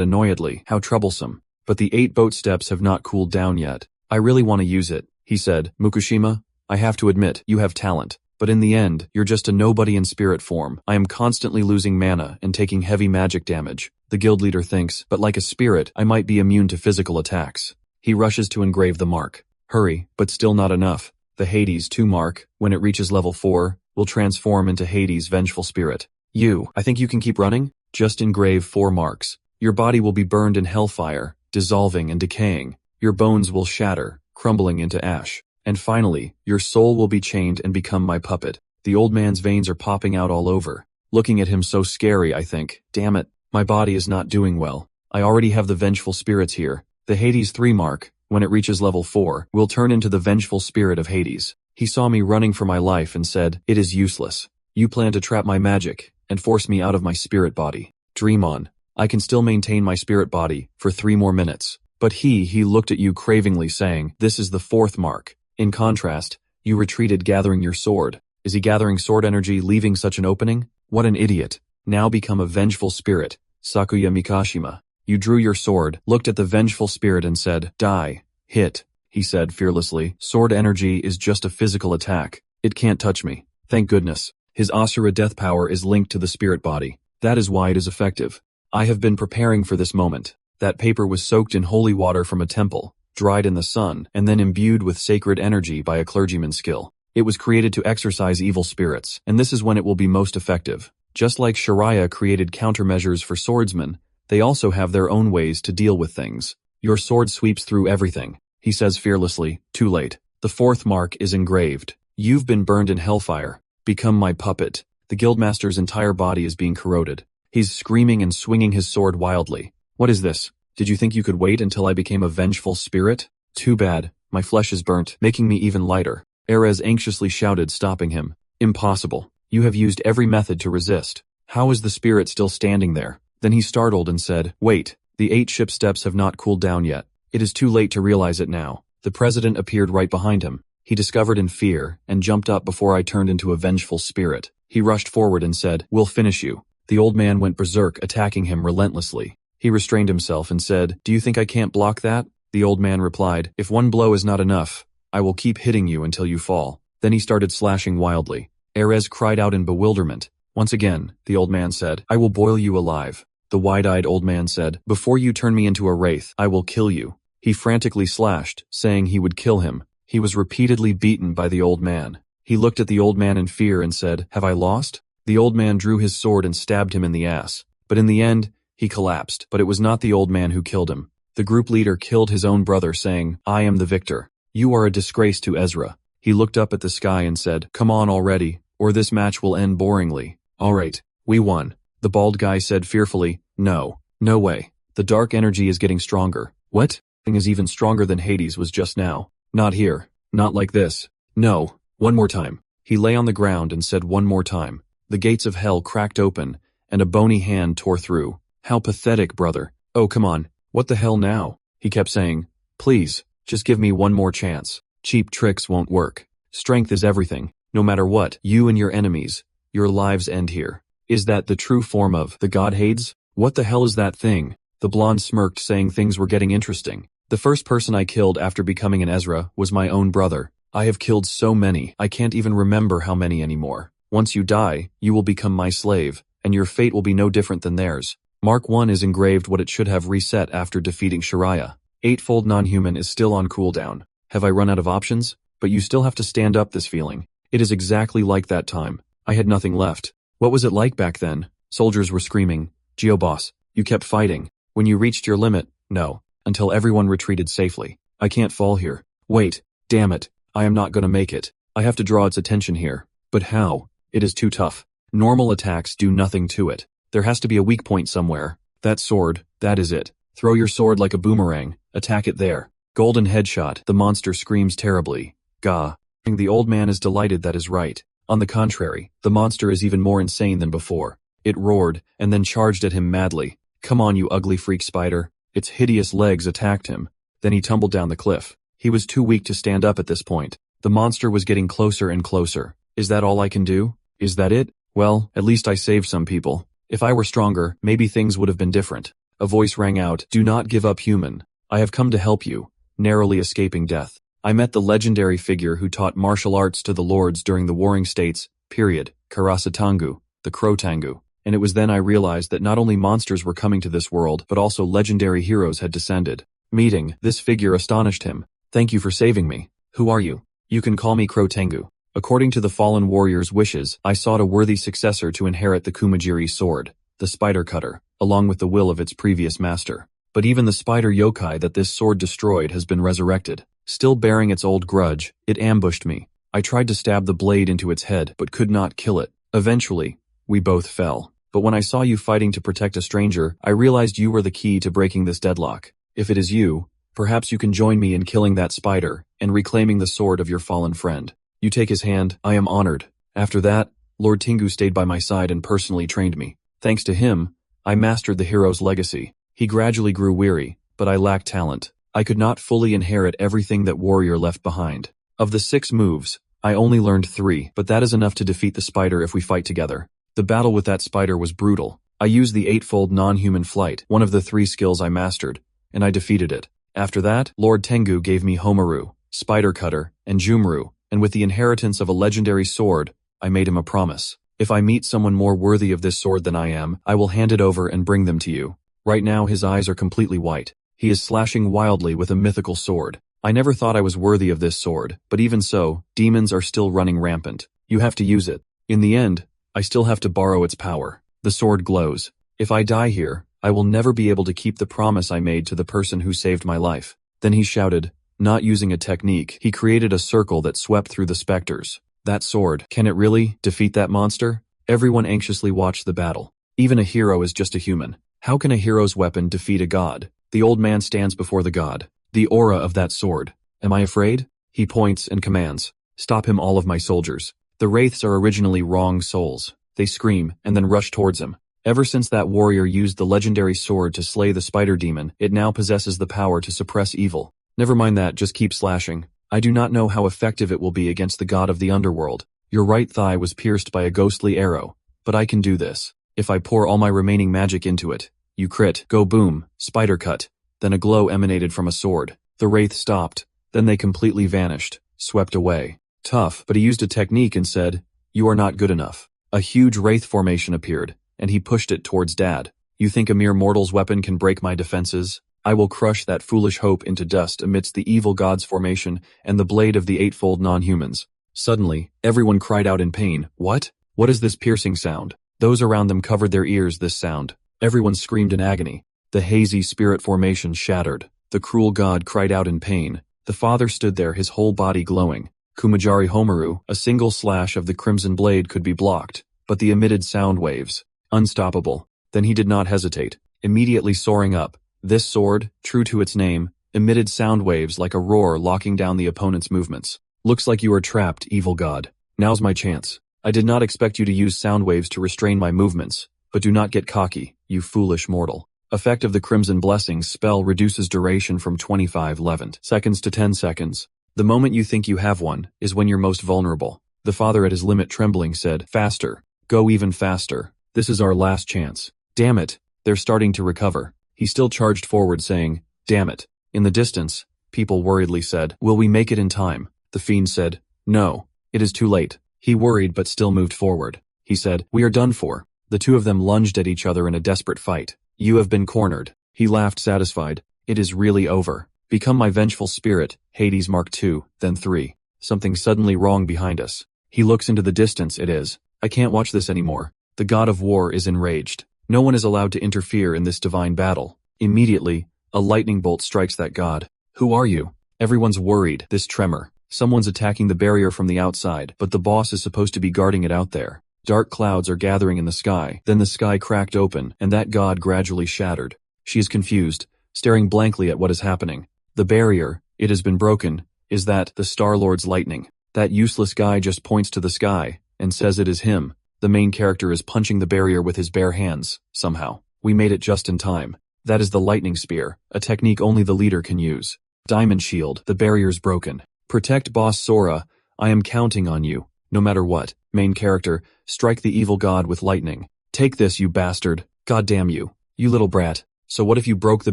annoyedly, how troublesome. But the 8 boat steps have not cooled down yet. I really want to use it, he said. Mukushima, I have to admit, you have talent. But in the end, you're just a nobody in spirit form. I am constantly losing mana and taking heavy magic damage. The guild leader thinks, but like a spirit, I might be immune to physical attacks. He rushes to engrave the mark. Hurry, but still not enough. The Hades 2 mark, when it reaches level 4, will transform into Hades' vengeful spirit. I think you can keep running? Just engrave 4 marks. Your body will be burned in hellfire, dissolving and decaying. Your bones will shatter, crumbling into ash. And finally, your soul will be chained and become my puppet. The old man's veins are popping out all over. Looking at him so scary, I think, damn it, my body is not doing well. I already have the vengeful spirits here. The Hades 3 mark, when it reaches level 4, will turn into the vengeful spirit of Hades. He saw me running for my life and said, it is useless. You plan to trap my magic and force me out of my spirit body. Dream on. I can still maintain my spirit body for 3 more minutes. But he looked at you cravingly saying, this is the 4th mark. In contrast, you retreated gathering your sword. Is he gathering sword energy leaving such an opening? What an idiot. Now become a vengeful spirit. Sakuya Mikashima. You drew your sword, looked at the vengeful spirit and said, die. Hit. He said fearlessly, sword energy is just a physical attack. It can't touch me. Thank goodness. His Asura death power is linked to the spirit body. That is why it is effective. I have been preparing for this moment. That paper was soaked in holy water from a temple, dried in the sun, and then imbued with sacred energy by a clergyman's skill. It was created to exorcise evil spirits, and this is when it will be most effective. Just like Shariah created countermeasures for swordsmen, they also have their own ways to deal with things. Your sword sweeps through everything, he says fearlessly. Too late. The 4th mark is engraved. You've been burned in hellfire. Become my puppet. The guildmaster's entire body is being corroded. He's screaming and swinging his sword wildly. What is this? Did you think you could wait until I became a vengeful spirit? Too bad. My flesh is burnt, making me even lighter. Erez anxiously shouted, stopping him. Impossible. You have used every method to resist. How is the spirit still standing there? Then he startled and said, wait, the 8 ship steps have not cooled down yet. It is too late to realize it now. The president appeared right behind him. He discovered in fear and jumped up before I turned into a vengeful spirit. He rushed forward and said, we'll finish you. The old man went berserk, attacking him relentlessly. He restrained himself and said, do you think I can't block that? The old man replied, if one blow is not enough, I will keep hitting you until you fall. Then he started slashing wildly. Erez cried out in bewilderment. Once again, the old man said, I will boil you alive. The wide-eyed old man said, before you turn me into a wraith, I will kill you. He frantically slashed, saying he would kill him. He was repeatedly beaten by the old man. He looked at the old man in fear and said, have I lost? The old man drew his sword and stabbed him in the ass. But in the end, he collapsed. But it was not the old man who killed him. The group leader killed his own brother, saying, I am the victor. You are a disgrace to Ezra. He looked up at the sky and said, come on already, or this match will end boringly. Alright, we won. The bald guy said fearfully, no way. The dark energy is getting stronger. What? Thing is even stronger than Hades was just now. Not here. Not like this. No. One more time. He lay on the ground and said one more time. The gates of hell cracked open, and a bony hand tore through. How pathetic, brother. Oh, come on. What the hell now? He kept saying, please, just give me one more chance. Cheap tricks won't work. Strength is everything. No matter what, you and your enemies, your lives end here. Is that the true form of the god Hades? What the hell is that thing? The blonde smirked, saying things were getting interesting. The first person I killed after becoming an Ezra was my own brother. I have killed so many, I can't even remember how many anymore. Once you die, you will become my slave, and your fate will be no different than theirs. Mark 1 is engraved what it should have reset after defeating Shariah. Eightfold non-human is still on cooldown. Have I run out of options? But you still have to stand up this feeling. It is exactly like that time. I had nothing left. What was it like back then? Soldiers were screaming, Geoboss, you kept fighting. When you reached your limit, no. Until everyone retreated safely. I can't fall here. Wait, damn it. I am not gonna make it. I have to draw its attention here. But how? It is too tough. Normal attacks do nothing to it. There has to be a weak point somewhere. That sword, that is it. Throw your sword like a boomerang. Attack it there. Golden headshot. The monster screams terribly. Gah. The old man is delighted that is right. On the contrary, the monster is even more insane than before. It roared, and then charged at him madly. Come on, you ugly freak spider. Its hideous legs attacked him. Then he tumbled down the cliff. He was too weak to stand up at this point. The monster was getting closer and closer. Is that all I can do? Is that it? Well, at least I saved some people. If I were stronger, maybe things would have been different. A voice rang out, "Do not give up, human. I have come to help you," narrowly escaping death. I met the legendary figure who taught martial arts to the lords during the Warring States, Karasatangu, the Crotangu, and it was then I realized that not only monsters were coming to this world, but also legendary heroes had descended. Meeting this figure astonished him. "Thank you for saving me. Who are you?" "You can call me Crotangu. According to the fallen warrior's wishes, I sought a worthy successor to inherit the Kumajiri sword, the spider cutter, along with the will of its previous master. But even the spider yokai that this sword destroyed has been resurrected. Still bearing its old grudge, it ambushed me. I tried to stab the blade into its head, but could not kill it. Eventually, we both fell. But when I saw you fighting to protect a stranger, I realized you were the key to breaking this deadlock. If it is you, perhaps you can join me in killing that spider and reclaiming the sword of your fallen friend." You take his hand. I am honored. After that, Lord Tingu stayed by my side and personally trained me. Thanks to him, I mastered the hero's legacy. He gradually grew weary, but I lacked talent. I could not fully inherit everything that warrior left behind. Of the 6 moves, I only learned 3, but that is enough to defeat the spider if we fight together. The battle with that spider was brutal. I used the 8-fold non-human flight, one of the 3 skills I mastered, and I defeated it. After that, Lord Tengu gave me Homaru, Spider Cutter, and Jumru, and with the inheritance of a legendary sword, I made him a promise. If I meet someone more worthy of this sword than I am, I will hand it over and bring them to you. Right now his eyes are completely white. He is slashing wildly with a mythical sword. I never thought I was worthy of this sword, but even so, demons are still running rampant. You have to use it. In the end, I still have to borrow its power. The sword glows. If I die here, I will never be able to keep the promise I made to the person who saved my life. Then he shouted. Not using a technique, he created a circle that swept through the specters. That sword, can it really defeat that monster? Everyone anxiously watched the battle. Even a hero is just a human. How can a hero's weapon defeat a god? The old man stands before the god. The aura of that sword. Am I afraid? He points and commands. Stop him, all of my soldiers. The wraiths are originally wrong souls. They scream and then rush towards him. Ever since that warrior used the legendary sword to slay the spider demon, it now possesses the power to suppress evil. Never mind that, just keep slashing. I do not know how effective it will be against the god of the underworld. Your right thigh was pierced by a ghostly arrow, but I can do this. If I pour all my remaining magic into it, you crit, go boom, spider cut. Then a glow emanated from a sword. The wraith stopped, then they completely vanished, swept away. Tough, but he used a technique and said, "You are not good enough." A huge wraith formation appeared, and he pushed it towards Dad. "You think a mere mortal's weapon can break my defenses? I will crush that foolish hope into dust amidst the evil god's formation and the blade of the 8-fold non-humans." Suddenly, everyone cried out in pain. What? What is this piercing sound? Those around them covered their ears this sound. Everyone screamed in agony. The hazy spirit formation shattered. The cruel god cried out in pain. The father stood there, his whole body glowing. Kumajiri Homaru, a single slash of the crimson blade could be blocked, but the emitted sound waves. Unstoppable. Then he did not hesitate, immediately soaring up. This sword, true to its name, emitted sound waves like a roar locking down the opponent's movements. Looks like you are trapped, evil god. Now's my chance. I did not expect you to use sound waves to restrain my movements, but do not get cocky, you foolish mortal. Effect of the Crimson Blessings spell reduces duration from 25 seconds to 10 seconds. The moment you think you have one is when you're most vulnerable. The father at his limit trembling said, "Faster. Go even faster. This is our last chance." Damn it. They're starting to recover. He still charged forward saying, "Damn it." In the distance, people worriedly said, "Will we make it in time?" The fiend said, "No, it is too late." He worried but still moved forward. He said, "We are done for." The two of them lunged at each other in a desperate fight. "You have been cornered." He laughed satisfied. "It is really over. Become my vengeful spirit." Hades Mark II, then 3. Something suddenly wrong behind us. He looks into the distance. It is. I can't watch this anymore. The god of war is enraged. No one is allowed to interfere in this divine battle. Immediately, a lightning bolt strikes that god. "Who are you?" Everyone's worried. This tremor. Someone's attacking the barrier from the outside, but the boss is supposed to be guarding it out there. Dark clouds are gathering in the sky. Then the sky cracked open, and that god gradually shattered. She is confused, staring blankly at what is happening. The barrier, it has been broken. Is that the Star-Lord's lightning? That useless guy just points to the sky and says it is him. The main character is punching the barrier with his bare hands, somehow. We made it just in time. That is the lightning spear, a technique only the leader can use. Diamond shield, the barrier's broken. Protect Boss Sora, I am counting on you. No matter what, main character, strike the evil god with lightning. Take this, you bastard. God damn you. You little brat. So what if you broke the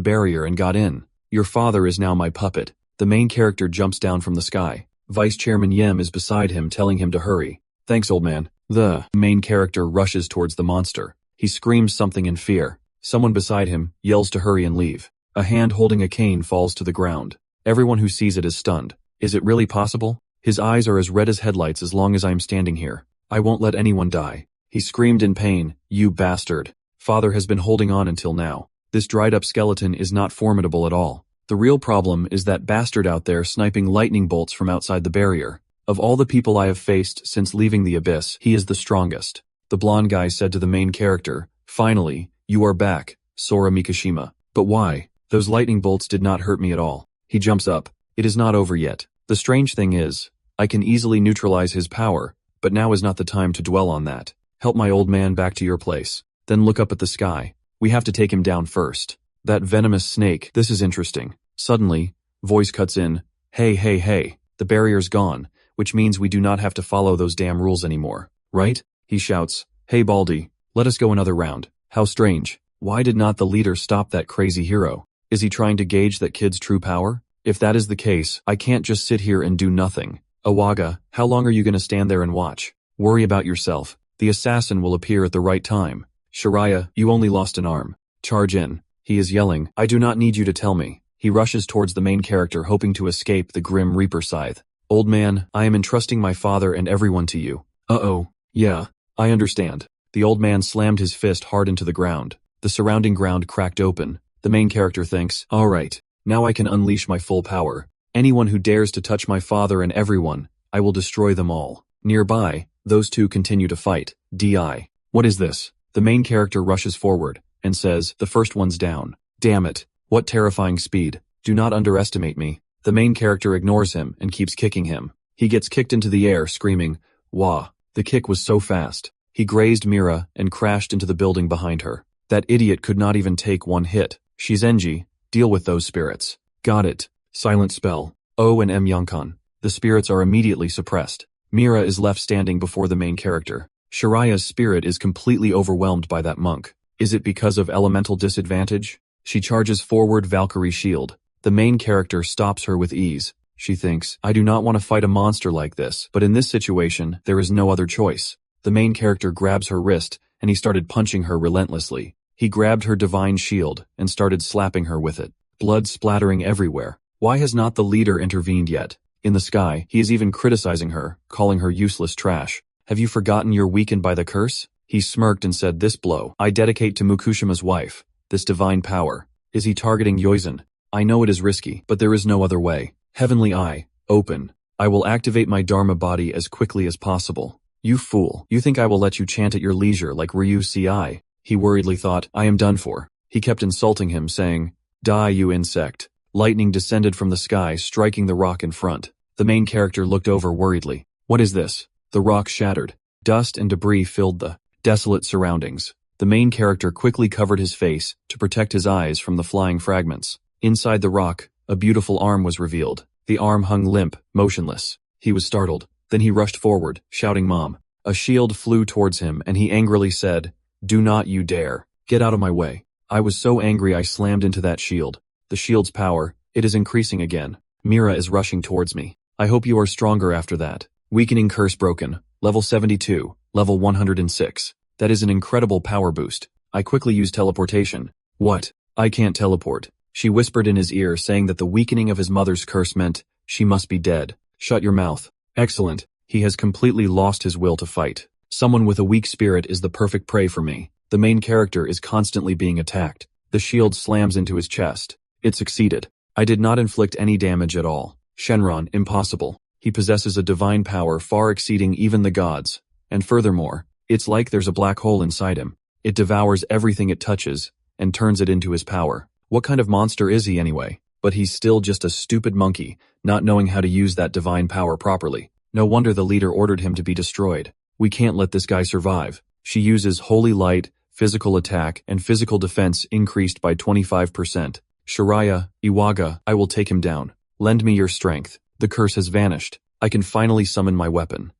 barrier and got in? Your father is now my puppet. The main character jumps down from the sky. Vice Chairman Yem is beside him telling him to hurry. Thanks, old man. The main character rushes towards the monster. He screams something in fear. Someone beside him yells to hurry and leave. A hand holding a cane falls to the ground. Everyone who sees it is stunned. Is it really possible? His eyes are as red as headlights as long as I am standing here. I won't let anyone die. He screamed in pain, you bastard. Father has been holding on until now. This dried up skeleton is not formidable at all. The real problem is that bastard out there sniping lightning bolts from outside the barrier. Of all the people I have faced since leaving the abyss, he is the strongest. The blonde guy said to the main character, finally, you are back, Sora Mikashima. But why? Those lightning bolts did not hurt me at all. He jumps up. It is not over yet. The strange thing is, I can easily neutralize his power, but now is not the time to dwell on that. Help my old man back to your place. Then look up at the sky. We have to take him down first. That venomous snake, this is interesting. Suddenly, voice cuts in, hey, the barrier's gone, which means we do not have to follow those damn rules anymore, right? He shouts, hey Baldy, let us go another round. How strange. Why did not the leader stop that crazy hero? Is he trying to gauge that kid's true power? If that is the case, I can't just sit here and do nothing. Awaga, how long are you gonna stand there and watch? Worry about yourself. The assassin will appear at the right time. Shiraya, you only lost an arm. Charge in. He is yelling, I do not need you to tell me. He rushes towards the main character hoping to escape the grim Reaper scythe. Old man, I am entrusting my father and everyone to you. Uh-oh. Yeah, I understand. The old man slammed his fist hard into the ground. The surrounding ground cracked open. The main character thinks, all right, now I can unleash my full power. Anyone who dares to touch my father and everyone, I will destroy them all. Nearby, those two continue to fight. DI. What is this? The main character rushes forward and says, the first one's down. Damn it. What terrifying speed. Do not underestimate me. The main character ignores him and keeps kicking him. He gets kicked into the air, screaming, wah. The kick was so fast. He grazed Mira and crashed into the building behind her. That idiot could not even take one hit. Shizenji, deal with those spirits. Got it. Silent spell. O and M Yonkan. The spirits are immediately suppressed. Mira is left standing before the main character. Shiraya's spirit is completely overwhelmed by that monk. Is it because of elemental disadvantage? She charges forward Valkyrie shield. The main character stops her with ease. She thinks, I do not want to fight a monster like this, but in this situation, there is no other choice. The main character grabs her wrist, and he started punching her relentlessly. He grabbed her divine shield, and started slapping her with it. Blood splattering everywhere. Why has not the leader intervened yet? In the sky, he is even criticizing her, calling her useless trash. Have you forgotten you're weakened by the curse? He smirked and said, this blow, I dedicate to Mukushima's wife. This divine power. Is he targeting Yoizun? I know it is risky, but there is no other way. Heavenly Eye, open. I will activate my Dharma body as quickly as possible. You fool, you think I will let you chant at your leisure like Ryu Ci? He worriedly thought, I am done for. He kept insulting him, saying, die you insect. Lightning descended from the sky, striking the rock in front. The main character looked over worriedly. What is this? The rock shattered. Dust and debris filled the desolate surroundings. The main character quickly covered his face to protect his eyes from the flying fragments. Inside the rock, a beautiful arm was revealed. The arm hung limp, motionless. He was startled. Then he rushed forward, shouting Mom. A shield flew towards him and he angrily said, do not you dare. Get out of my way. I was so angry I slammed into that shield. The shield's power, it is increasing again. Mira is rushing towards me. I hope you are stronger after that. Weakening curse broken. Level 72, level 106. That is an incredible power boost. I quickly used teleportation. What? I can't teleport. She whispered in his ear saying that the weakening of his mother's curse meant she must be dead. Shut your mouth. Excellent. He has completely lost his will to fight. Someone with a weak spirit is the perfect prey for me. The main character is constantly being attacked. The shield slams into his chest. It succeeded. I did not inflict any damage at all. Shenron, impossible. He possesses a divine power far exceeding even the gods. And furthermore, it's like there's a black hole inside him. It devours everything it touches and turns it into his power. What kind of monster is he anyway? But he's still just a stupid monkey, not knowing how to use that divine power properly. No wonder the leader ordered him to be destroyed. We can't let this guy survive. She uses holy light, physical attack, and physical defense increased by 25%. Shiraya, Iwaga, I will take him down. Lend me your strength. The curse has vanished. I can finally summon my weapon.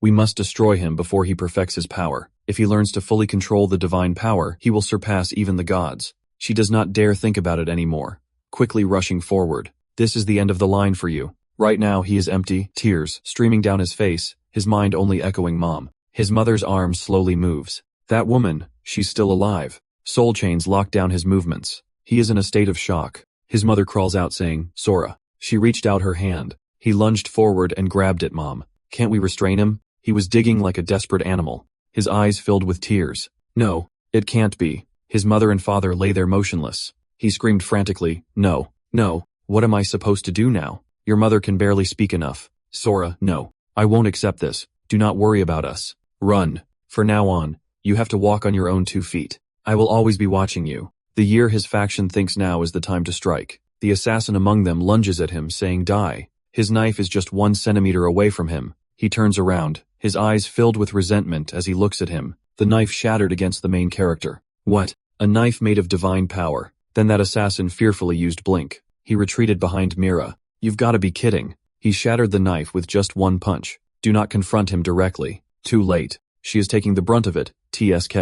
We must destroy him before he perfects his power. If he learns to fully control the divine power, he will surpass even the gods. She does not dare think about it anymore. Quickly rushing forward. This is the end of the line for you. Right now he is empty, tears streaming down his face, his mind only echoing mom. His mother's arm slowly moves. That woman, she's still alive. Soul chains lock down his movements. He is in a state of shock. His mother crawls out saying, Sora. She reached out her hand. He lunged forward and grabbed it, Mom. Can't we restrain him? He was digging like a desperate animal. His eyes filled with tears. No, it can't be. His mother and father lay there motionless. He screamed frantically, No, no, what am I supposed to do now? Your mother can barely speak enough. Sora, no. I won't accept this. Do not worry about us. Run. For now on, you have to walk on your own 2 feet. I will always be watching you. The year his faction thinks now is the time to strike. The assassin among them lunges at him, saying die. His knife is just 1 centimeter away from him. He turns around, his eyes filled with resentment as he looks at him. The knife shattered against the main character. What? A knife made of divine power. Then that assassin fearfully used blink. He retreated behind Mira. You've got to be kidding. He shattered the knife with just 1 punch. Do not confront him directly. Too late. She is taking the brunt of it. TSK.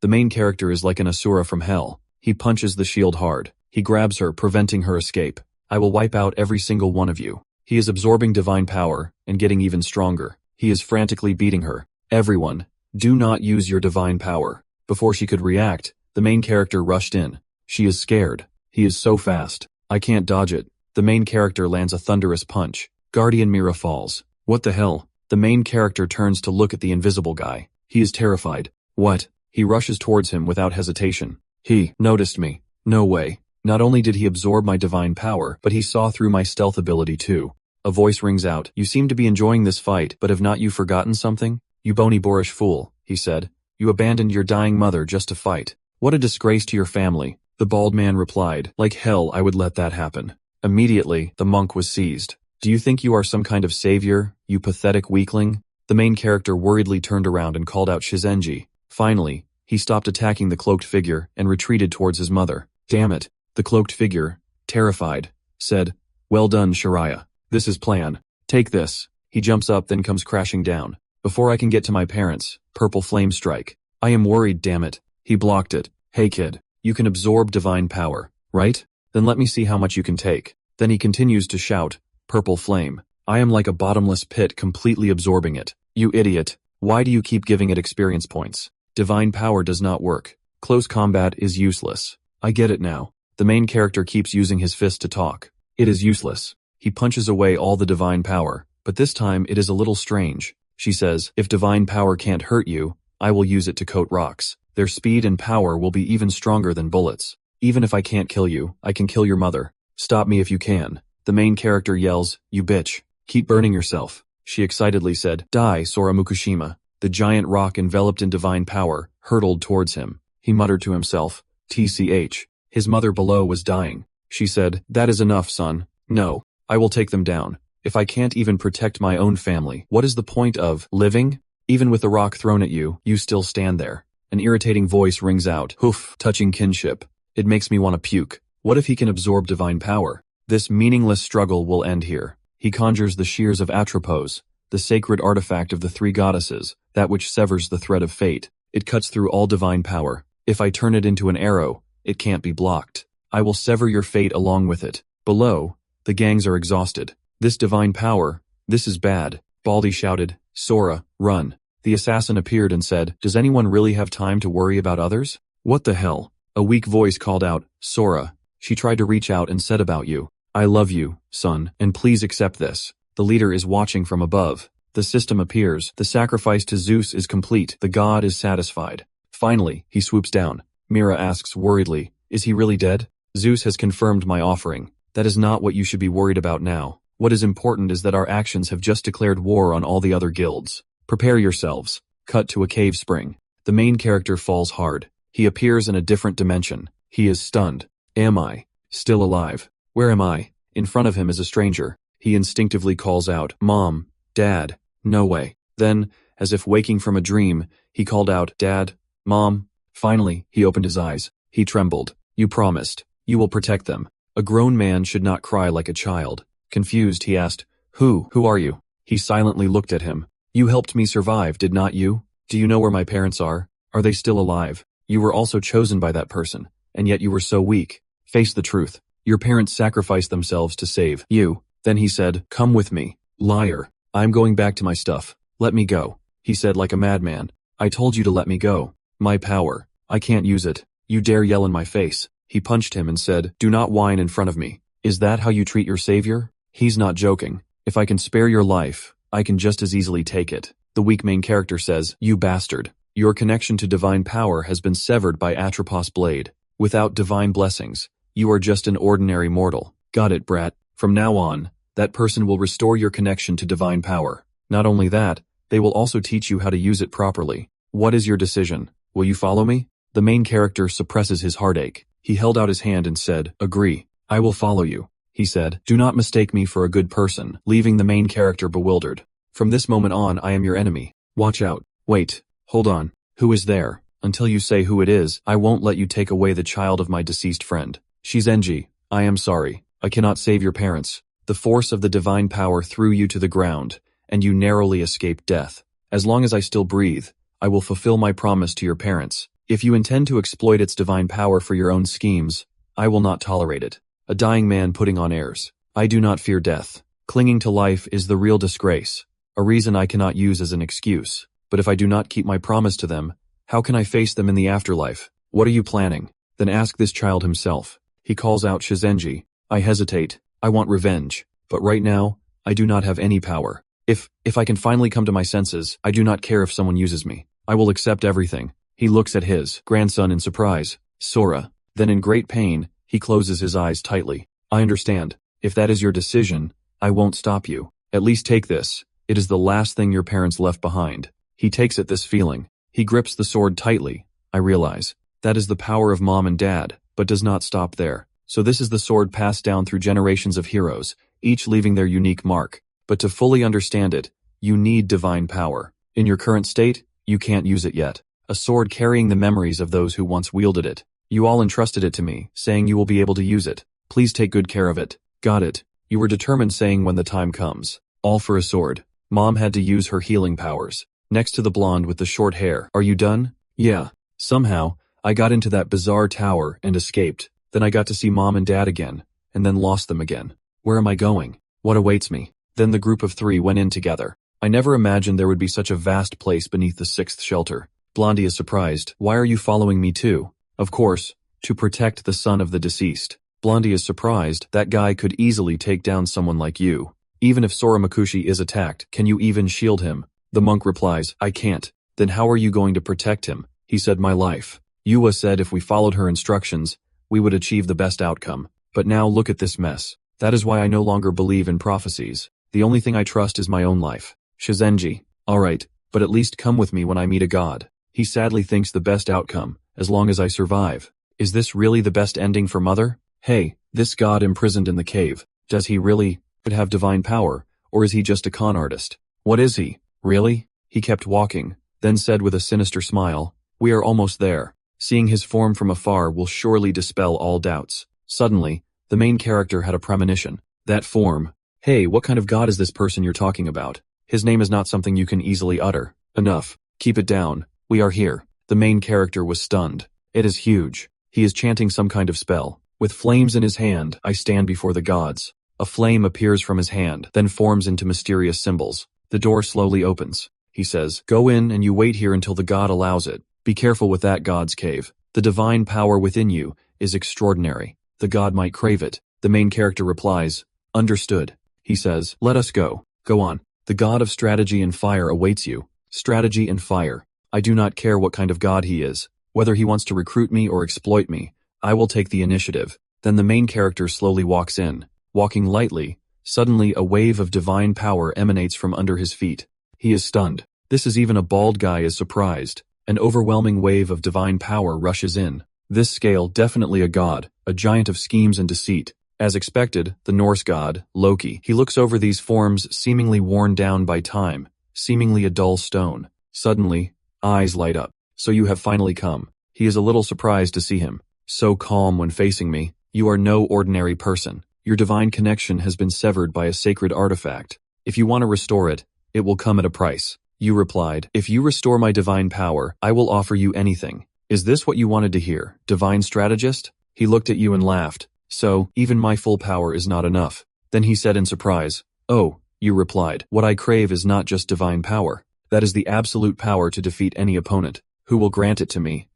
The main character is like an asura from hell. He punches the shield hard. He grabs her, preventing her escape. I will wipe out every single one of you. He is absorbing divine power and getting even stronger. He is frantically beating her. Everyone, do not use your divine power. Before she could react, the main character rushed in. She is scared. He is so fast. I can't dodge it. The main character lands a thunderous punch. Guardian Mira falls. What the hell? The main character turns to look at the invisible guy. He is terrified. What? He rushes towards him without hesitation. He noticed me. No way. Not only did he absorb my divine power, but he saw through my stealth ability too. A voice rings out. You seem to be enjoying this fight, but have not you forgotten something? You bony boorish fool, he said. You abandoned your dying mother just to fight. What a disgrace to your family. The bald man replied, like hell I would let that happen. Immediately, the monk was seized. Do you think you are some kind of savior, you pathetic weakling? The main character worriedly turned around and called out Shizenji. Finally, he stopped attacking the cloaked figure and retreated towards his mother. Damn it. The cloaked figure, terrified, said, Well done, Shiraya. This is plan. Take this. He jumps up then comes crashing down. Before I can get to my parents, purple flame strike. I am worried, damn it. He blocked it. Hey kid, you can absorb divine power, right? Then let me see how much you can take. Then he continues to shout, purple flame. I am like a bottomless pit completely absorbing it. You idiot. Why do you keep giving it experience points? Divine power does not work. Close combat is useless. I get it now. The main character keeps using his fist to talk. It is useless. He punches away all the divine power, but this time it is a little strange. She says, if divine power can't hurt you, I will use it to coat rocks. Their speed and power will be even stronger than bullets. Even if I can't kill you, I can kill your mother. Stop me if you can. The main character yells, you bitch. Keep burning yourself. She excitedly said, die, Sora Mukushima. The giant rock enveloped in divine power hurtled towards him. He muttered to himself, TCH. His mother below was dying. She said, that is enough, son. No, I will take them down. If I can't even protect my own family, what is the point of living? Even with the rock thrown at you, you still stand there. An irritating voice rings out, hoof, touching kinship. It makes me want to puke. What if he can absorb divine power? This meaningless struggle will end here. He conjures the shears of Atropos, the sacred artifact of the 3 goddesses, that which severs the thread of fate. It cuts through all divine power. If I turn it into an arrow, it can't be blocked. I will sever your fate along with it. Below, the gangs are exhausted. This divine power, this is bad. Baldy shouted, Sora, run. The assassin appeared and said, does anyone really have time to worry about others? What the hell? A weak voice called out, Sora. She tried to reach out and said about you. I love you, son, and please accept this. The leader is watching from above. The system appears. The sacrifice to Zeus is complete. The god is satisfied. Finally, he swoops down. Mira asks worriedly, is he really dead? Zeus has confirmed my offering. That is not what you should be worried about now. What is important is that our actions have just declared war on all the other guilds. Prepare yourselves. Cut to a cave spring. The main character falls hard. He appears in a different dimension. He is stunned. Am I still alive? Where am I? In front of him is a stranger. He instinctively calls out, Mom, Dad, no way. Then, as if waking from a dream, he called out, Dad, Mom. Finally, he opened his eyes. He trembled. You promised. You will protect them. A grown man should not cry like a child. Confused, he asked, Who are you? He silently looked at him. You helped me survive, did not you? Do you know where my parents are? Are they still alive? You were also chosen by that person, and yet you were so weak. Face the truth. Your parents sacrificed themselves to save you. Then he said, come with me. Liar. I'm going back to my stuff. Let me go. He said like a madman. I told you to let me go. My power. I can't use it. You dare yell in my face. He punched him and said, do not whine in front of me. Is that how you treat your savior? He's not joking. If I can spare your life, I can just as easily take it. The weak main character says, you bastard. Your connection to divine power has been severed by Atropos' blade. Without divine blessings, you are just an ordinary mortal. Got it, brat. From now on, that person will restore your connection to divine power. Not only that, they will also teach you how to use it properly. What is your decision? Will you follow me? The main character suppresses his heartache. He held out his hand and said, agree. I will follow you. He said, do not mistake me for a good person, leaving the main character bewildered. From this moment on, I am your enemy. Watch out. Wait. Hold on. Who is there? Until you say who it is, I won't let you take away the child of my deceased friend. She's Enji. I am sorry. I cannot save your parents. The force of the divine power threw you to the ground, and you narrowly escaped death. As long as I still breathe, I will fulfill my promise to your parents. If you intend to exploit its divine power for your own schemes, I will not tolerate it. A dying man putting on airs. I do not fear death. Clinging to life is the real disgrace, a reason I cannot use as an excuse. But if I do not keep my promise to them, how can I face them in the afterlife? What are you planning? Then ask this child himself. He calls out Shizenji. I hesitate. I want revenge. But right now, I do not have any power. If I can finally come to my senses, I do not care if someone uses me. I will accept everything. He looks at his grandson in surprise. Sora. Then in great pain, he closes his eyes tightly. I understand. If that is your decision, I won't stop you. At least take this. It is the last thing your parents left behind. He takes it this feeling. He grips the sword tightly. I realize. That is the power of mom and dad, but does not stop there. So this is the sword passed down through generations of heroes, each leaving their unique mark. But to fully understand it, you need divine power. In your current state, you can't use it yet. A sword carrying the memories of those who once wielded it. You all entrusted it to me, saying you will be able to use it. Please take good care of it. Got it. You were determined, saying when the time comes. All for a sword. Mom had to use her healing powers. Next to the blonde with the short hair. Are you done? Yeah. Somehow, I got into that bizarre tower and escaped. Then I got to see mom and dad again, and then lost them again. Where am I going? What awaits me? Then the group of three went in together. I never imagined there would be such a vast place beneath the sixth shelter. Blondie is surprised. Why are you following me too? Of course, to protect the son of the deceased. Blondie is surprised. That guy could easily take down someone like you. Even if Sora Makushi is attacked, can you even shield him? The monk replies, I can't. Then how are you going to protect him? He said, my life. Yua said if we followed her instructions, we would achieve the best outcome. But now look at this mess. That is why I no longer believe in prophecies. The only thing I trust is my own life. Shizenji. Alright, but at least come with me when I meet a god. He sadly thinks the best outcome, as long as I survive. Is this really the best ending for Mother? Hey, this god imprisoned in the cave. Does he really have divine power, or is he just a con artist? What is he? Really? He kept walking, then said with a sinister smile, we are almost there. Seeing his form from afar will surely dispel all doubts. Suddenly, the main character had a premonition. That form. Hey, what kind of god is this person you're talking about? His name is not something you can easily utter. Enough. Keep it down. We are here. The main character was stunned. It is huge. He is chanting some kind of spell. With flames in his hand, I stand before the gods. A flame appears from his hand, then forms into mysterious symbols. The door slowly opens. He says, go in and you wait here until the god allows it. Be careful with that god's cave. The divine power within you is extraordinary. The god might crave it. The main character replies, understood. He says, let us go. Go on. The god of strategy and fire awaits you. Strategy and fire. I do not care what kind of god he is. Whether he wants to recruit me or exploit me, I will take the initiative. Then the main character slowly walks in. Walking lightly, suddenly a wave of divine power emanates from under his feet. He is stunned. This is even a bald guy is surprised. An overwhelming wave of divine power rushes in. This scale definitely a god, a giant of schemes and deceit. As expected, the Norse god, Loki. He looks over these forms seemingly worn down by time, seemingly a dull stone. Suddenly, eyes light up. So you have finally come. He is a little surprised to see him. So calm when facing me. You are no ordinary person. Your divine connection has been severed by a sacred artifact. If you want to restore it, it will come at a price. You replied, "If you restore my divine power, I will offer you anything." Is this what you wanted to hear, divine strategist? He looked at you and laughed. So, even my full power is not enough. Then he said in surprise, "Oh," you replied, "what I crave is not just divine power. That is the absolute power to defeat any opponent. Who will grant it to me?"